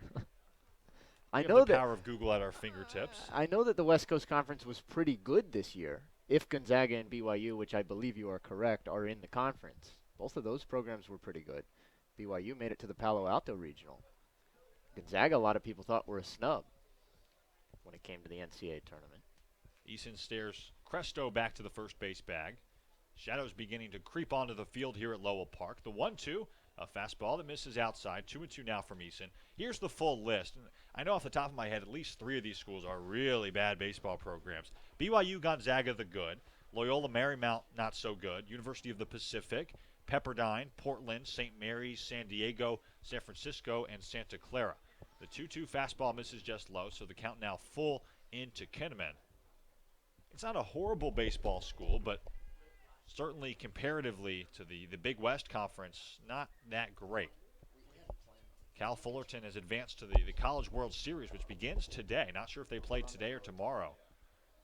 Speaker 1: I
Speaker 2: know
Speaker 1: know
Speaker 2: the power of Google at our fingertips.
Speaker 1: I know that the West Coast Conference was pretty good this year. If Gonzaga and BYU, which I believe you are correct, are in the conference. Both of those programs were pretty good. BYU made it to the Palo Alto Regional. Gonzaga, a lot of people thought were a snub when it came to the NCAA tournament.
Speaker 2: Eason stares Cresto back to the first base bag. Shadows beginning to creep onto the field here at Lowell Park. The 1-2, a fastball that misses outside. 2-2 now from Eason. Here's the full list. I know off the top of my head, at least 3 of these schools are really bad baseball programs. BYU, Gonzaga, the good. Loyola Marymount, not so good. University of the Pacific, Pepperdine, Portland, St. Mary's, San Diego, San Francisco, and Santa Clara. The 2-2 fastball misses just low, so the count now full into Kinnaman. It's not a horrible baseball school, but certainly comparatively to the Big West Conference, not that great. Cal Fullerton has advanced to the College World Series, which begins today. Not sure if they play today or tomorrow.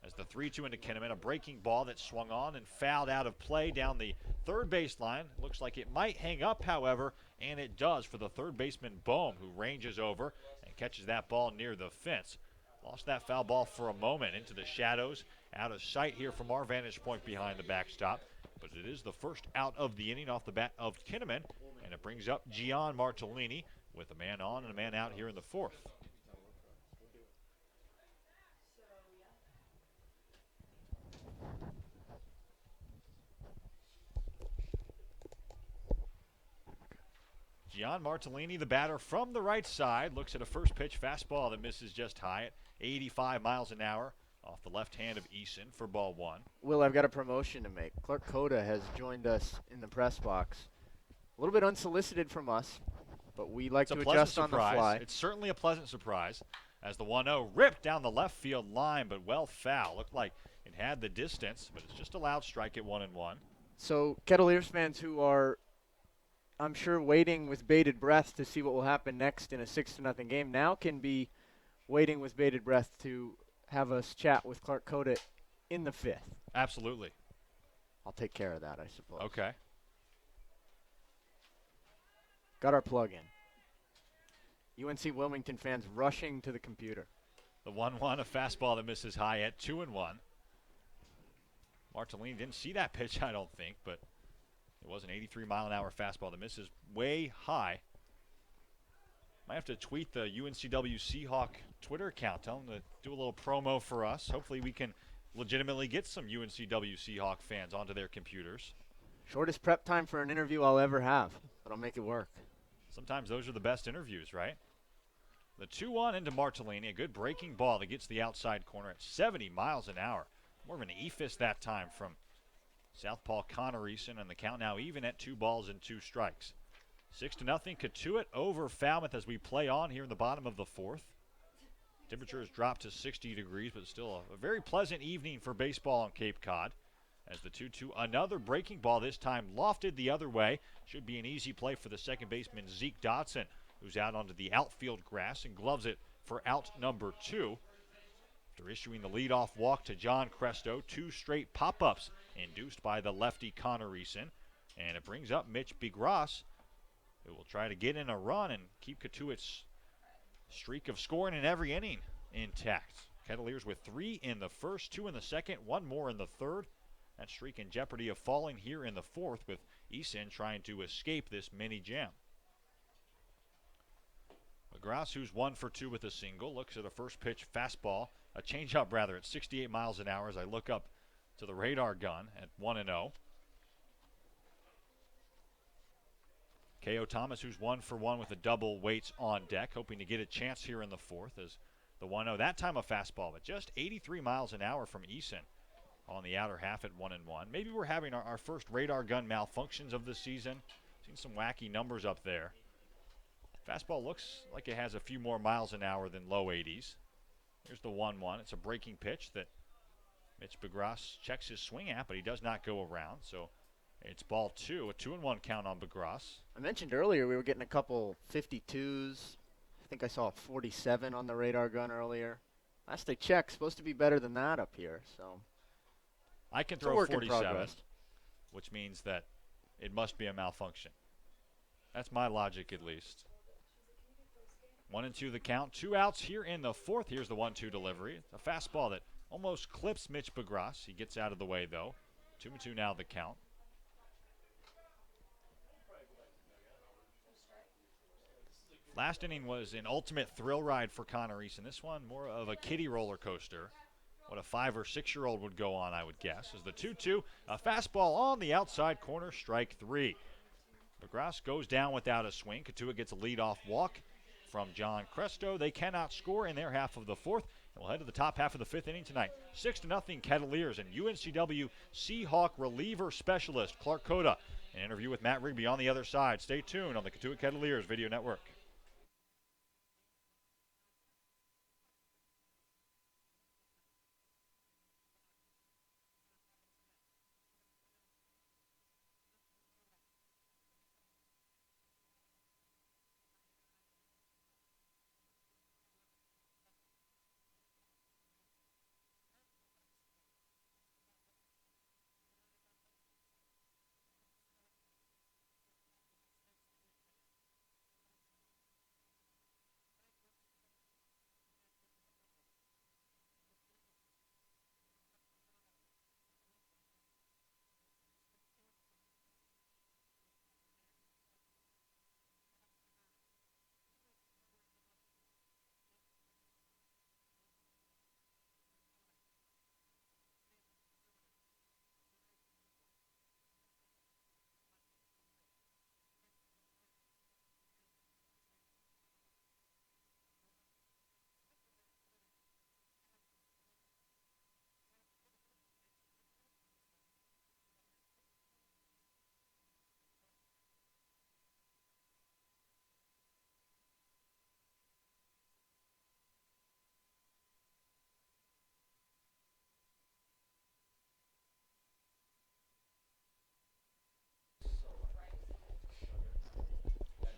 Speaker 2: As the 3-2 into Kinnaman, a breaking ball that swung on and fouled out of play down the third baseline. Looks like it might hang up, however, and it does for the third baseman, Bohm, who ranges over and catches that ball near the fence. Lost that foul ball for a moment into the shadows, out of sight here from our vantage point behind the backstop. But it is the first out of the inning off the bat of Kinnaman, and it brings up Gian Martellini with a man on and a man out here in the fourth. Gian Martellini, the batter from the right side, looks at a first pitch fastball that misses just high at 85 miles an hour off the left hand of Eason for ball 1.
Speaker 1: Will, I've got a promotion to make. Clark Coda has joined us in the press box. A little bit unsolicited from us, but we like to adjust on the fly.
Speaker 2: It's certainly a pleasant surprise. as the 1-0 ripped down the left field line, but well foul. Looked like it had the distance, but it's just a loud strike at 1-1.
Speaker 1: So Kettleers fans who are, I'm sure, waiting with bated breath to see what will happen next in a 6-0 game now can be waiting with bated breath to have us chat with Clark Cotuit in the 5th.
Speaker 2: Absolutely.
Speaker 1: I'll take care of that, I suppose.
Speaker 2: Okay.
Speaker 1: Got our plug in. UNC Wilmington fans rushing to the computer.
Speaker 2: The 1-1, a fastball that misses high at 2-1. Martellini didn't see that pitch, I don't think, but it was an 83-mile-an-hour fastball that misses way high. Might have to tweet the UNCW Seahawk Twitter account. Tell them to do a little promo for us. Hopefully we can legitimately get some UNCW Seahawk fans onto their computers.
Speaker 1: Shortest prep time for an interview I'll ever have, but I'll make it work.
Speaker 2: Sometimes those are the best interviews, right? The 2-1 into Martellini, a good breaking ball that gets the outside corner at 70 miles an hour. More of an eephus that time from Southpaw Connor Eason, and the count now even at 2 balls and 2 strikes. 6-0 Cotuit over Falmouth as we play on here in the bottom of the 4th. Temperature has dropped to 60 degrees, but still a very pleasant evening for baseball on Cape Cod. As the 2-2, another breaking ball, this time lofted the other way. Should be an easy play for the second baseman, Zeke Dotson, who's out onto the outfield grass and gloves it for out number 2. After issuing the leadoff walk to John Cresto, 2 straight pop-ups induced by the lefty Connor Eason. And it brings up Mitch Begras, who will try to get in a run and keep Cotuit's streak of scoring in every inning intact. Kettleers with 3 in the first, 2 in the second, 1 more in the third. That streak in jeopardy of falling here in the 4th, with Eason trying to escape this mini jam. McGrath, who's 1 for 2 with a single, looks at a first pitch fastball, a changeup rather, at 68 miles an hour as I look up to the radar gun at 1-0. K.O. Thomas, who's 1 for 1 with a double, waits on deck, hoping to get a chance here in the 4th as the 1-0. That time a fastball, but just 83 miles an hour from Eason on the outer half at 1-1. Maybe we're having our first radar gun malfunctions of the season. Seen some wacky numbers up there. Fastball looks like it has a few more miles an hour than low 80s. Here's the 1-1. It's a breaking pitch that Mitch Begras checks his swing at, but he does not go around. So it's ball 2, a 2-1 count on Begras.
Speaker 1: I mentioned earlier we were getting a couple 52s. I think I saw a 47 on the radar gun earlier. Last I checked, supposed to be better than that up here. So
Speaker 2: I can
Speaker 1: it's a
Speaker 2: throw
Speaker 1: work in
Speaker 2: 47,
Speaker 1: progress.
Speaker 2: which means that it must be a malfunction. That's my logic, at least. 1-2 the count. 2 outs here in the 4th. Here's the 1-2 delivery. A fastball that almost clips Mitch Begras. He gets out of the way, though. 2-2 now the count. Last inning was an ultimate thrill ride for Connor Eason. This one more of a kiddie roller coaster. What a 5 or 6-year-old would go on, I would guess. As the 2-2, a fastball on the outside corner, strike 3. Begras goes down without a swing. Cotuit gets a leadoff walk from John Cresto. They cannot score in their half of the 4th. And we'll head to the top half of the 5th inning tonight. 6-0 Kettleers and UNCW Seahawk reliever specialist Clark Cotuit. An interview with Matt Rigby on the other side. Stay tuned on the Cotuit Kettleers Video Network.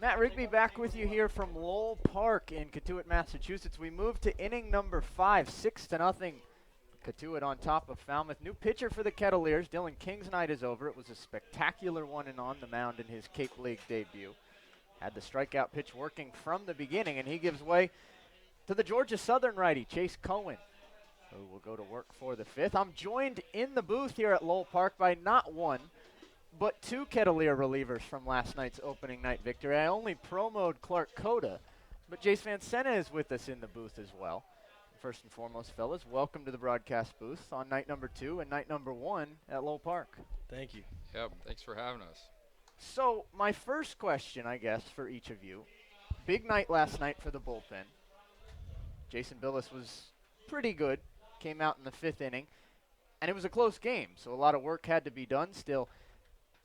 Speaker 1: Matt Rigby back with you here from Lowell Park in Cotuit, Massachusetts. We move to inning number 5, 6-0. Cotuit on top of Falmouth. New pitcher for the Kettleers. Dylan King's night is over. It was a spectacular one and on the mound in his Cape League debut. Had the strikeout pitch working from the beginning, and he gives way to the Georgia Southern righty, Chase Cohen, who will go to work for the 5th. I'm joined in the booth here at Lowell Park by not one, but 2 Kettleer relievers from last night's opening night victory. I only promoed Clark Coda, but Jace Van Sena is with us in the booth as well. First and foremost, fellas, welcome to the broadcast booth on night number 2 and night number 1 at Lowell Park.
Speaker 3: Thank you.
Speaker 4: Yep, thanks for having us.
Speaker 1: So my first question, I guess, for each of you, big night last night for the bullpen. Jason Billis was pretty good, came out in the 5th inning, and it was a close game, so a lot of work had to be done still.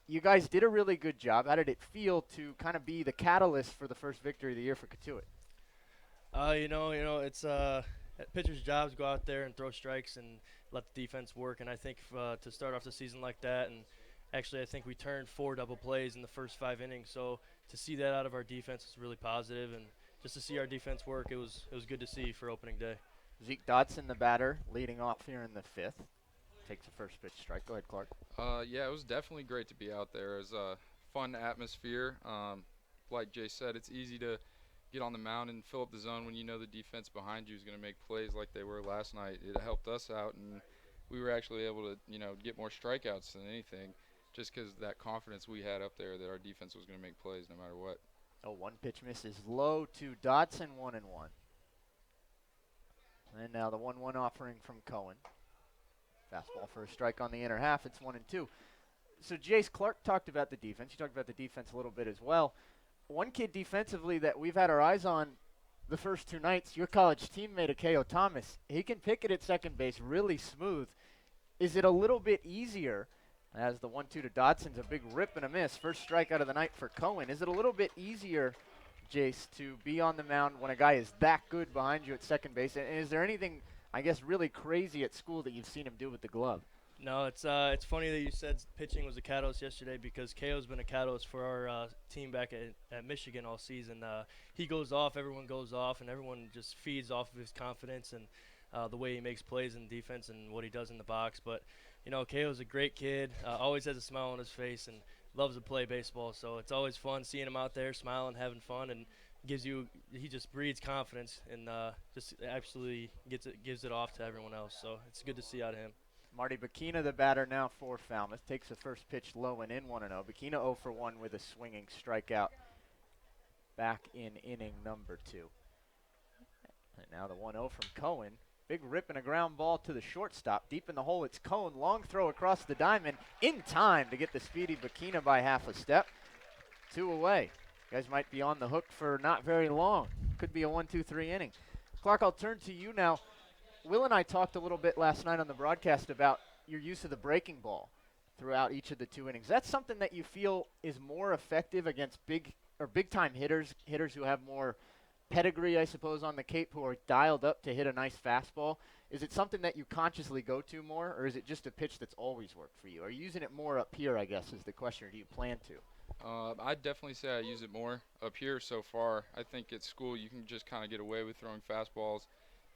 Speaker 1: You guys did a really good job. How did it feel to kind of be the catalyst for the first victory of the year for Cotuit?
Speaker 3: It's pitchers' jobs, go out there and throw strikes and let the defense work, and I think to start off the season like that, and actually I think we turned 4 double plays in the first 5 innings, so to see that out of our defense was really positive, and just to see our defense work, it was good to see for opening day.
Speaker 1: Zeke Dotson, the batter, leading off here in the 5th. Takes the first pitch strike. Go ahead, Clark.
Speaker 4: Yeah, it was definitely great to be out there. It was a fun atmosphere. Like Jay said, it's easy to get on the mound and fill up the zone when you know the defense behind you is going to make plays like they were last night. It helped us out, and we were actually able to, get more strikeouts than anything, just because that confidence we had up there that our defense was going to make plays no matter what.
Speaker 1: Oh, one pitch misses low to Dotson, 1-1. And now the 1-1 offering from Cohen. Fastball for a strike on the inner half. It's 1-2. So Jace, Clark talked about the defense. You talked about the defense a little bit as well. One kid defensively that we've had our eyes on the first 2 nights, your college teammate, Akeo Thomas. He can pick it at second base really smooth. Is it a little bit easier, as the 1-2 to Dodson's a big rip and a miss, first strikeout of the night for Cohen. Is it a little bit easier, Jace, to be on the mound when a guy is that good behind you at second base? And is there anything, I guess, really crazy at school that you've seen him do with the glove?
Speaker 3: No, it's funny that you said pitching was a catalyst yesterday, because Keo's been a catalyst for our team back at Michigan all season. He goes off, everyone goes off, and everyone just feeds off of his confidence and the way he makes plays in defense and what he does in the box. But Keo's a great kid, always has a smile on his face and loves to play baseball. So it's always fun seeing him out there smiling, having fun, and he just breeds confidence and just absolutely gives it off to everyone else. So it's good to see out of him.
Speaker 1: Marty Bikina, the batter now for Falmouth, takes the first pitch low and in, 1-0. Bikina 0 for 1 with a swinging strikeout back in inning number 2. And now the 1-0 from Cohen. Big rip and a ground ball to the shortstop. Deep in the hole, it's Cohen. Long throw across the diamond in time to get the speedy Bikina by half a step. 2 away. You guys might be on the hook for not very long. Could be a 1-2-3 inning. Clark, I'll turn to you now. Will and I talked a little bit last night on the broadcast about your use of the breaking ball throughout each of the 2 innings. That's something that you feel is more effective against big-time hitters who have more pedigree, I suppose, on the Cape, who are dialed up to hit a nice fastball. Is it something that you consciously go to more, or is it just a pitch that's always worked for you? Are you using it more up here, I guess, is the question, or do you plan to?
Speaker 4: I'd definitely say I use it more up here so far. I think at school you can just kind of get away with throwing fastballs,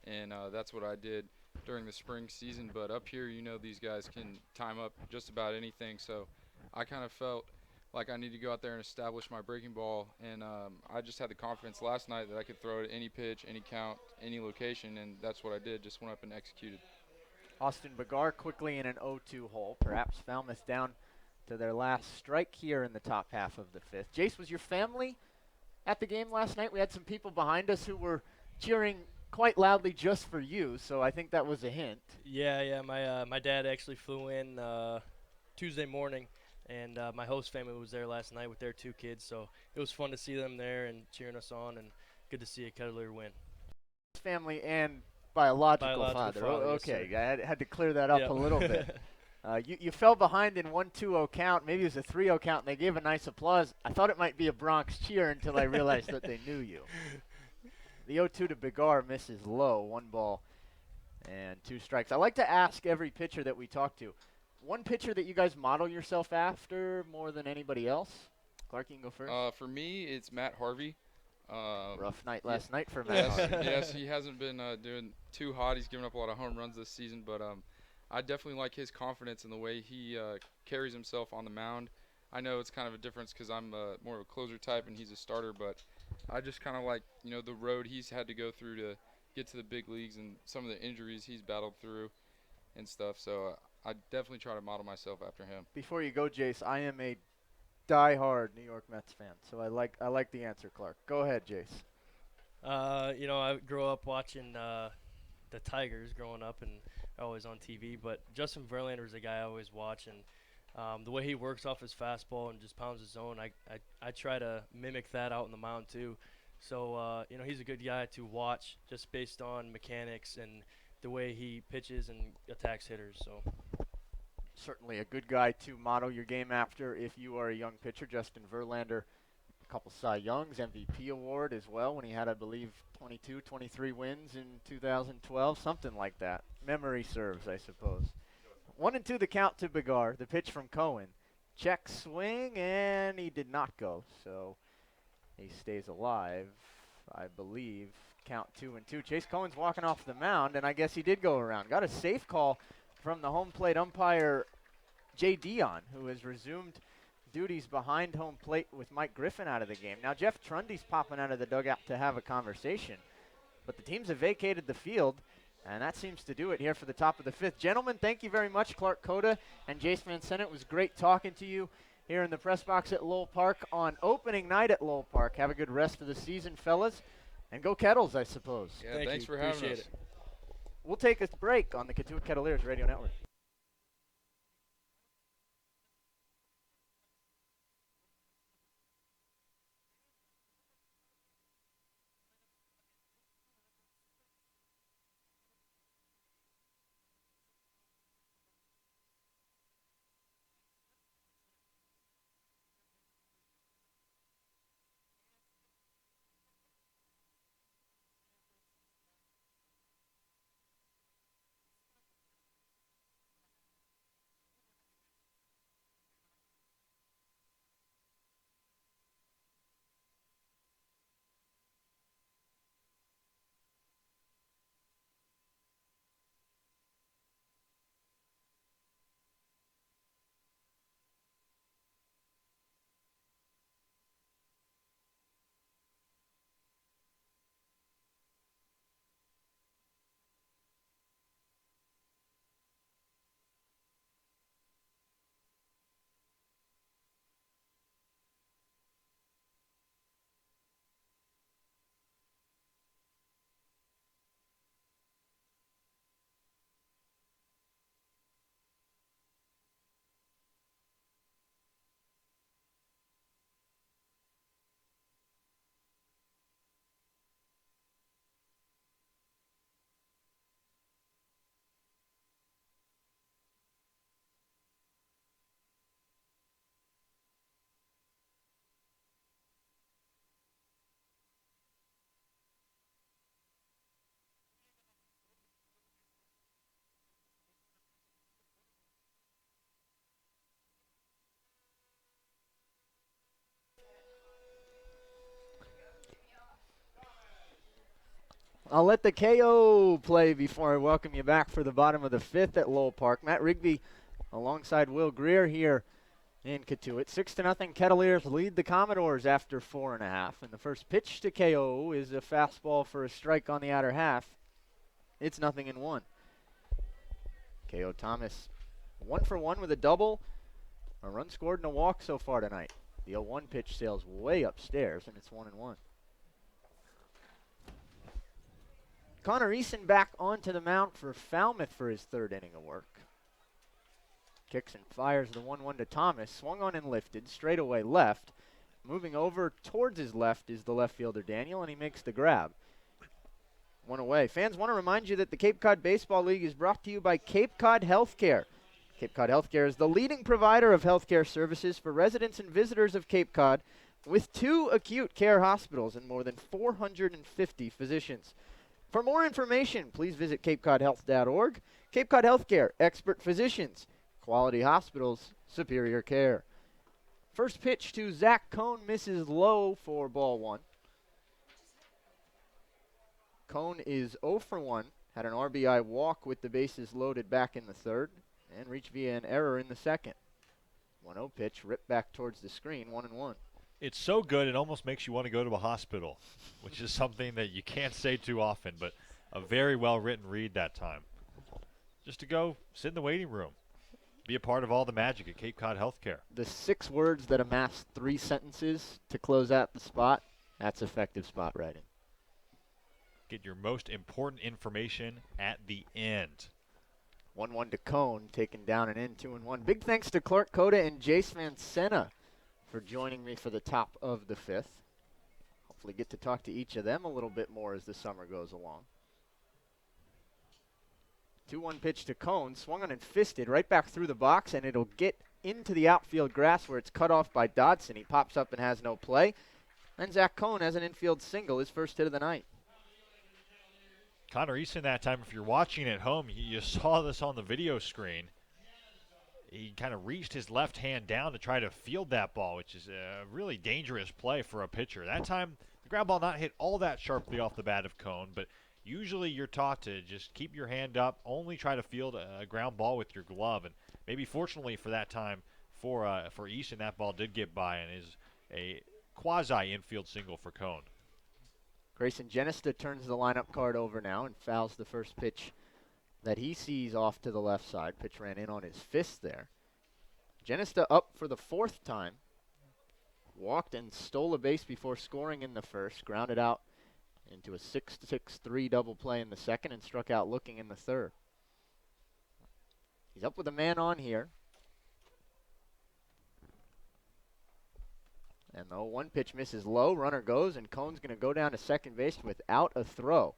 Speaker 4: and that's what I did during the spring season. But up here, these guys can time up just about anything, so I kind of felt like I need to go out there and establish my breaking ball, and I just had the confidence last night that I could throw it at any pitch, any count, any location, and that's what I did, just went up and executed.
Speaker 1: Austin Bagar quickly in an 0-2 hole, perhaps Falmouth down to their last strike here in the top half of the 5th. Jace, was your family at the game last night? We had some people behind us who were cheering quite loudly just for you, so I think that was a hint.
Speaker 3: Yeah, my dad actually flew in Tuesday morning, and my host family was there last night with their 2 kids, so it was fun to see them there and cheering us on, and good to see a Kettler win.
Speaker 1: Family and biological father. Okay,
Speaker 3: yes,
Speaker 1: I had to clear that up a little bit. You fell behind in 1-2-0 count. Maybe it was a 3-0 count, and they gave a nice applause. I thought it might be a Bronx cheer until I realized that they knew you. The 0-2 to Bigar misses low, 1 ball and 2 strikes. I like to ask every pitcher that we talk to, one pitcher that you guys model yourself after more than anybody else? Clark, you can go first.
Speaker 4: For me, it's Matt Harvey.
Speaker 1: Rough night last night for Matt.
Speaker 4: Yes,
Speaker 1: Harvey.
Speaker 4: yes, he hasn't been doing too hot. He's given up a lot of home runs this season, but I definitely like his confidence in the way he carries himself on the mound. I know it's kind of a difference because I'm more of a closer type and he's a starter, but I just kind of like the road he's had to go through to get to the big leagues and some of the injuries he's battled through and stuff. So I definitely try to model myself after him.
Speaker 1: Before you go, Jace, I am a die-hard New York Mets fan, so I like the answer, Clark. Go ahead, Jace.
Speaker 3: I grew up watching the Tigers growing up and always on TV, but Justin Verlander is a guy I always watch, and the way he works off his fastball and just pounds his zone, I try to mimic that out on the mound too. So, he's a good guy to watch just based on mechanics and the way he pitches and attacks hitters. So
Speaker 1: Certainly a good guy to model your game after if you are a young pitcher. Justin Verlander, a couple Cy Youngs, MVP award as well when he had, I believe, 22, 23 wins in 2012, something like that. Memory serves, I suppose. 1-2 the count to Begar. The pitch from Cohen. Check swing, and he did not go, so he stays alive, I believe. Count 2-2. Chase Cohen's walking off the mound, and I guess he did go around. Got a safe call from the home plate umpire, Jay Dion, who has resumed duties behind home plate with Mike Griffin out of the game. Now Jeff Trundy's popping out of the dugout to have a conversation, but the teams have vacated the field, and that seems to do it here for the top of the fifth. Gentlemen, thank you very much. Clark Cota and Jace Van Sennett. It was great talking to you here in the press box at Lowell Park on opening night at Lowell Park. Have a good rest of the season, fellas, and go Kettles, I suppose.
Speaker 4: Yeah, thanks for having us.
Speaker 3: It.
Speaker 1: We'll take a break on the Cotuit Kettleers Radio Network. I'll let the KO play before I welcome you back for the bottom of the fifth at Lowell Park. Matt Rigby alongside Will Greer here in Cotuit. 6-0 Kettleers lead the Commodores after 4.5. And the first pitch to KO is a fastball for a strike on the outer half. It's 0-1. KO Thomas 1 for 1 with a double. A run scored and a walk so far tonight. The 0-1 pitch sails way upstairs, and it's 1-1. Connor Eason back onto the mound for Falmouth for his third inning of work. Kicks and fires the 1-1 to Thomas. Swung on and lifted, straight away left. Moving over towards his left is the left fielder Daniel, and he makes the grab. One away. Fans want to remind you that the Cape Cod Baseball League is brought to you by Cape Cod Healthcare. Cape Cod Healthcare is the leading provider of healthcare services for residents and visitors of Cape Cod, with 2 acute care hospitals and more than 450 physicians. For more information, please visit capecodhealth.org. Cape Cod Healthcare, expert physicians, quality hospitals, superior care. First pitch to Zach Cohn misses low for ball 1. Cohn is 0 for 1. Had an RBI walk with the bases loaded back in the third and reached via an error in the second. 1-0 pitch, ripped back towards the screen, 1-1.
Speaker 2: It's so good it almost makes you want to go to a hospital, which is something that you can't say too often, but a very well-written read that time. Just to go sit in the waiting room, be a part of all the magic at Cape Cod Healthcare.
Speaker 1: The 6 words that amass 3 sentences to close out the spot, that's effective spot writing.
Speaker 2: Get your most important information at the end.
Speaker 1: 1-1 to Cohn, taken down and in, 2-1. Big thanks to Clark Cota and Jace Mancena for joining me for the top of the 5th. Hopefully get to talk to each of them a little bit more as the summer goes along. 2-1 pitch to Cohn, swung on and fisted right back through the box, and it'll get into the outfield grass where it's cut off by Dodson. He pops up and has no play. And Zach Cohn has an infield single, his first hit of the night.
Speaker 2: Connor Easton that time, if you're watching at home, you saw this on the video screen. He kind of reached his left hand down to try to field that ball, which is a really dangerous play for a pitcher. That time, the ground ball not hit all that sharply off the bat of Cohn, but usually you're taught to just keep your hand up, only try to field a ground ball with your glove. And maybe fortunately for that time, for Easton, that ball did get by and is a quasi-infield single for Cohn.
Speaker 1: Grayson Genista turns the lineup card over now and fouls the first pitch that he sees off to the left side. Pitch ran in on his fist there. Genista up for the 4th time. Walked and stole a base before scoring in the first. Grounded out into a 6-6-3 double play in the second and struck out looking in the third. He's up with a man on here. And the 1 pitch misses low, runner goes, and Cohn's going to go down to second base without a throw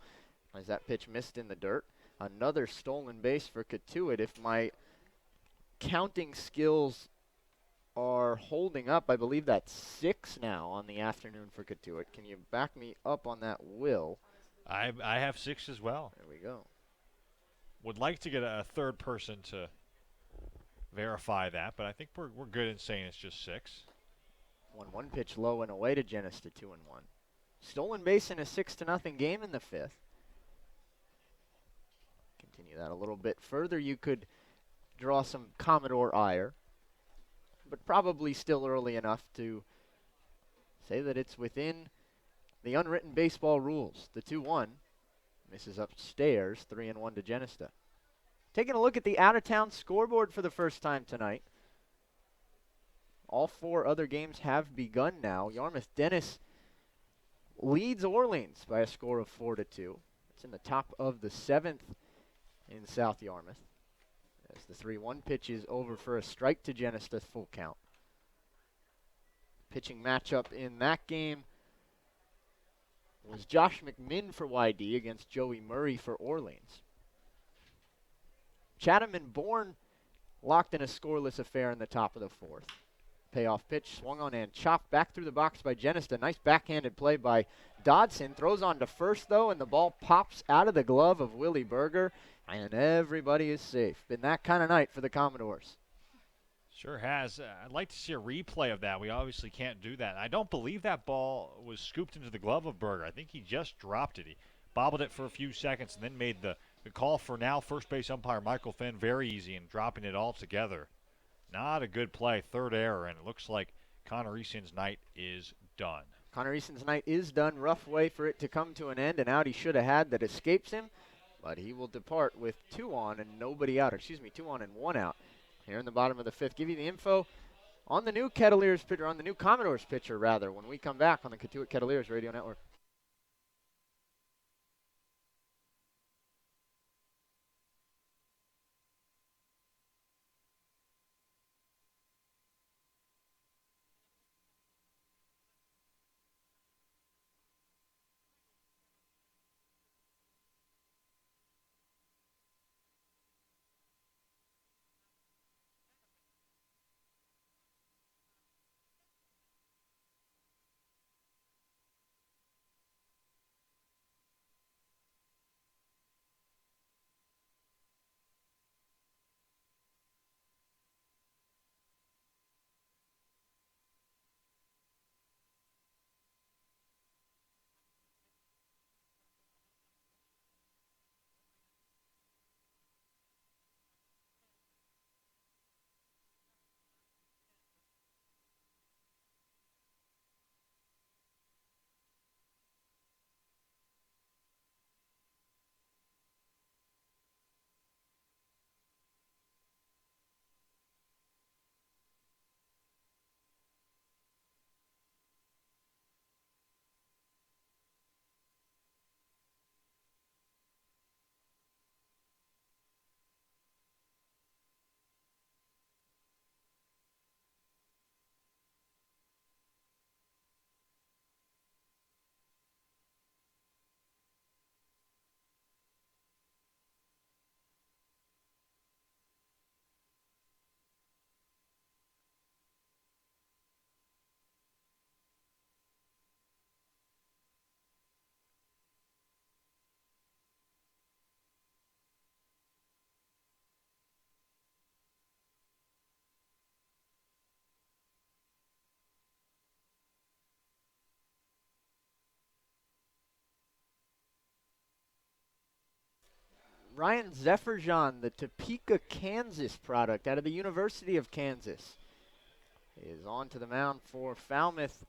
Speaker 1: as that pitch missed in the dirt. Another stolen base for Cotuit. If my counting skills are holding up, I believe that's 6 now on the afternoon for Cotuit. Can you back me up on that, Will?
Speaker 2: I have 6 as well.
Speaker 1: There we go.
Speaker 2: Would like to get a third person to verify that, but I think we're good in saying it's just 6.
Speaker 1: 1-1 pitch low and away to Genista, 2-1. Stolen base in a 6-0 game in the 5th. Continue that a little bit further. You could draw some Commodore ire, but probably still early enough to say that it's within the unwritten baseball rules. The 2-1 misses upstairs, 3-1 to Genista. Taking a look at the out-of-town scoreboard for the first time tonight. All 4 other games have begun now. Yarmouth Dennis leads Orleans by a score of 4-2. It's in the top of the 7th in South Yarmouth. As the 3-1 pitch is over for a strike to Genista, full count. Pitching matchup in that game was Josh McMinn for YD against Joey Murray for Orleans. Chatham and Bourne locked in a scoreless affair in the top of the 4th. Payoff pitch, swung on and chopped back through the box by Genista. Nice backhanded play by Dodson. Throws on to first, though, and the ball pops out of the glove of Willie Berger, and everybody is safe. Been that kind of night for the Commodores.
Speaker 2: Sure has. I'd like to see a replay of that. We obviously can't do that. I don't believe that ball was scooped into the glove of Berger. I think he just dropped it. He bobbled it for a few seconds and then made the call for now first base umpire Michael Finn very easy in dropping it all together. Not a good play, 3rd error, and it looks like Connor Easton's night is done.
Speaker 1: Connor Easton's night is done. Rough way for it to come to an end. An out he should have had that escapes him, but he will depart with 2 on and nobody out. 2 on and 1 out here in the bottom of the 5th. Give you the info on the new Kettleers pitcher, on the new Commodores pitcher, rather, when we come back on the Cotuit Kettleers Radio Network. Ryan Zephyrjan, the Topeka, Kansas product out of the University of Kansas, is on to the mound for Falmouth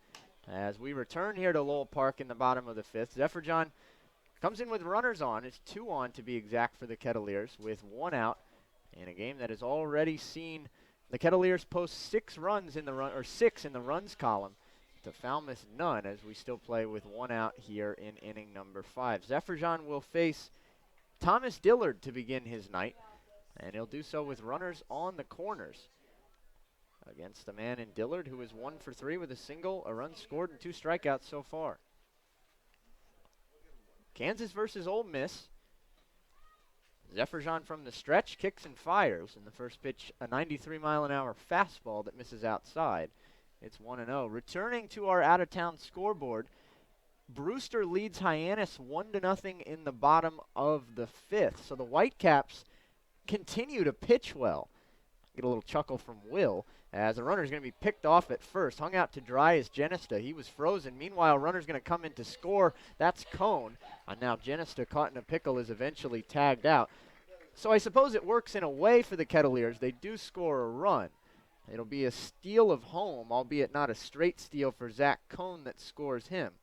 Speaker 1: as we return here to Lowell Park in the bottom of the 5th. Zephyrjan comes in with runners on. It's 2 on to be exact for the Kettleers with 1 out in a game that has already seen the Kettleers post 6 runs in the run, or 6 in the runs column, to Falmouth none, as we still play with 1 out here in inning number 5. Zephyrjan will face Thomas Dillard to begin his night, and he'll do so with runners on the corners against the man in Dillard, who is 1 for 3 with a single, a run scored, and 2 strikeouts so far. Kansas versus Ole Miss. Zephyrjan from the stretch kicks and fires. In the first pitch, a 93-mile-an-hour fastball that misses outside. It's 1-0. Returning to our out-of-town scoreboard, Brewster leads Hyannis 1-0 in the bottom of the 5th. So the Whitecaps continue to pitch well. Get a little chuckle from Will, as the runner's going to be picked off at first. Hung out to dry is Genesta. He was frozen. Meanwhile, runner's going to come in to score. That's Cone. And now Genesta, caught in a pickle, is eventually tagged out. So I suppose it works in a way for the Kettleers. They do score a run. It'll be a steal of home, albeit not a straight steal for Zach Cone that scores him.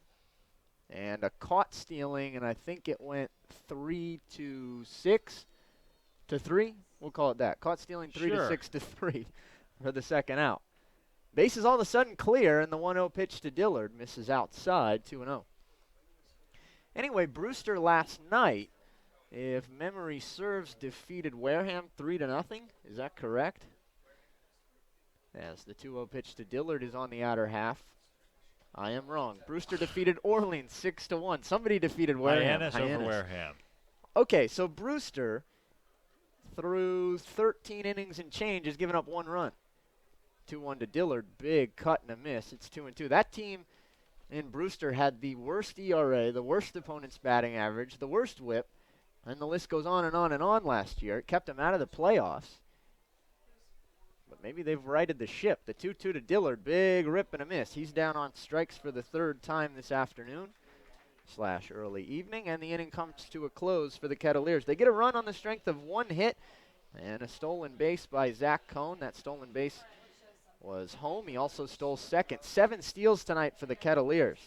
Speaker 1: And a caught stealing, and I think it went 3-6 to 3. We'll call it that. Caught stealing 3-6 to 3 for the second out. Base is all of a sudden clear, and the 1-0 pitch to Dillard misses outside, 2-0. Anyway, Brewster last night, if memory serves, defeated Wareham 3-0. Is that correct? As the 2-0 pitch to Dillard is on the outer half. I am wrong. Brewster defeated Orleans 6-1. Somebody defeated Wareham.
Speaker 2: Hyannis over Wareham.
Speaker 1: Okay, so Brewster, through 13 innings and change, has given up 1 run. 2-1 to Dillard. Big cut and a miss. It's 2-2. That team in Brewster had the worst ERA, the worst opponent's batting average, the worst whip, and the list goes on and on and on last year. It kept them out of the playoffs. But maybe they've righted the ship. The 2-2 to Dillard. Big rip and a miss. He's down on strikes for the 3rd time this afternoon / early evening, and the inning comes to a close for the Kettleers. They get a run on the strength of 1 hit and a stolen base by Zach Cone. That stolen base was home. He also stole second. 7 steals tonight for the Kettleers.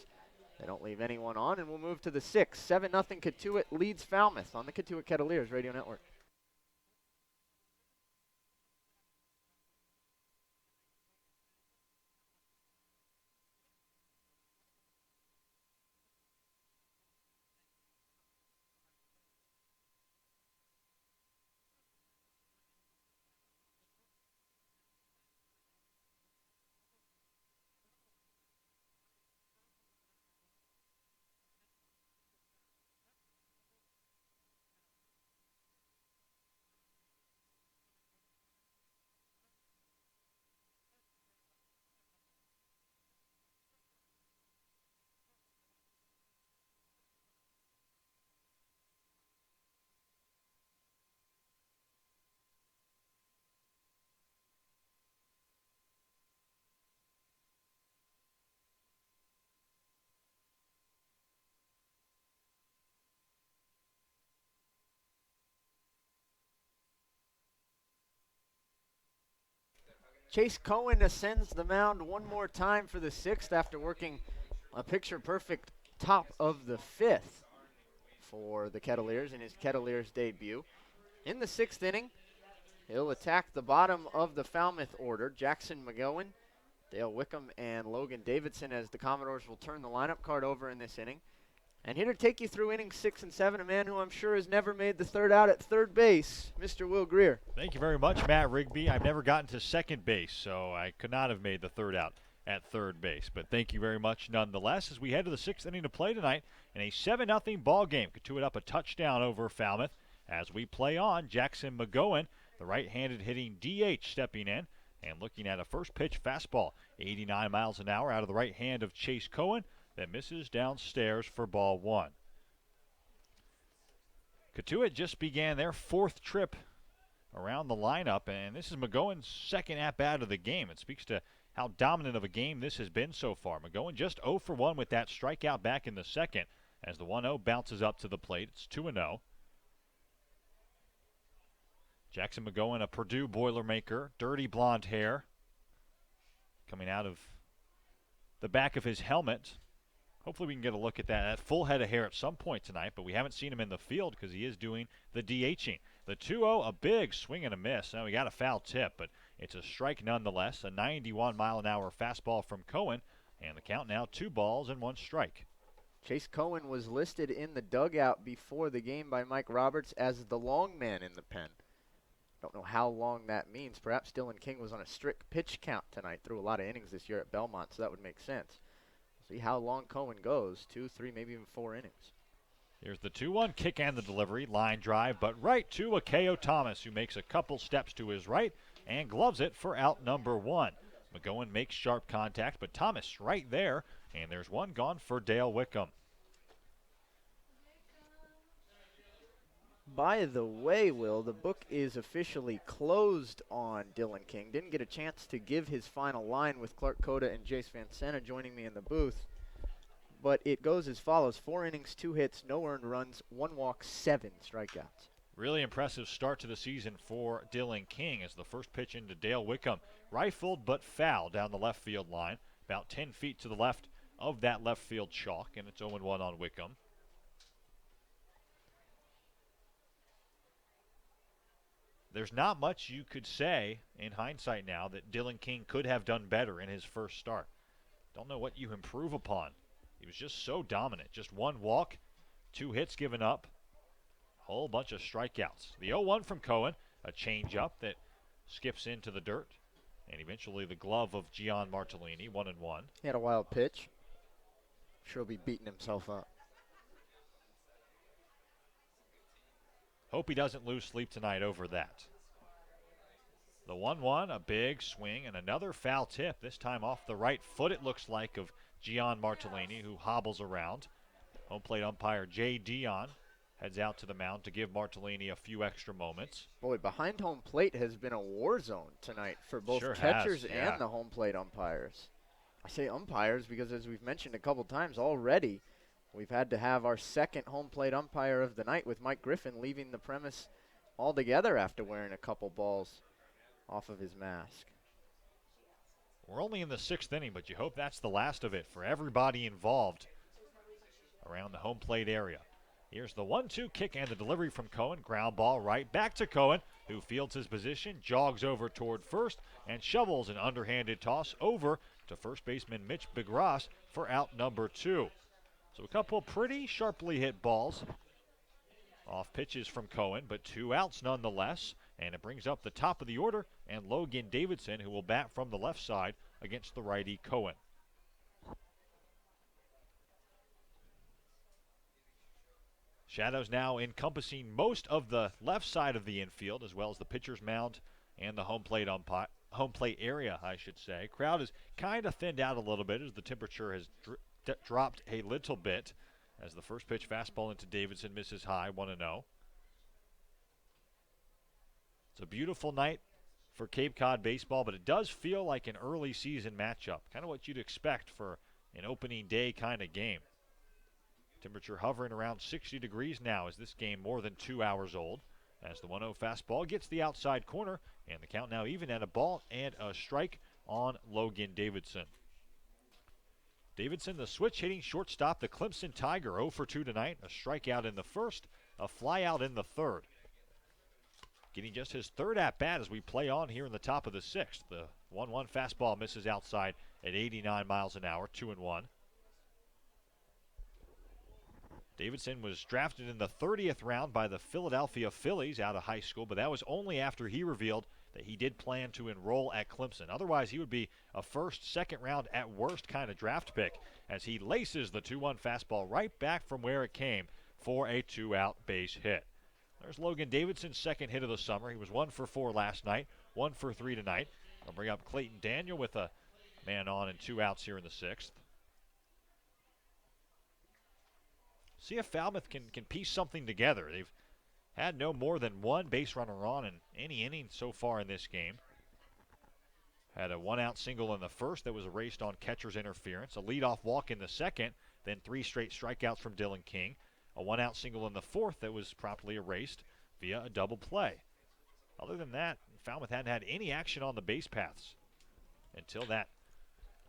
Speaker 1: They don't leave anyone on, and we'll move to the 6th. 7-0 Cotuit leads Falmouth on the Cotuit Kettleers Radio Network. Chase Cohen ascends the mound one more time for the 6th after working a picture-perfect top of the 5th for the Kettleers in his Kettleers debut. In the 6th inning, he'll attack the bottom of the Falmouth order. Jackson McGowan, Dale Wickham, and Logan Davidson, as the Commodores will turn the lineup card over in this inning. And here to take you through innings 6 and 7, a man who I'm sure has never made the 3rd out at 3rd base, Mr. Will Greer.
Speaker 2: Thank you very much, Matt Rigby. I've never gotten to second base, so I could not have made the 3rd out at 3rd base. But thank you very much nonetheless as we head to the 6th inning to play tonight in a 7-0 ball game. Cotuit up a touchdown over Falmouth as we play on. Jackson McGowan, the right-handed hitting DH, stepping in and looking at a first pitch fastball, 89 miles an hour out of the right hand of Chase Cohen. That misses downstairs for ball 1. Cotuit just began their 4th trip around the lineup, and this is McGowan's 2nd at-bat of the game. It speaks to how dominant of a game this has been so far. McGowan just 0 for 1 with that strikeout back in the 2nd as the 1-0 bounces up to the plate. It's 2-0. Jackson McGowan, a Purdue Boilermaker, dirty blonde hair coming out of the back of his helmet. Hopefully we can get a look at that full head of hair at some point tonight, but we haven't seen him in the field because he is doing the DHing. The 2-0, a big swing and a miss. Now we got a foul tip, but it's a strike nonetheless. A 91-mile-an-hour fastball from Cohen, and the count now 2 balls and 1 strike.
Speaker 1: Chase Cohen was listed in the dugout before the game by Mike Roberts as the long man in the pen. Don't know how long that means. Perhaps Dylan King was on a strict pitch count tonight, threw a lot of innings this year at Belmont, so that would make sense. See how long Cohen goes, 2, 3, maybe even 4 innings.
Speaker 2: Here's the 2-1 kick and the delivery, line drive, but right to Akeo Thomas, who makes a couple steps to his right and gloves it for out number 1. McGowan makes sharp contact, but Thomas right there, and there's 1 gone for Dale Wickham.
Speaker 1: By the way, Will, the book is officially closed on Dylan King. Didn't get a chance to give his final line with Clark Cota and Jace Van Sena joining me in the booth. But it goes as follows: 4 innings, 2 hits, no earned runs, 1 walk, 7 strikeouts.
Speaker 2: Really impressive start to the season for Dylan King as the first pitch into Dale Wickham. Rifled but foul down the left field line, about 10 feet to the left of that left field chalk, and it's 0-1 on Wickham. There's not much you could say in hindsight now that Dylan King could have done better in his first start. Don't know what you improve upon. He was just so dominant. Just 1 walk, 2 hits given up, a whole bunch of strikeouts. The 0-1 from Cohen, a changeup that skips into the dirt, and eventually the glove of Gian Martellini, 1-1.
Speaker 1: He had a wild pitch. Sure he'll be beating himself up.
Speaker 2: Hope he doesn't lose sleep tonight over that. The 1-1, a big swing, and another foul tip, this time off the right foot, it looks like, of Gian Martellini, who hobbles around. Home plate umpire Jay Dion heads out to the mound to give Martellini a few extra moments.
Speaker 1: Boy, behind home plate has been a war zone tonight for both
Speaker 2: Sure
Speaker 1: catchers
Speaker 2: has, yeah.
Speaker 1: and the home plate umpires. I say umpires because, as we've mentioned a couple times already, we've had to have our second home plate umpire of the night with Mike Griffin leaving the premise altogether after wearing a couple balls off of his mask.
Speaker 2: We're only in the 6th inning, but you hope that's the last of it for everybody involved around the home plate area. Here's the 1-2 kick and the delivery from Cohen. Ground ball right back to Cohen, who fields his position, jogs over toward first, and shovels an underhanded toss over to first baseman Mitch Bigras for out number 2. So a couple pretty sharply hit balls off pitches from Cohen, but 2 outs nonetheless. And it brings up the top of the order and Logan Davidson, who will bat from the left side against the righty Cohen. Shadows now encompassing most of the left side of the infield, as well as the pitcher's mound and the home plate area, I should say. Crowd is kind of thinned out a little bit as the temperature has dropped a little bit, as the first pitch fastball into Davidson misses high, 1-0. It's a beautiful night for Cape Cod baseball, but it does feel like an early season matchup, kind of what you'd expect for an opening day kind of game. Temperature hovering around 60 degrees now as this game more than 2 hours old, as the 1-0 fastball gets the outside corner, and the count now even at a ball and a strike on Logan Davidson. Davidson, the switch-hitting shortstop, the Clemson Tiger, 0 for 2 tonight. A strikeout in the first, a flyout in the third. Getting just his 3rd at-bat as we play on here in the top of the 6th. The 1-1 fastball misses outside at 89 miles an hour, 2-1. Davidson was drafted in the 30th round by the Philadelphia Phillies out of high school, but that was only after he revealed that he did plan to enroll at Clemson. Otherwise, he would be a first, second round at worst kind of draft pick as he laces the 2-1 fastball right back from where it came for a 2-out base hit. There's Logan Davidson's second hit of the summer. He was 1 for 4 last night, 1 for 3 tonight. I'll bring up Clayton Daniel with a man on and 2 outs here in the 6th. See if Falmouth can piece something together. They've had no more than 1 base runner on in any inning so far in this game. Had a 1-out single in the first that was erased on catcher's interference. A leadoff walk in the second, then 3 straight strikeouts from Dylan King. A 1-out single in the fourth that was promptly erased via a double play. Other than that, Falmouth hadn't had any action on the base paths until that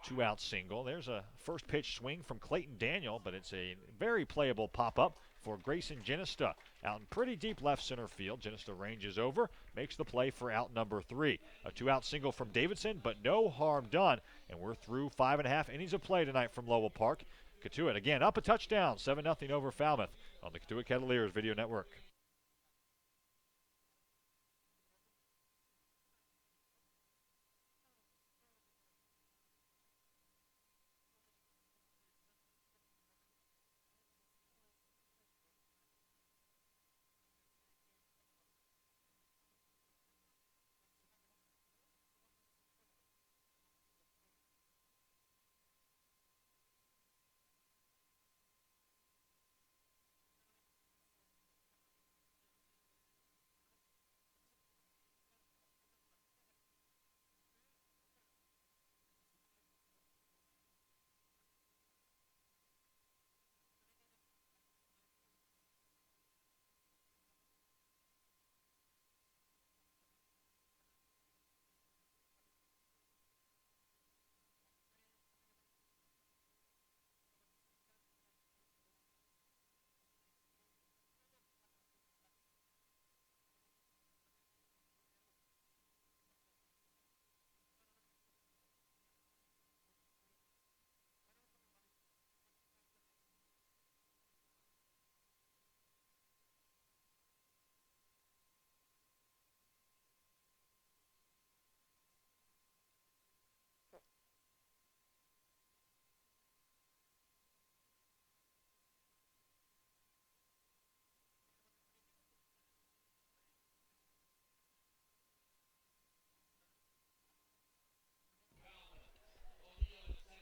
Speaker 2: 2-out single. There's a first pitch swing from Clayton Daniel, but it's a very playable pop-up for Grayson Ginista out in pretty deep left center field. Ginista ranges over, makes the play for out number 3. A 2-out single from Davidson, but no harm done, and we're through 5.5 innings of play tonight from Lowell Park. Cotuit again up a touchdown, 7-0 over Falmouth on the Cotuit Kettleers Video Network.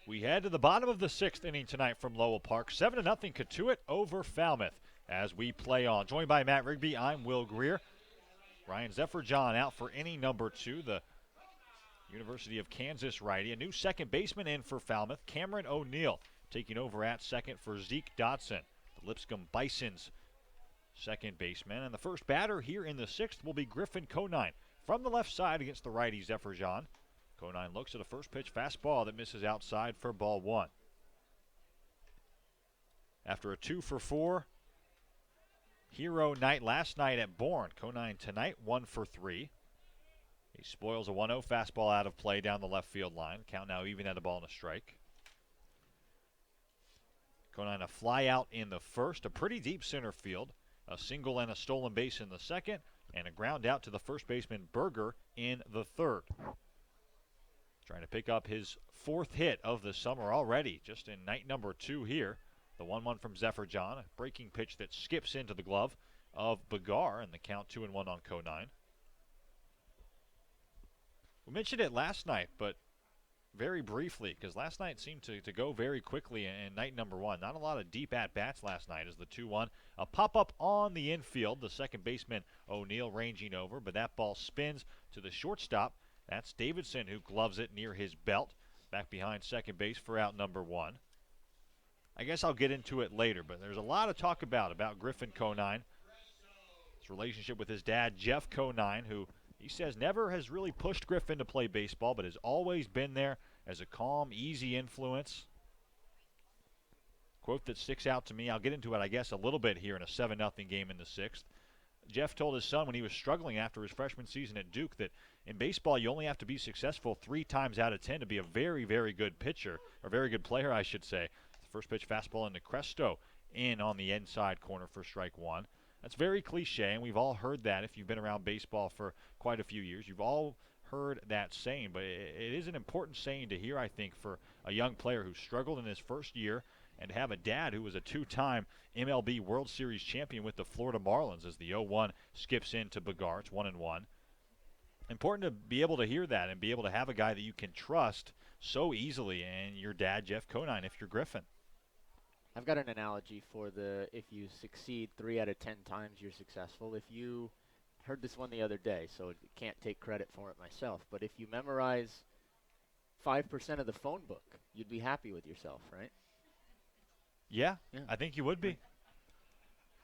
Speaker 2: We head to the bottom of the 6th inning tonight from Lowell Park. 7-0 Cotuit over Falmouth as we play on. Joined by Matt Rigby, I'm Will Greer. Ryan Zephyr-John out for inning number 2, the University of Kansas righty. A new second baseman in for Falmouth, Cameron O'Neill, taking over at second for Zeke Dotson, the Lipscomb Bison's second baseman. And the first batter here in the 6th will be Griffin Conine from the left side against the righty Zephyr-John. Conine looks at a first pitch fastball that misses outside for ball 1. After a 2-for-4 hero night last night at Bourne, Conine tonight 1-for-3. He spoils a 1-0 fastball out of play down the left field line. Count now even at a ball and a strike. Conine a fly out in the first, a pretty deep center field, a single and a stolen base in the second, and a ground out to the first baseman Berger in the third. Trying to pick up his 4th hit of the summer already, just in night number 2 here. The 1-1 from Zephyr-John, a breaking pitch that skips into the glove of Begar, and the count 2-1 on Conine. We mentioned it last night, but very briefly, because last night seemed to go very quickly in night number 1. Not a lot of deep at-bats last night as the 2-1. A pop-up on the infield, the second baseman O'Neill ranging over, but that ball spins to the shortstop. That's Davidson who gloves it near his belt, back behind second base for out number 1. I guess I'll get into it later, but there's a lot of talk about Griffin Conine. His relationship with his dad, Jeff Conine, who he says never has really pushed Griffin to play baseball, but has always been there as a calm, easy influence. Quote that sticks out to me, I'll get into it, I guess, a little bit here in a 7-0 game in the 6th. Jeff told his son when he was struggling after his freshman season at Duke that in baseball you only have to be successful 3 times out of 10 to be a very, very good pitcher, or very good player, I should say. The first pitch fastball into Cresto in on the inside corner for strike 1. That's very cliche, and we've all heard that if you've been around baseball for quite a few years. You've all heard that saying, but it is an important saying to hear, I think, for a young player who struggled in his first year and to have a dad who was a 2-time MLB World Series champion with the Florida Marlins as the 0-1 skips into Begar. It's 1-1. Important to be able to hear that and be able to have a guy that you can trust so easily, and your dad, Jeff Conine, if you're Griffin.
Speaker 1: I've got an analogy for if you succeed 3 out of 10 times, you're successful. If you heard this one the other day, so can't take credit for it myself, but if you memorize 5% of the phone book, you'd be happy with yourself, right?
Speaker 2: Yeah, I think you would be.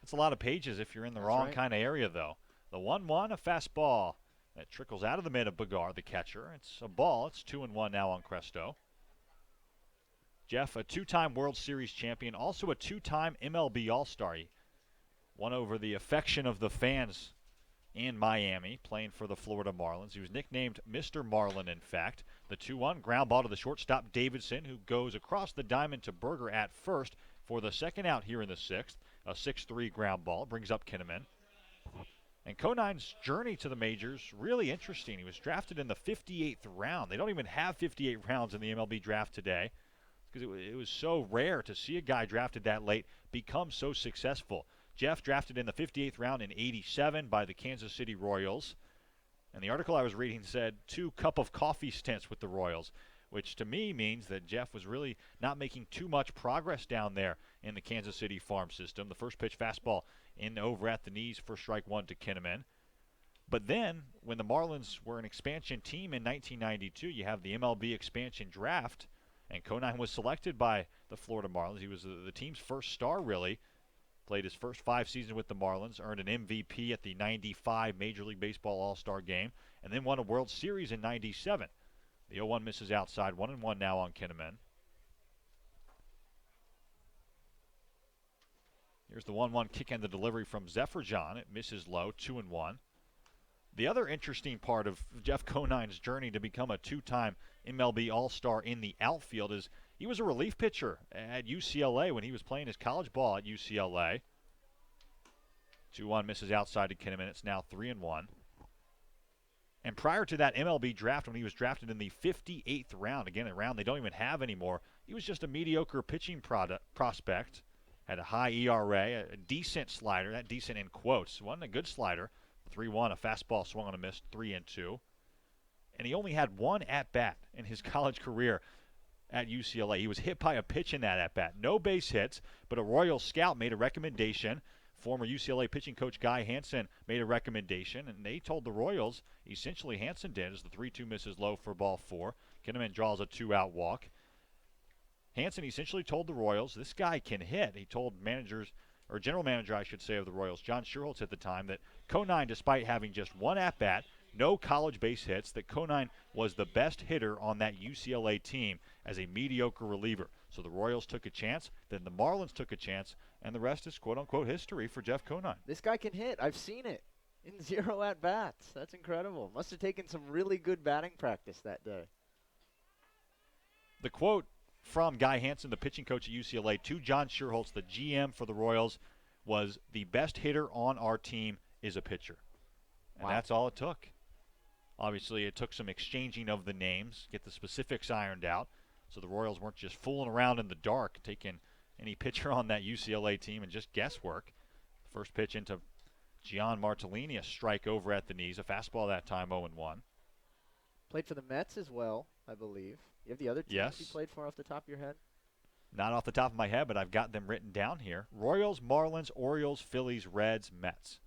Speaker 2: That's a lot of pages if you're in the wrong kind of area, though. The 1-1, a fastball It trickles out of the mid of Bagar, the catcher. It's a ball. It's 2-1 now on Cresto. Jeff, a two-time World Series champion, also a two-time MLB All-Star. He won over the affection of the fans in Miami, playing for the Florida Marlins. He was nicknamed Mr. Marlin, in fact. The 2-1 ground ball to the shortstop, Davidson, who goes across the diamond to Berger at first for the second out here in the sixth. A 6-3 ground ball brings up Kinnaman. And Conine's journey to the majors, really interesting. He was drafted in the 58th round. They don't even have 58 rounds in the MLB draft today because it was so rare to see a guy drafted that late become so successful. Jeff drafted in the 58th round in '87 by the Kansas City Royals. And the article I was reading said 2 cup of coffee stints with the Royals, which to me means that Jeff was really not making too much progress down there in the Kansas City farm system. The first pitch fastball in over at the knees for strike one to Kinnaman. But then, when the Marlins were an expansion team in 1992, you have the MLB expansion draft, and Conine was selected by the Florida Marlins. He was the team's first star, really. Played his first 5 seasons with the Marlins, earned an MVP at the '95 Major League Baseball All-Star Game, and then won a World Series in '97. The 0-1 misses outside, 1-1 now on Kinnaman. Here's the 1-1 kick and the delivery from Zephyr-John. It misses low, 2-1. The other interesting part of Jeff Conine's journey to become a 2-time MLB All-Star in the outfield is he was a relief pitcher at UCLA when he was playing his college ball at UCLA. 2-1 misses outside to Kinnaman. It's now 3-1. And prior to that MLB draft, when he was drafted in the 58th round, again, a round they don't even have anymore, he was just a mediocre pitching prospect. Had a high ERA, a decent slider, that decent in quotes. Wasn't a good slider. 3-1, a fastball swung on a miss, 3-2. And he only had one at-bat in his college career at UCLA. He was hit by a pitch in that at-bat. No base hits, but a Royal scout made a recommendation. Former UCLA pitching coach Guy Hansen made a recommendation, and they told the Royals, essentially Hansen did, as the 3-2 misses low for ball 4. Kinnaman draws a 2-out walk. Hansen essentially told the Royals, this guy can hit. He told managers, or general manager, I should say, of the Royals, John Schuerholz at the time, that Conine, despite having just one at-bat, no college base hits, that Conine was the best hitter on that UCLA team as a mediocre reliever. So the Royals took a chance, then the Marlins took a chance, and the rest is quote-unquote history for Jeff Conine.
Speaker 1: This guy can hit. I've seen it in 0 at-bats. That's incredible. Must have taken some really good batting practice that day.
Speaker 2: The quote from Guy Hansen, the pitching coach at UCLA, to John Schuerholz, the GM for the Royals, was the best hitter on our team is a pitcher. And that's all it took. Obviously, it took some exchanging of the names, get the specifics ironed out, so the Royals weren't just fooling around in the dark, taking any pitcher on that UCLA team and just guesswork. First pitch into Gian Martellini, a strike over at the knees, a fastball that time, 0-1.
Speaker 1: Played for the Mets as well, I believe. You have the other teams
Speaker 2: Yes.
Speaker 1: he played for off the top of your head?
Speaker 2: Not off the top of my head, but I've got them written down here. Royals, Marlins, Orioles, Phillies, Reds, Mets.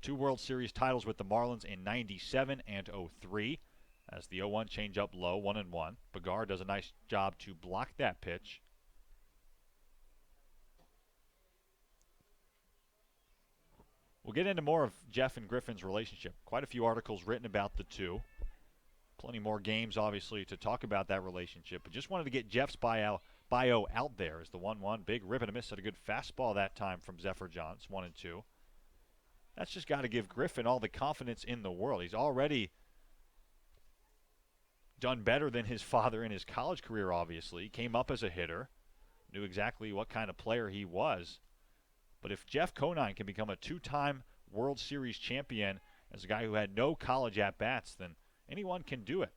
Speaker 2: 2 World Series titles with the Marlins in '97 and '03. As the 0-1 change up low, 1-1. Bagar does a nice job to block that pitch. We'll get into more of Jeff and Griffin's relationship. Quite a few articles written about the two. Plenty more games, obviously, to talk about that relationship. But just wanted to get Jeff's bio out there as the 1-1. Big rip and a miss at a good fastball that time from Zephyr-John. It's 1-2. That's just got to give Griffin all the confidence in the world. He's already done better than his father in his college career, obviously. He came up as a hitter, knew exactly what kind of player he was. But if Jeff Conine can become a 2-time World Series champion as a guy who had no college at-bats, then anyone can do it.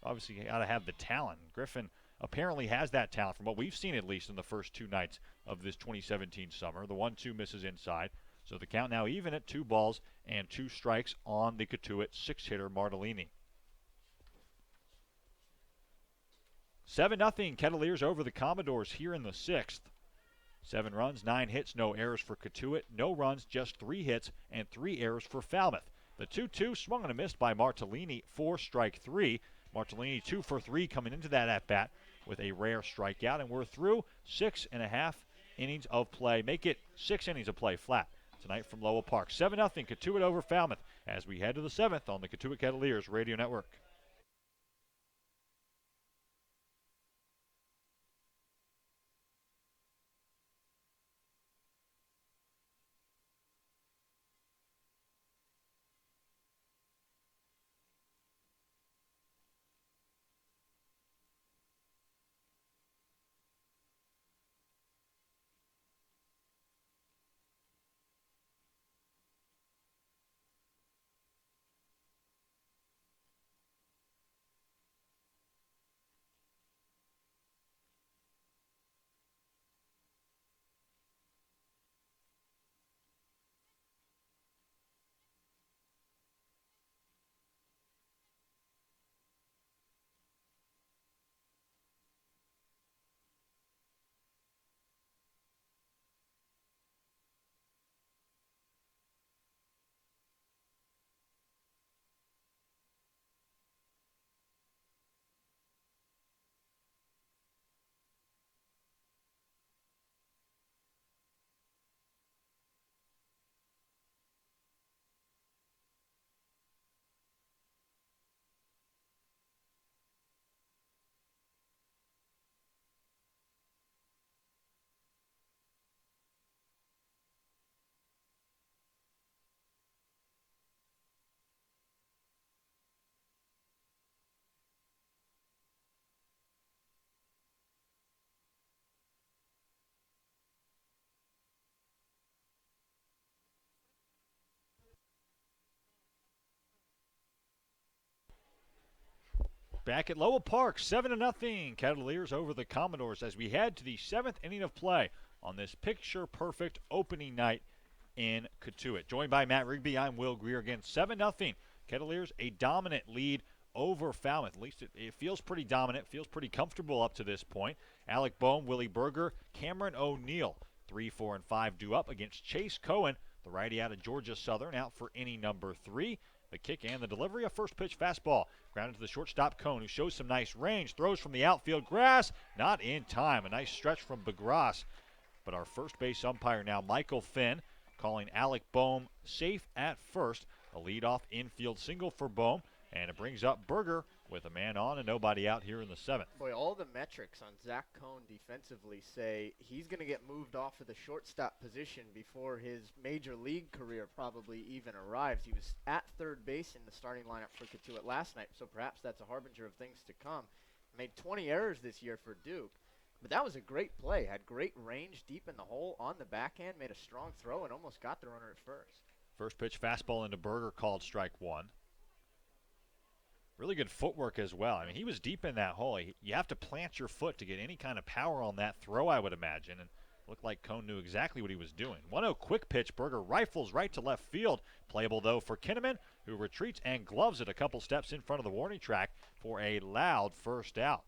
Speaker 2: Obviously, you got to have the talent. Griffin apparently has that talent from what we've seen, at least in the first 2 nights of this 2017 summer. The 1-2 misses inside. So the count now even at 2 balls and 2 strikes on the Cotuit 6-hitter Martellini. 7-0 Kettleers over the Commodores here in the 6th. 7 runs, 9 hits, no errors for Cotuit. No runs, just 3 hits and 3 errors for Falmouth. The 2-2 swung and a missed by Martellini for strike 3. Martellini 2 for 3 coming into that at-bat with a rare strikeout. And we're through 6.5 innings of play. Make it 6 innings of play flat. tonight from Lowell Park. 7-0 Cotuit over Falmouth as we head to the 7th on the Cotuit Kettleers Radio Network. Back at Lowell Park, 7-0 Kettleers over the Commodores as we head to the 7th inning of play on this picture-perfect opening night in Cotuit. Joined by Matt Rigby, I'm Will Greer again. 7-0 Kettleers, a dominant lead over Falmouth. At least it feels pretty dominant, feels pretty comfortable up to this point. Alec Bohm, Willie Berger, Cameron O'Neill, 3, 4, and 5 due up against Chase Cohen, the righty out of Georgia Southern, out for inning number 3. The kick and the delivery, a first pitch fastball. Grounded to the shortstop, Cone, who shows some nice range. Throws from the outfield grass. Not in time. A nice stretch from Begras. But our first base umpire now, Michael Finn, calling Alec Bohm safe at first. A leadoff infield single for Bohm. And it brings up Berger with a man on and nobody out here in the 7th.
Speaker 1: Boy, all the metrics on Zach Cone defensively say he's going to get moved off of the shortstop position before his major league career probably even arrives. He was at third base in the starting lineup for Cotuit last night, so perhaps that's a harbinger of things to come. Made 20 errors this year for Duke, but that was a great play. Had great range deep in the hole on the backhand, made a strong throw, and almost got the runner at first.
Speaker 2: First pitch fastball into Berger, called strike 1. Really good footwork as well. I mean, he was deep in that hole. You have to plant your foot to get any kind of power on that throw, I would imagine. And looked like Cone knew exactly what he was doing. 1-0 quick pitch. Berger rifles right to left field. Playable, though, for Kinnaman, who retreats and gloves it a couple steps in front of the warning track for a loud first out.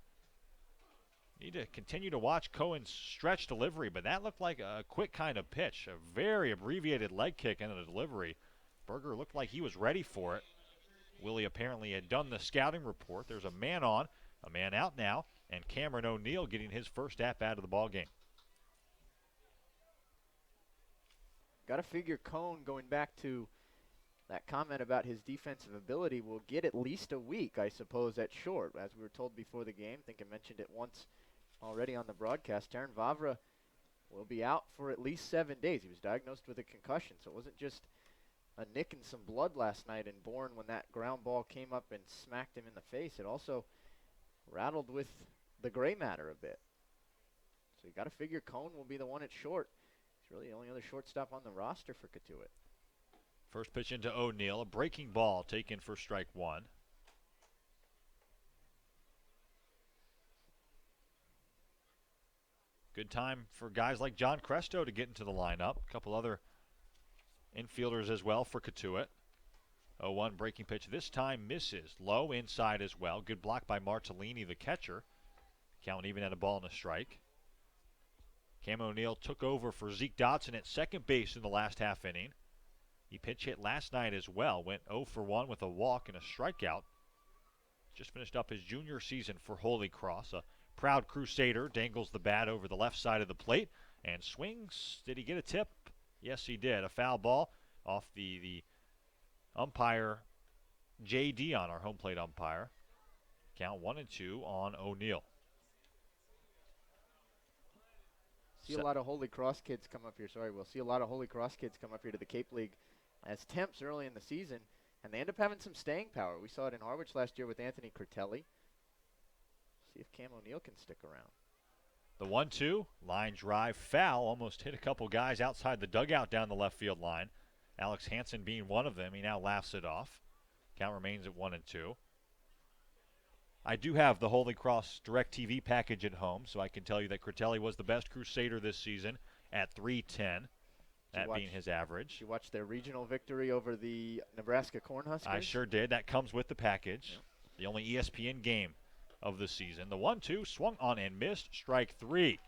Speaker 2: Need to continue to watch Cohen's stretch delivery, but that looked like a quick kind of pitch. A very abbreviated leg kick in the delivery. Berger looked like he was ready for it. Willie apparently had done the scouting report. There's a man on, a man out now, and Cameron O'Neill getting his first at-bat of the ball game.
Speaker 1: Got to figure Cone, going back to that comment about his defensive ability, will get at least a week, I suppose, at short. As we were told before the game, I think I mentioned it once already on the broadcast, Taryn Vavra will be out for at least 7 days. He was diagnosed with a concussion, so it wasn't just a nick and some blood last night in Bourne when that ground ball came up and smacked him in the face. It also rattled with the gray matter a bit. So you got to figure Cone will be the one at short. He's really the only other shortstop on the roster for Cotuit.
Speaker 2: First pitch into O'Neill, a breaking ball taken for strike 1. Good time for guys like John Cresto to get into the lineup. A couple other infielders as well for Cotuit. 0-1 breaking pitch this time misses. Low inside as well. Good block by Martellini, the catcher. Count even at a ball and a strike. Cam O'Neill took over for Zeke Dodson at second base in the last half inning. He pinch hit last night as well. Went 0 for 1 with a walk and a strikeout. Just finished up his junior season for Holy Cross. A proud Crusader dangles the bat over the left side of the plate and swings. Did he get a tip? Yes, he did. A foul ball off the umpire, J.D. on our home plate umpire. Count 1-2 on O'Neill.
Speaker 1: See a lot of Holy Cross kids come up here. Sorry, we'll see a lot of Holy Cross kids come up here to the Cape League as temps early in the season, and they end up having some staying power. We saw it in Harwich last year with Anthony Curtelli. See if Cam O'Neill can stick around.
Speaker 2: The 1-2, line drive foul, almost hit a couple guys outside the dugout down the left field line. Alex Hansen being one of them. He now laughs it off. Count remains at 1-2. I do have the Holy Cross DirecTV package at home, so I can tell you that Curtelli was the best Crusader this season at 310, that being his average.
Speaker 1: You watched their regional victory over the Nebraska Cornhuskers?
Speaker 2: I sure did. That comes with the package. Yep. The only ESPN game of the season. The 1-2 swung on and missed. Strike 3.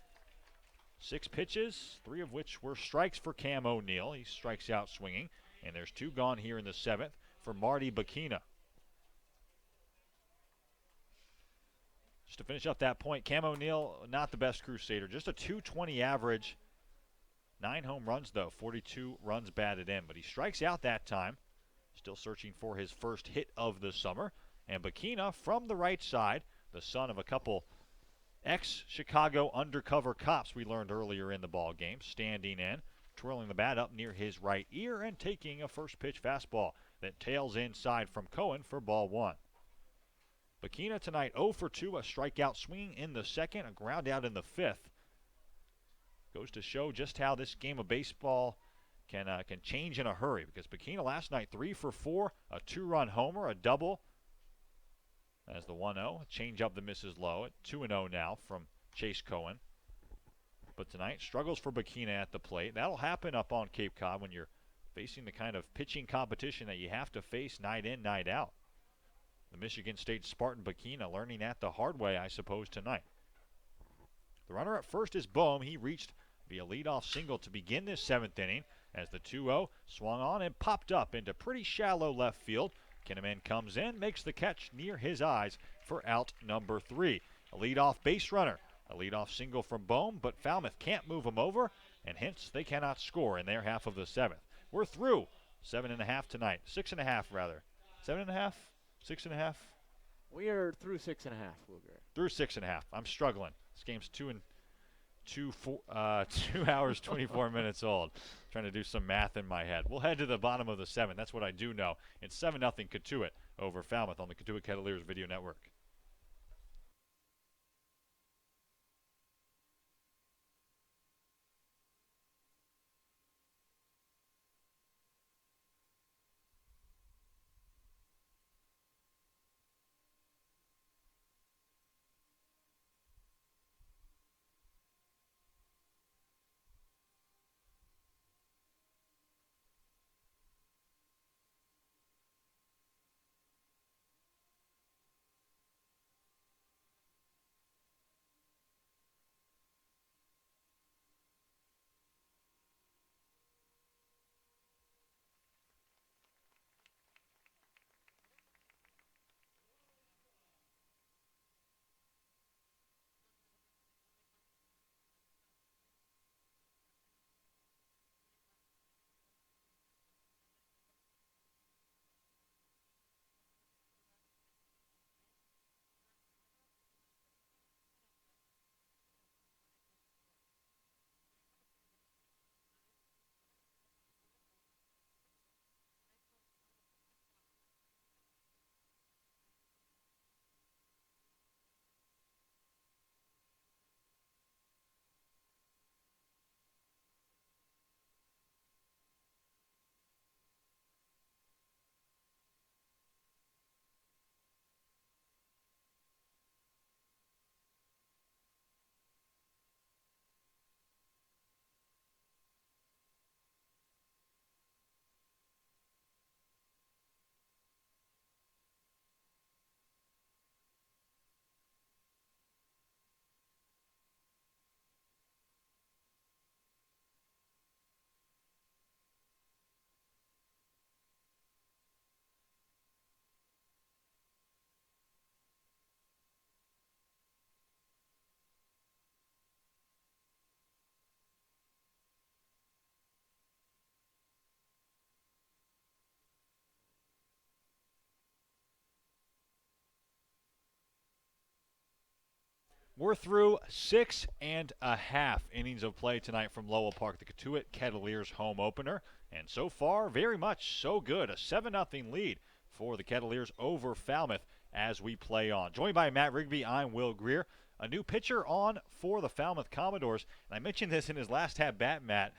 Speaker 2: 6 pitches, 3 of which were strikes for Cam O'Neill. He strikes out swinging, and there's 2 gone here in the 7th for Marty Bakina. Just to finish up that point, Cam O'Neill, not the best Crusader, just a .220 average. 9 home runs, though, 42 runs batted in, but he strikes out that time. Still searching for his first hit of the summer. And Bakina from the right side, the son of a couple ex-Chicago undercover cops we learned earlier in the ball game, standing in, twirling the bat up near his right ear and taking a first pitch fastball that tails inside from Cohen for ball 1. Bakina tonight 0 for 2, a strikeout swinging in the 2nd, a ground out in the 5th. Goes to show just how this game of baseball can change in a hurry, because Bakina last night 3 for 4, a 2-run homer, a double. As the 1-0, change up the misses low at 2-0 now from Chase Cohen. But tonight, struggles for Bakina at the plate. That'll happen up on Cape Cod when you're facing the kind of pitching competition that you have to face night in, night out. The Michigan State Spartan Bakina learning that the hard way, I suppose, tonight. The runner at first is Boehm. He reached via leadoff single to begin this 7th inning as the 2-0 swung on and popped up into pretty shallow left field. Kinnaman comes in, makes the catch near his eyes for out number 3. A leadoff base runner. A leadoff single from Boehm, but Falmouth can't move him over, and hence they cannot score in their half of the 7th. We're through 7.5 tonight. 6.5 rather. 7.5? 6.5?
Speaker 1: We are through 6.5, Will Greer.
Speaker 2: Through 6.5. I'm struggling. This game's 2 hours, 24 minutes old. Trying to do some math in my head. We'll head to the bottom of the 7th. That's what I do know. It's 7-0 Cotuit over Falmouth on the Cotuit Kettleers Video Network. We're through 6.5 innings of play tonight from Lowell Park, the Cotuit Kettleers home opener. And so far, very much so good. A 7-0 lead for the Kettleers over Falmouth as we play on. Joined by Matt Rigby, I'm Will Greer. A new pitcher on for the Falmouth Commodores. And I mentioned this in his last at-bat, Matt.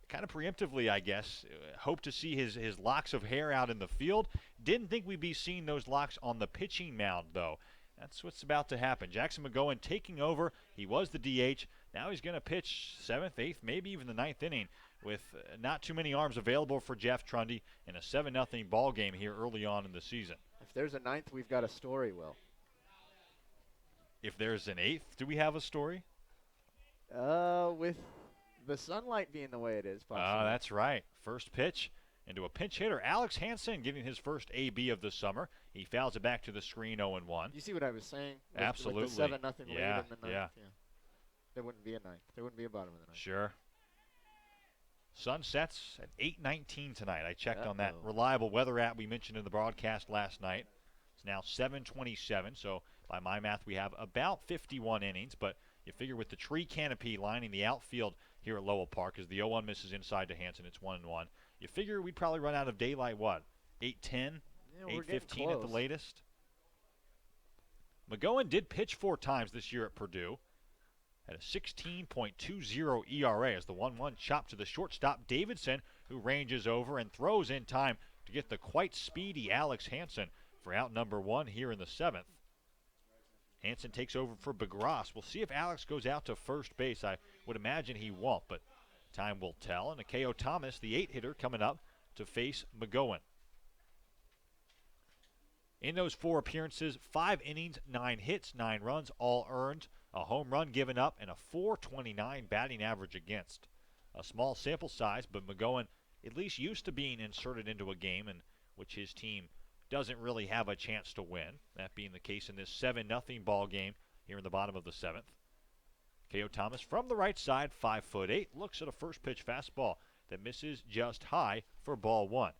Speaker 2: Kind of preemptively, I guess. Hope to see his locks of hair out in the field. Didn't think we'd be seeing those locks on the pitching mound, though. That's what's about to happen. Jackson McGowan taking over. He was the DH. Now he's going to pitch 7th, 8th, maybe even the 9th inning with not too many arms available for Jeff Trundy in a 7-0 ball game here early on in the season.
Speaker 1: If there's a 9th, we've got a story, Will.
Speaker 2: If there's an 8th, do we have a story?
Speaker 1: With the sunlight being the way it is, possibly.
Speaker 2: That's right. First pitch into a pinch hitter. Alex Hansen getting his first AB of the summer. He fouls it back to the screen 0-1.
Speaker 1: You see what I was saying?
Speaker 2: Absolutely.
Speaker 1: With the 7-0 lead in the 9th.
Speaker 2: Yeah.
Speaker 1: There wouldn't be a 9th. There wouldn't be a bottom of the 9th.
Speaker 2: Sure. Sun sets at 8:19 tonight. I checked on that
Speaker 1: Uh-oh.
Speaker 2: reliable weather app we mentioned in the broadcast last night. It's now 7:27, so by my math we have about 51 innings, but you figure with the tree canopy lining the outfield here at Lowell Park as the 0-1 misses inside to Hansen, it's 1-1. You figure we'd probably run out of daylight, what, 8:10,
Speaker 1: Yeah, we're getting
Speaker 2: 8:15 at the
Speaker 1: close.
Speaker 2: latest? McGowan did pitch 4 times this year at Purdue. At a 16.20 ERA as the 1-1 chop to the shortstop Davidson, who ranges over and throws in time to get the quite speedy Alex Hansen for out number 1 here in the 7th. Hansen takes over for Begras. We'll see if Alex goes out to first base. I would imagine he won't, but time will tell. And Akeo Thomas, the 8-hitter, coming up to face McGowan. In those 4 appearances, 5 innings, 9 hits, 9 runs, all earned, a home run given up, and a .429 batting average against. A small sample size, but McGowan at least used to being inserted into a game in which his team doesn't really have a chance to win. That being the case in this 7-0 ball game here in the bottom of the 7th. K.O. Thomas from the right side, 5'8", looks at a first pitch fastball that misses just high for ball 1.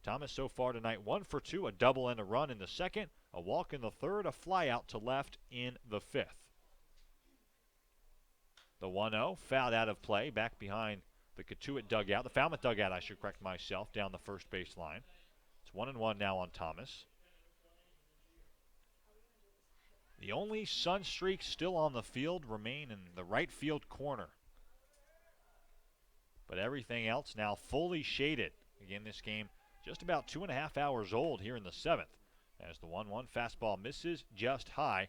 Speaker 2: Thomas so far tonight 1 for 2, a double and a run in the 2nd, a walk in the 3rd, a fly out to left in the 5th. The 1-0 fouled out of play back behind the Cotuit dugout, the Falmouth dugout, I should correct myself, down the first base line. It's 1-1 now on Thomas. The only sun streaks still on the field remain in the right field corner. But everything else now fully shaded. Again, this game just about 2.5 hours old here in the 7th. As the 1-1 fastball misses just high.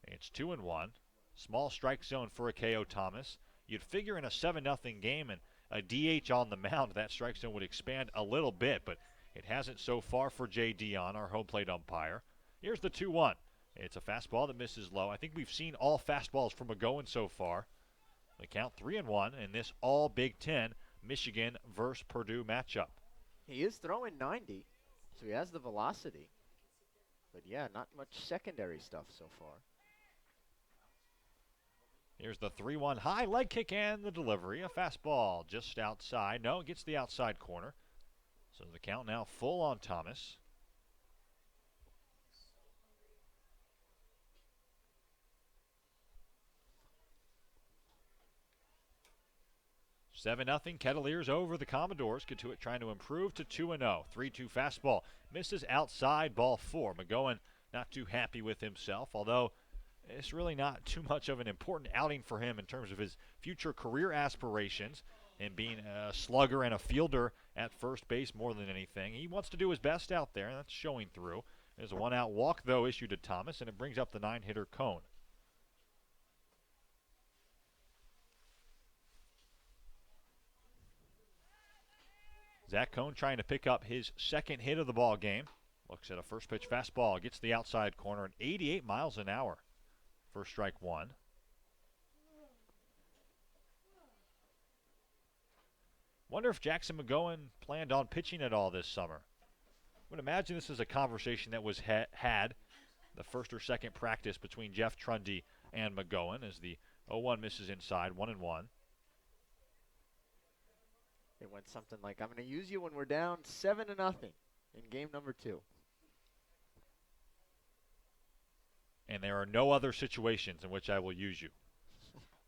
Speaker 2: It's 2-1. Small strike zone for Akeo Thomas. You'd figure in a 7-0 game and a DH on the mound, that strike zone would expand a little bit, but it hasn't so far for Jay Dion, our home plate umpire. Here's the 2-1. It's a fastball that misses low. I think we've seen all fastballs from McGowan so far. The count 3-1 in this all Big Ten Michigan versus Purdue matchup.
Speaker 1: He is throwing 90, so he has the velocity. But yeah, not much secondary stuff so far.
Speaker 2: Here's the 3-1 high leg kick and the delivery. A fastball just outside. No, it gets the outside corner. So the count now full on Thomas. (7-0) Kettleers over the Commodores. Cotuit trying to improve to 2-0. 3-2 fastball. Misses outside, ball 4. McGowan not too happy with himself, although it's really not too much of an important outing for him in terms of his future career aspirations and being a slugger and a fielder at first base more than anything. He wants to do his best out there, and that's showing through. There's a 1-out walk, though, issued to Thomas, and it brings up the 9-hitter Cone. Zach Cone trying to pick up his 2nd hit of the ball game. Looks at a first pitch fastball, gets the outside corner at 88 miles an hour. First strike 1. Wonder if Jackson McGowan planned on pitching at all this summer. Would imagine this is a conversation that was had the first or second practice between Jeff Trundy and McGowan as the 0-1 misses inside, 1-1.
Speaker 1: It went something like, I'm going to use you when we're down 7-0 in game number 2.
Speaker 2: and there are no other situations in which I will use you.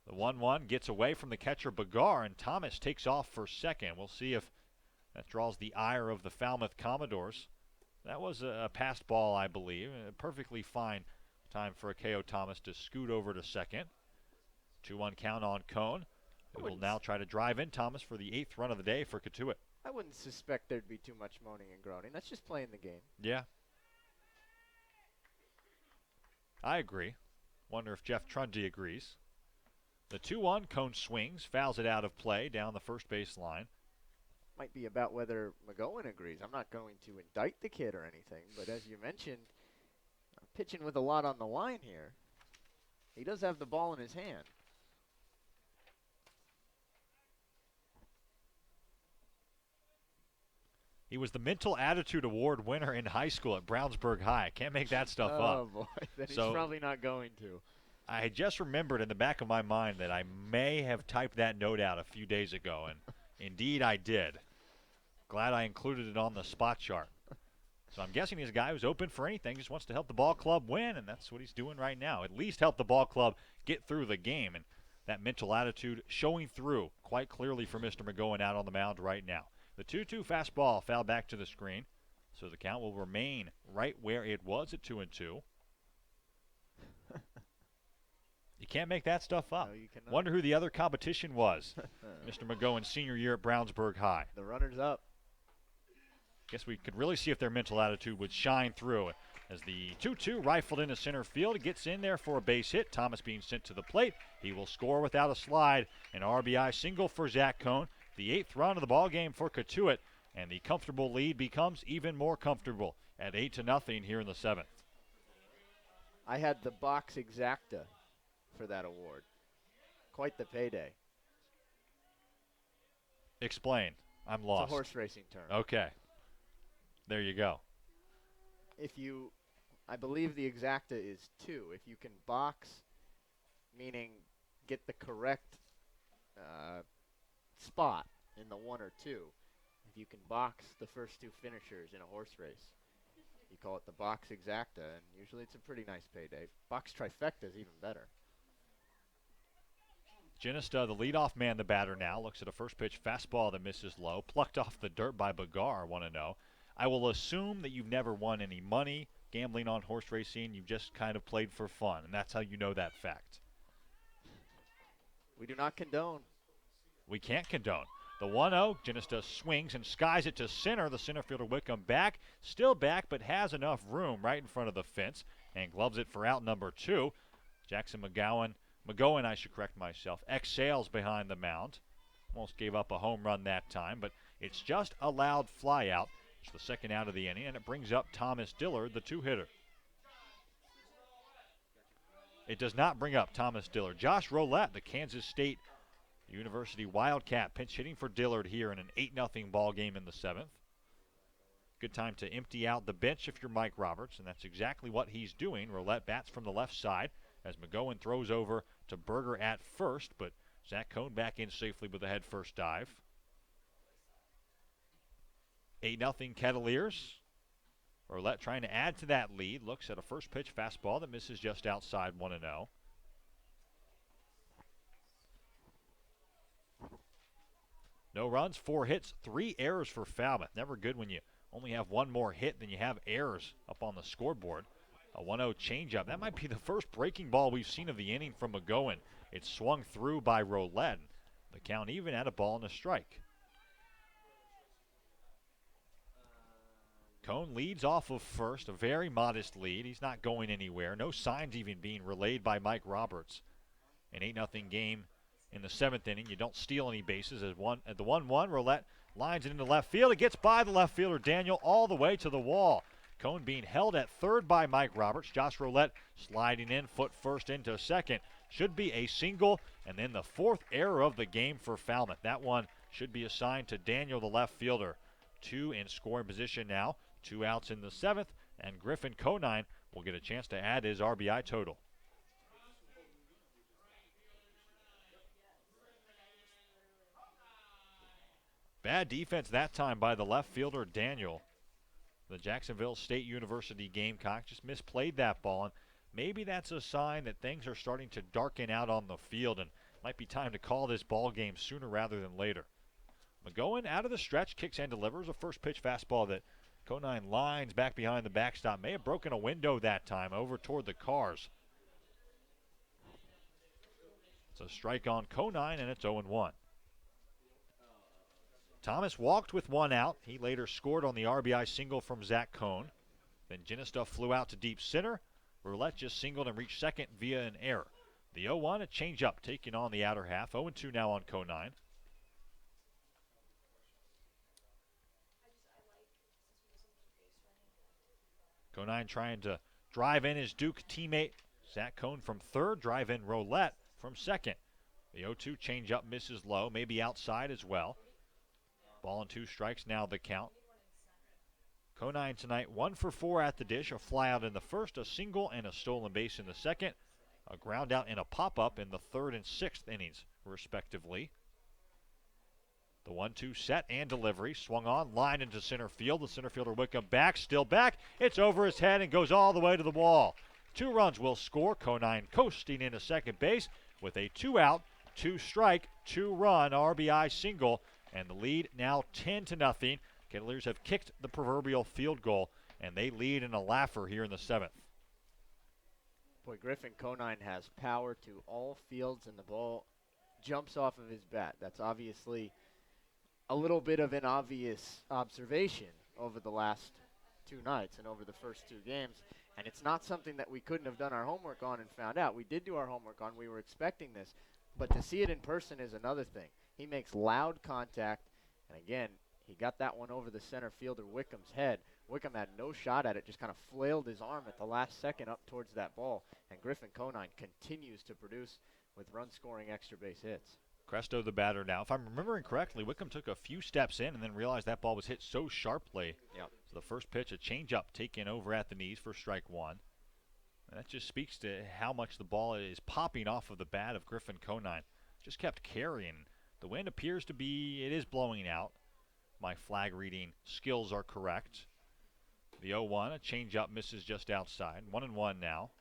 Speaker 2: The 1-1 gets away from the catcher Bagar, and Thomas takes off for second. We'll see if that draws the ire of the Falmouth Commodores. That was a passed ball, I believe. A perfectly fine time for Akeo Thomas to scoot over to second. 2-1 count on Cone, who will now try to drive in Thomas for the 8th run of the day for Cotuit.
Speaker 1: I wouldn't suspect there'd be too much moaning and groaning. That's just playing the game.
Speaker 2: Yeah. I agree. Wonder if Jeff Trundy agrees. The 2-1, Cone swings, fouls it out of play down the first base line.
Speaker 1: Might be about whether McGowan agrees. I'm not going to indict the kid or anything, but as you mentioned, pitching with a lot on the line here. He does have the ball in his hand.
Speaker 2: He was the Mental Attitude Award winner in high school at Brownsburg High. Can't make that stuff up.
Speaker 1: Oh, boy. Then
Speaker 2: So-
Speaker 1: he's probably not going to.
Speaker 2: I had just remembered in the back of my mind that I may have typed that note out a few days ago, and indeed I did. Glad I included it on the spot chart. So I'm guessing he's a guy who's open for anything, just wants to help the ball club win, and that's what he's doing right now. At least help the ball club get through the game, and that mental attitude showing through quite clearly for Mr. McGowan out on the mound right now. The 2-2 fastball fouled back to the screen, so the count will remain right where it was at 2-2. You can't make that stuff up.
Speaker 1: No, you cannot.
Speaker 2: Wonder who the other competition was. Mr. McGowan's senior year at Brownsburg High.
Speaker 1: The runner's up.
Speaker 2: Guess we could really see if their mental attitude would shine through as the 2-2 rifled into center field. It gets in there for a base hit. Thomas being sent to the plate. He will score without a slide. An RBI single for Zach Cone. The 8th run of the ball game for Cotuit, and the comfortable lead becomes even more comfortable at 8-0 here in the 7th.
Speaker 1: I had the box exacta for that award. Quite the payday.
Speaker 2: Explain. I'm
Speaker 1: It's
Speaker 2: lost.
Speaker 1: a horse racing term.
Speaker 2: Okay. There you go.
Speaker 1: I believe the exacta is 2. If you can box, meaning get the correct spot in the 1 or 2. If you can box the first 2 finishers in a horse race, you call it the box exacta, and usually it's a pretty nice payday. Box trifecta is even better.
Speaker 2: Ginesta, the leadoff man, the batter now, looks at a first pitch fastball that misses low, plucked off the dirt by Bagar, 1-0. I will assume that you've never won any money gambling on horse racing. You've just kind of played for fun, and that's how you know that fact.
Speaker 1: We do not condone.
Speaker 2: We can't condone. The 1-0, Ginesta swings and skies it to center. The center fielder Wickham back, still back, but has enough room right in front of the fence and gloves it for out number 2. Jackson McGowan, I should correct myself, exhales behind the mound. Almost gave up a home run that time, but it's just a loud fly out. It's the second out of the inning, and it brings up Thomas Dillard, the 2-hitter. It does not bring up Thomas Dillard. Josh Roulette, the Kansas State University Wildcat, pinch hitting for Dillard here in an 8-0 ball game in the 7th. Good time to empty out the bench if you're Mike Roberts, and that's exactly what he's doing. Roulette bats from the left side as McGowan throws over to Berger at first, but Zach Cone back in safely with a head first dive. 8-0 Kettleers. Roulette trying to add to that lead. Looks at a first pitch fastball that misses just outside 1-0. No runs, 4 hits, 3 errors for Falmouth. Never good when you only have one more hit than you have errors up on the scoreboard. A 1-0 changeup. That might be the first breaking ball we've seen of the inning from McGowan. It's swung through by Roulette. The count even at a ball and a strike. Cone leads off of first, a very modest lead. He's not going anywhere. No signs even being relayed by Mike Roberts. An 8-0 game in the 7th inning. You don't steal any bases at the 1-1. Roulette lines it into left field. It gets by the left fielder, Daniel, all the way to the wall. Cone being held at third by Mike Roberts. Josh Roulette sliding in, foot first into second. Should be a single, and then the 4th error of the game for Falmouth. That one should be assigned to Daniel, the left fielder. 2 in scoring position now. 2 outs in the 7th, and Griffin Conine will get a chance to add his RBI total. Bad defense that time by the left fielder, Daniel. The Jacksonville State University Gamecock just misplayed that ball and maybe that's a sign that things are starting to darken out on the field and might be time to call this ball game sooner rather than later. McGowan out of the stretch, kicks and delivers a first pitch fastball that Conine lines back behind the backstop. May have broken a window that time over toward the cars. It's a strike on Conine, and it's 0-1. Thomas walked with one out. He later scored on the RBI single from Zach Cohn. Then Ginesta flew out to deep center. Roulette just singled and reached second via an error. The 0-1, a changeup taking on the outer half. 0-2 now on Conine. Conine trying to drive in his Duke teammate Zach Cohn from third. Drive in Roulette from second. The 0-2 changeup misses low, maybe outside as well. Ball and 2 strikes now the count. Conine tonight 1 for 4 at the dish. A fly out in the first, a single, and a stolen base in the second. A ground out and a pop-up in the third and sixth innings, respectively. The 1-2 set and delivery. Swung on, line into center field. The center fielder Wickham back, still back. It's over his head and goes all the way to the wall. 2 runs will score. Conine coasting into second base with a 2-out, 2-strike, 2-run RBI single. And the lead now 10-0. Kettleers have kicked the proverbial field goal, and they lead in a laugher here in the 7th.
Speaker 1: Boy, Griffin Conine has power to all fields, and the ball jumps off of his bat. That's obviously a little bit of an obvious observation over the last 2 nights and over the first 2 games. And it's not something that we couldn't have done our homework on and found out. We did do our homework on. We were expecting this. But to see it in person is another thing. He makes loud contact. And again, he got that one over the center fielder Wickham's head. Wickham had no shot at it, just kind of flailed his arm at the last second up towards that ball. And Griffin Conine continues to produce with run-scoring extra base hits.
Speaker 2: Cresto the batter now. If I'm remembering correctly, Wickham took a few steps in and then realized that ball was hit so sharply.
Speaker 1: Yep.
Speaker 2: So the first pitch, a changeup taken over at the knees for strike 1. And that just speaks to how much the ball is popping off of the bat of Griffin Conine. Just kept carrying. The wind appears to be, it is blowing out. My flag reading skills are correct. The 0-1, a changeup misses just outside. 1-1 now.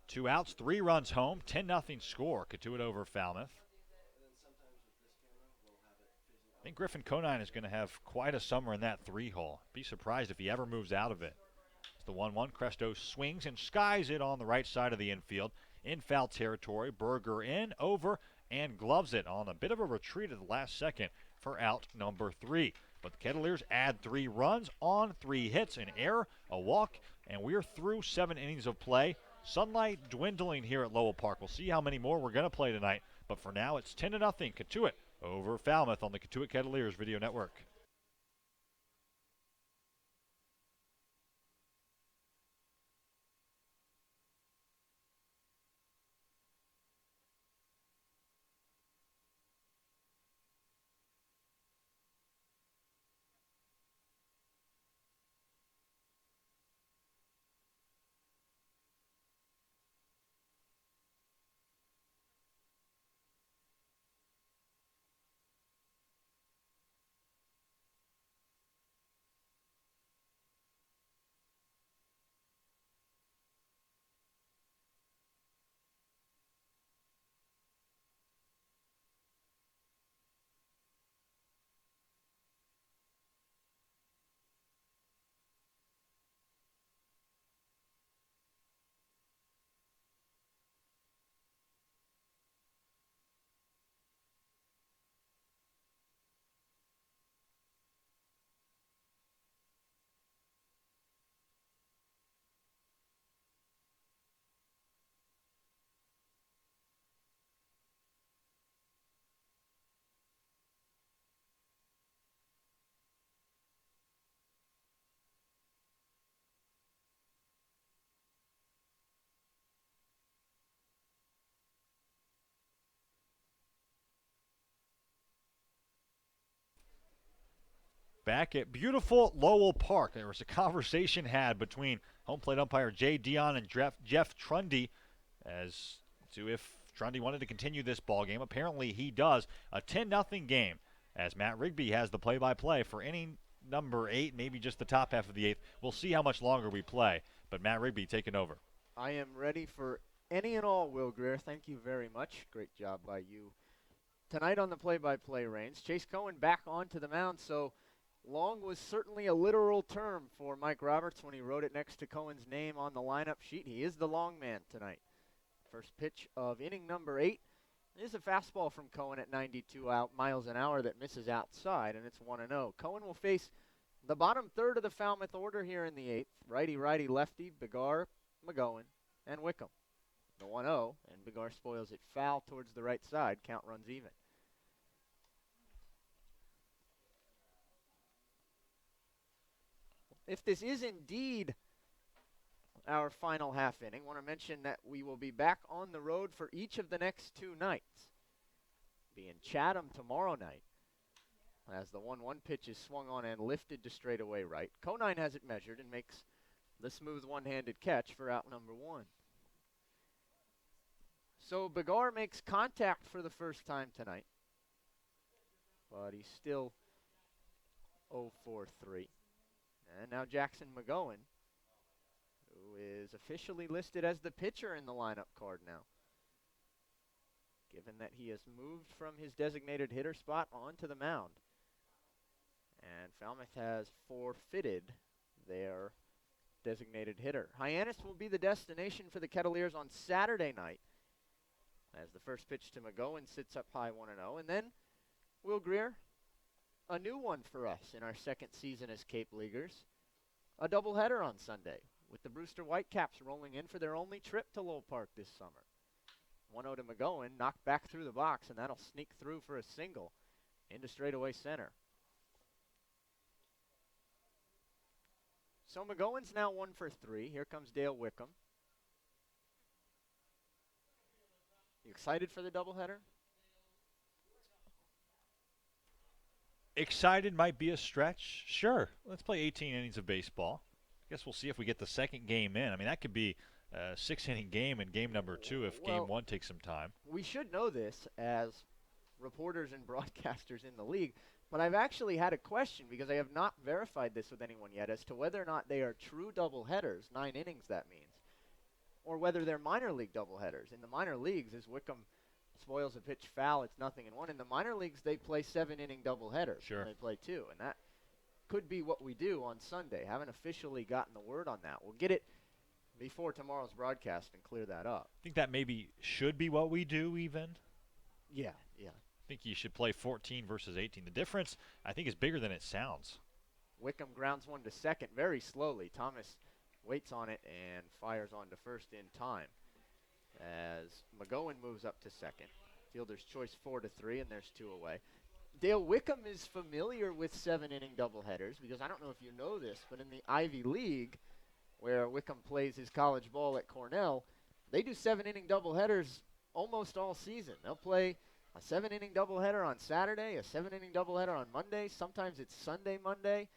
Speaker 2: 2 outs, 3 runs home, 10-0 score. Cotuit over Falmouth. I think Griffin Conine is going to have quite a summer in that 3-hole. Be surprised if he ever moves out of it. It's the 1-1. Cresto swings and skies it on the right side of the infield. In foul territory, Berger in, over, and gloves it on a bit of a retreat at the last second for out number 3. But the Kettleers add 3 runs on 3 hits, an error, a walk, and we're through 7 innings of play. Sunlight dwindling here at Lowell Park. We'll see how many more we're going to play tonight. But for now, it's 10-0 Cotuit over Falmouth on the Cotuit Kettleers Video Network. Back at beautiful Lowell Park, there was a conversation had between home plate umpire Jay Dion and Jeff Trundy as to if Trundy wanted to continue this ball game. Apparently he does. A 10-0 game as Matt Rigby has the play-by-play for inning number 8, maybe just the top half of the 8th. We'll see how much longer we play. But Matt Rigby taking over.
Speaker 1: I am ready for any and all, Will Greer. Thank you very much. Great job by you. Tonight on the play-by-play reins, Chase Cohen back onto the mound, so long was certainly a literal term for Mike Roberts when he wrote it next to Cohen's name on the lineup sheet. He is the long man tonight. First pitch of inning number 8 is a fastball from Cohen at 92 miles an hour that misses outside, and it's 1-0. Cohen will face the bottom third of the Falmouth order here in the 8th. Righty, righty, lefty, Begar, McGowan, and Wickham. The 1-0, and Begar spoils it foul towards the right side. Count runs even. If this is indeed our final half inning, I want to mention that we will be back on the road for each of the next 2 nights. Be in Chatham tomorrow night as the 1-1 pitch is swung on and lifted to straightaway right. Conine has it measured and makes the smooth one-handed catch for out number 1. So Begar makes contact for the first time tonight, but he's still 0-for-3. And now Jackson McGowan, who is officially listed as the pitcher in the lineup card now, given that he has moved from his designated hitter spot onto the mound. And Falmouth has forfeited their designated hitter. Hyannis will be the destination for the Kettleers on Saturday night, as the first pitch to McGowan sits up high 1-0. And then, Will Greer, a new one for us in our second season as Cape Leaguers. A doubleheader on Sunday, with the Brewster Whitecaps rolling in for their only trip to Lowell Park this summer. 1-0 to McGowan, knocked back through the box, and that'll sneak through for a single into straightaway center. So McGowan's now 1-for-3. Here comes Dale Wickham. You excited for the doubleheader?
Speaker 2: Excited might be a stretch. Sure, let's play 18 innings of baseball. I guess we'll see if we get the second game in. I mean, that could be a 6-inning game in game number 2 if game 1 takes some time.
Speaker 1: We should know this as reporters and broadcasters in the league, but I've actually had a question because I have not verified this with anyone yet as to whether or not they are true doubleheaders, 9 innings that means, or whether they're minor league doubleheaders. In the minor leagues, as Wickham spoils a pitch foul, it's 0-1. In the minor leagues, they play 7-inning doubleheaders.
Speaker 2: Sure.
Speaker 1: They play 2, and that could be what we do on Sunday. Haven't officially gotten the word on that. We'll get it before tomorrow's broadcast and clear that up.
Speaker 2: I think that maybe should be what we do even.
Speaker 1: Yeah.
Speaker 2: I think you should play 14 versus 18. The difference, I think, is bigger than it sounds.
Speaker 1: Wickham grounds one to second very slowly. Thomas waits on it and fires on to first in time as McGowan moves up to second. Fielder's choice 4-3, and there's 2 away. Dale Wickham is familiar with 7-inning doubleheaders because I don't know if you know this, but in the Ivy League, where Wickham plays his college ball at Cornell, they do 7-inning doubleheaders almost all season. They'll play a 7-inning doubleheader on Saturday, a 7-inning doubleheader on Monday. Sometimes it's Sunday, Monday.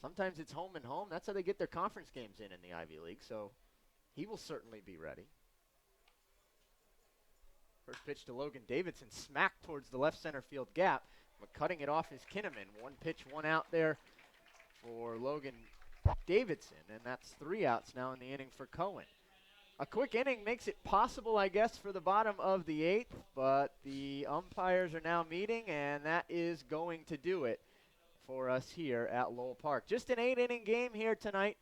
Speaker 1: Sometimes it's home and home. That's how they get their conference games in the Ivy League, so he will certainly be ready. First pitch to Logan Davidson, smacked towards the left center field gap, but cutting it off is Kinnaman. 1 pitch, 1 out there for Logan Davidson, and that's 3 outs now in the inning for Cohen. A quick inning makes it possible, I guess, for the bottom of the 8th, but the umpires are now meeting, and that is going to do it for us here at Lowell Park. Just an 8-inning game here tonight.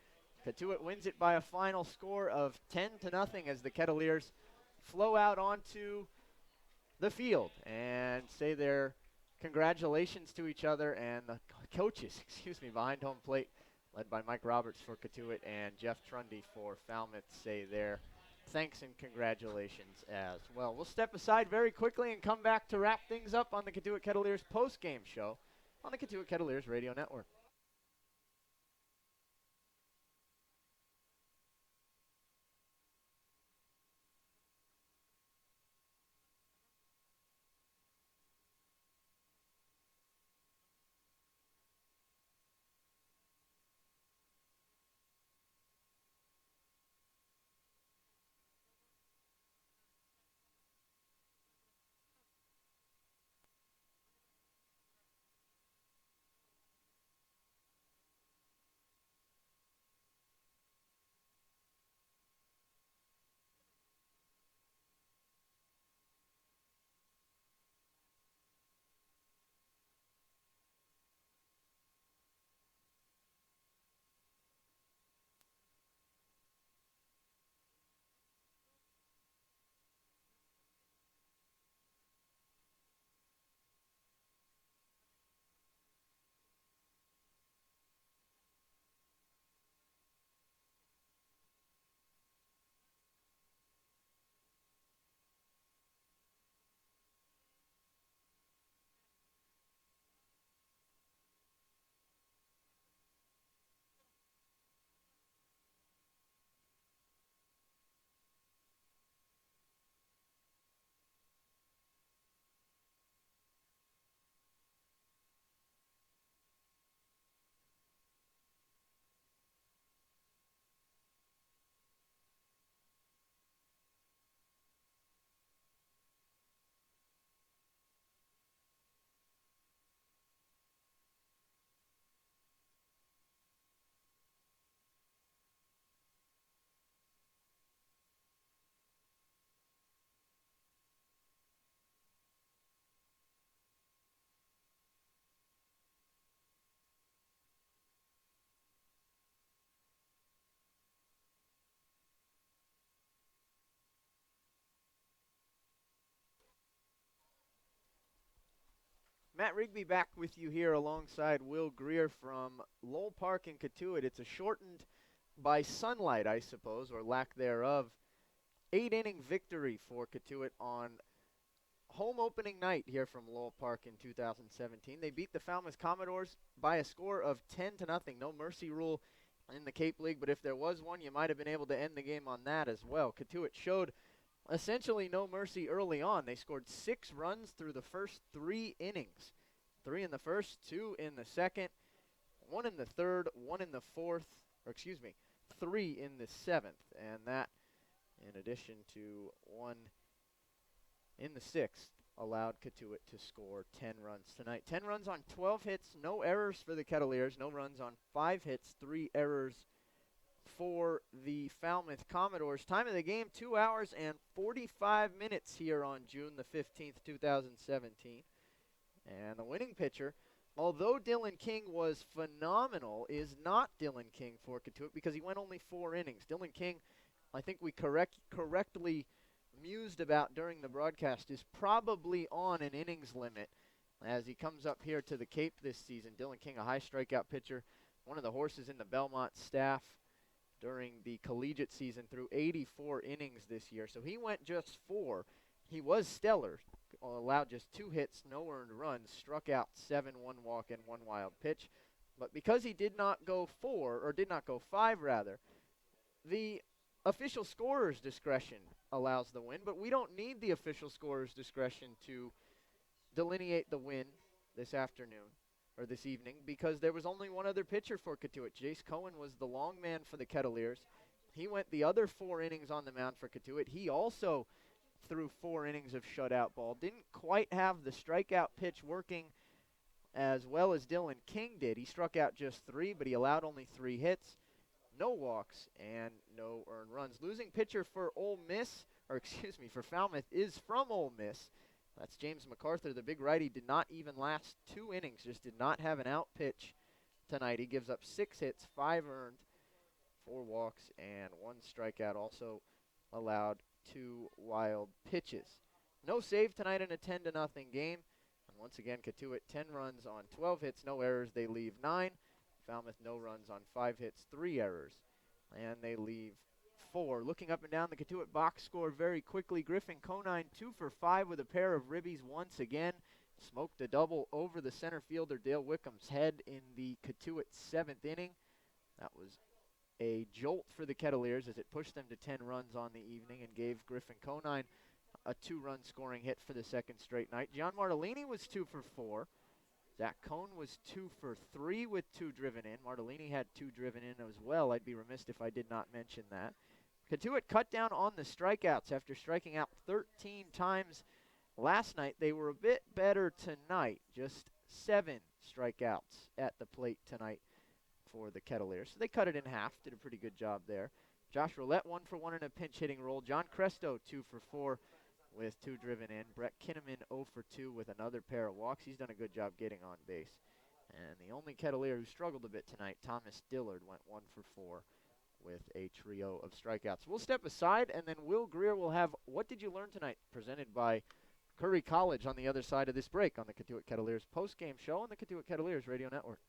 Speaker 1: Cotuit wins it by a final score of 10-0 as the Kettleers flow out onto the field and say their congratulations to each other, and the coaches, behind home plate, led by Mike Roberts for Cotuit and Jeff Trundy for Falmouth, say their thanks and congratulations as well. We'll step aside very quickly and come back to wrap things up on the Cotuit Kettleers post-game show on the Cotuit Kettleers Radio Network. Matt Rigby back with you here alongside Will Greer from Lowell Park in Cotuit. It's a shortened by sunlight, I suppose, or lack thereof, 8-inning victory for Cotuit on home opening night here from Lowell Park in 2017. They beat the Falmouth Commodores by a score of 10-0. No mercy rule in the Cape League, but if there was one, you might have been able to end the game on that as well. Cotuit showed essentially no mercy early on. They scored 6 runs through the first 3 innings. 3 in the first, 2 in the second, 1 in the third, 1 in the fourth, 3 in the seventh. And that, in addition to 1 in the sixth, allowed Cotuit to score 10 runs tonight. 10 runs on 12 hits, no errors for the Kettleers, no runs on 5 hits, 3 errors for the Falmouth Commodores. Time of the game, 2 hours and 45 minutes here on June the 15th, 2017. And the winning pitcher, although Dylan King was phenomenal, is not Dylan King for Cotuit because he went only 4 innings. Dylan King, I think we correctly mused about during the broadcast, is probably on an innings limit as he comes up here to the Cape this season. Dylan King, a high strikeout pitcher, one of the horses in the Belmont staff during the collegiate season, through 84 innings this year. So he went just 4. He was stellar, allowed just 2 hits, no earned runs, struck out 7, 1 walk, and 1 wild pitch. But because he did not go 5 rather, the official scorer's discretion allows the win, but we don't need the official scorer's discretion to delineate the win this evening, because there was only one other pitcher for Cotuit. Jace Cohen was the long man for the Kettleers. He went the other 4 innings on the mound for Cotuit. He also threw 4 innings of shutout ball. Didn't quite have the strikeout pitch working as well as Dylan King did. He struck out just 3, but he allowed only 3 hits, no walks, and no earned runs. Losing pitcher for for Falmouth is from Ole Miss. That's James MacArthur. The big righty did not even last 2 innings, just did not have an out pitch tonight. He gives up 6 hits, 5 earned, 4 walks, and 1 strikeout. Also allowed 2 wild pitches. No save tonight in a 10-0 game. And once again, Cotuit 10 runs on 12 hits, no errors. They leave 9. Falmouth no runs on 5 hits, 3 errors, and they leave 4. Looking up and down the Cotuit box score very quickly, Griffin Conine 2 for 5 with a pair of ribbies once again. Smoked a double over the center fielder Dale Wickham's head in the Cotuit 7th inning. That was a jolt for the Kettleers as it pushed them to 10 runs on the evening and gave Griffin Conine a 2-run scoring hit for the 2nd straight night. John Martellini was 2 for 4. Zach Cohn was 2 for 3 with 2 driven in. Martellini had 2 driven in as well. I'd be remiss if I did not mention that. Cotuit cut down on the strikeouts after striking out 13 times last night. They were a bit better tonight, just 7 strikeouts at the plate tonight for the Kettleers. So they cut it in half, did a pretty good job there. Josh Roulette 1 for 1 in a pinch hitting role. John Cresto 2 for 4 with 2 driven in. Brett Kinnaman 0 for 2 with another pair of walks. He's done a good job getting on base. And the only Kettleer who struggled a bit tonight, Thomas Dillard, went 1 for 4 with a trio of strikeouts. We'll step aside, and then Will Greer will have What Did You Learn Tonight, presented by Curry College on the other side of this break on the Cotuit Kettleers post-game show on the Cotuit Kettleers Radio Network.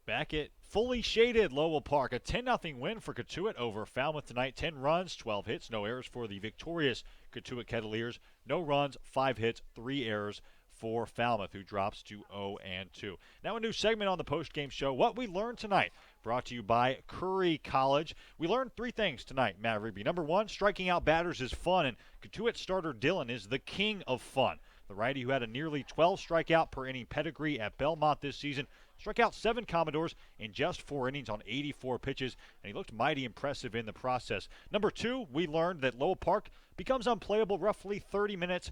Speaker 2: Back at fully shaded Lowell Park, a 10-0 win for Cotuit over Falmouth tonight. 10 runs, 12 hits, no errors for the victorious Cotuit Kettleers. No runs, 5 hits, 3 errors for Falmouth, who drops to 0-2. Now a new segment on the post-game show, What We Learned Tonight, brought to you by Curry College. We learned 3 things tonight, Matt Rigby. Number 1, striking out batters is fun, and Cotuit starter Dylan is the king of fun. The righty, who had a nearly 12 strikeout per inning pedigree at Belmont this season, struck out 7 Commodores in just 4 innings on 84 pitches, and he looked mighty impressive in the process. Number 2, we learned that Lowell Park becomes unplayable roughly 30 minutes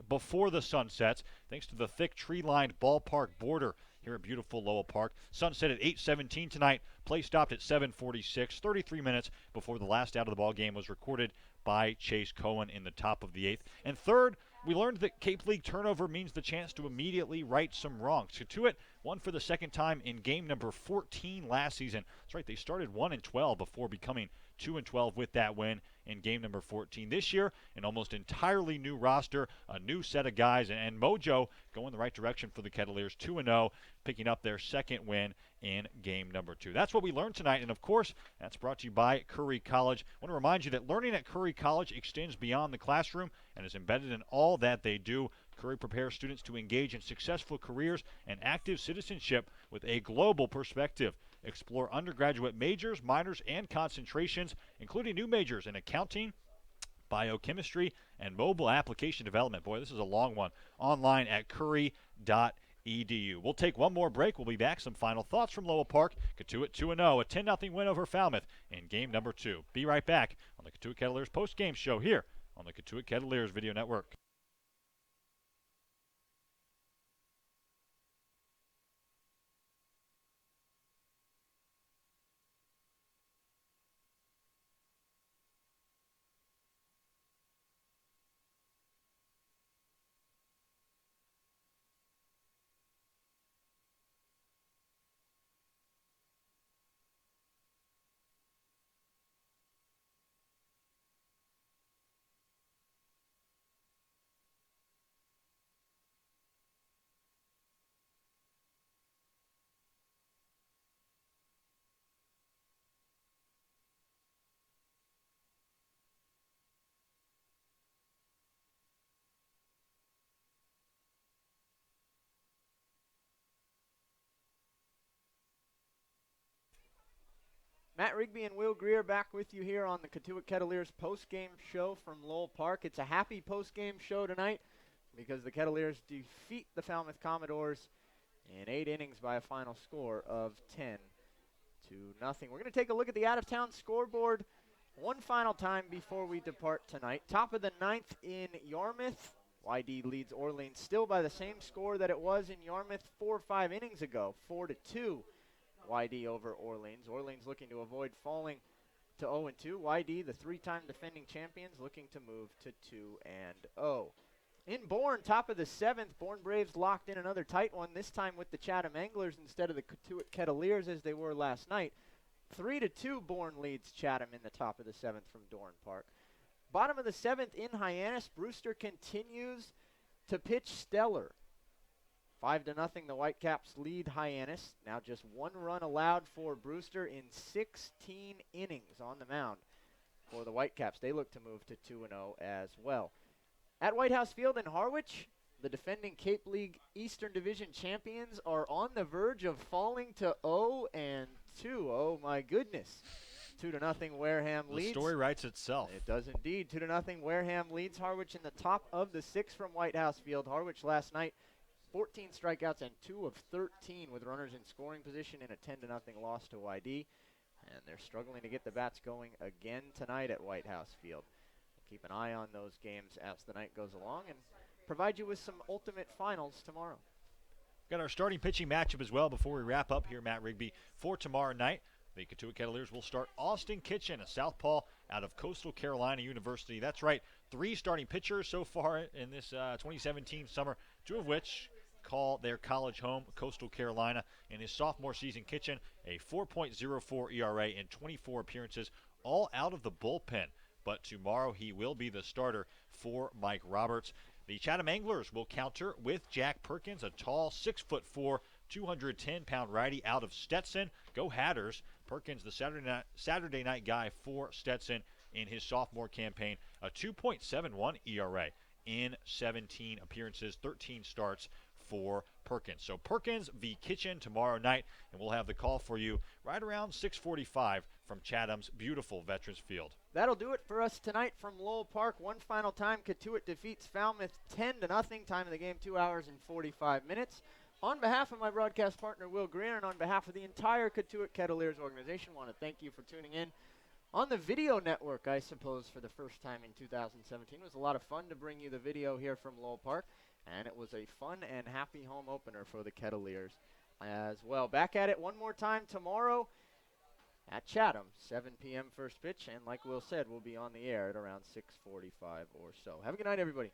Speaker 2: before the sun sets, thanks to the thick tree-lined ballpark border here at beautiful Lowell Park. Sunset at 8:17 tonight. Play stopped at 7:46, 33 minutes before the last out of the ball game was recorded by Chase Cohen in the top of the 8th. And third, we learned that Cape League turnover means the chance to immediately right some wrongs. Cotuit won for the second time in game number 14 last season. That's right, they started 1-12 before becoming 2-12 with that win in game number 14. This year, an almost entirely new roster, a new set of guys, and mojo going the right direction for the Kettleers, 2-0, picking up their second win in game number 2. That's what we learned tonight, and of course, that's brought to you by Curry College. I want to remind you that learning at Curry College extends beyond the classroom and is embedded in all that they do. Curry prepares students to engage in successful careers and active citizenship with a global perspective. Explore undergraduate majors, minors, and concentrations, including new majors in accounting, biochemistry, and mobile application development. Boy, this is a long one. Online at curry.edu. We'll take one more break. We'll be back. Some final thoughts from Lowell Park. Cotuit 2-0, a 10-0 win over Falmouth in game number 2. Be right back on the Cotuit Kettleers post-game show here on the Cotuit Kettleers Video Network.
Speaker 1: Matt Rigby and Will Greer back with you here on the Cotuit Kettleers post-game show from Lowell Park. It's a happy post-game show tonight because the Kettleers defeat the Falmouth Commodores in 8 innings by a final score of 10-0. We're going to take a look at the out-of-town scoreboard one final time before we depart tonight. Top of the 9th in Yarmouth. YD leads Orleans still by the same score that it was in Yarmouth 4 or 5 innings ago, 4-2. YD over Orleans. Orleans looking to avoid falling to 0-2. YD, the 3-time defending champions, looking to move to 2-0. In Bourne, top of the 7th, Bourne Braves locked in another tight one, this time with the Chatham Anglers instead of the Cotuit Kettleers as they were last night. 3-2, Bourne leads Chatham in the top of the 7th from Dorn Park. Bottom of the 7th in Hyannis, Brewster continues to pitch stellar. 5-0, the Whitecaps lead Hyannis. Now just 1 run allowed for Brewster in 16 innings on the mound for the Whitecaps. They look to move to 2-0 as well. At White House Field in Harwich, the defending Cape League Eastern Division champions are on the verge of falling to 0-2. Oh my goodness. 2-0 Wareham leads.
Speaker 2: The story writes itself.
Speaker 1: It does indeed. 2-0 Wareham leads Harwich in the top of the 6th from White House Field. Harwich last night 14 strikeouts and 2 of 13 with runners in scoring position in a 10-0 loss to YD. And they're struggling to get the bats going again tonight at White House Field. We'll keep an eye on those games as the night goes along and provide you with some ultimate finals tomorrow.
Speaker 2: Got our starting pitching matchup as well before we wrap up here, Matt Rigby, for tomorrow night. The Cotuit Kettleers will start Austin Kitchen, a southpaw out of Coastal Carolina University. That's right, 3 starting pitchers so far in this 2017 summer, 2 of which call their college home, Coastal Carolina. In his sophomore season, Kitchen, a 4.04 ERA in 24 appearances, all out of the bullpen. But tomorrow he will be the starter for Mike Roberts. The Chatham Anglers will counter with Jack Perkins, a tall 6'4", 210-pound righty out of Stetson. Go Hatters. Perkins, the Saturday night guy for Stetson in his sophomore campaign. A 2.71 ERA in 17 appearances, 13 starts for Perkins. So Perkins v. Kitchen tomorrow night, and we'll have the call for you right around 6:45 from Chatham's beautiful Veterans Field.
Speaker 1: That'll do it for us tonight from Lowell Park. One final time, Cotuit defeats Falmouth 10-0. Time of the game, 2 hours and 45 minutes. On behalf of my broadcast partner, Will Greer, and on behalf of the entire Cotuit Kettleers organization, I want to thank you for tuning in on the video network, I suppose, for the first time in 2017. It was a lot of fun to bring you the video here from Lowell Park, and it was a fun and happy home opener for the Kettleers as well. Back at it one more time tomorrow at Chatham, 7 p.m. first pitch, and like Will said, we'll be on the air at around 6:45 or so. Have a good night, everybody.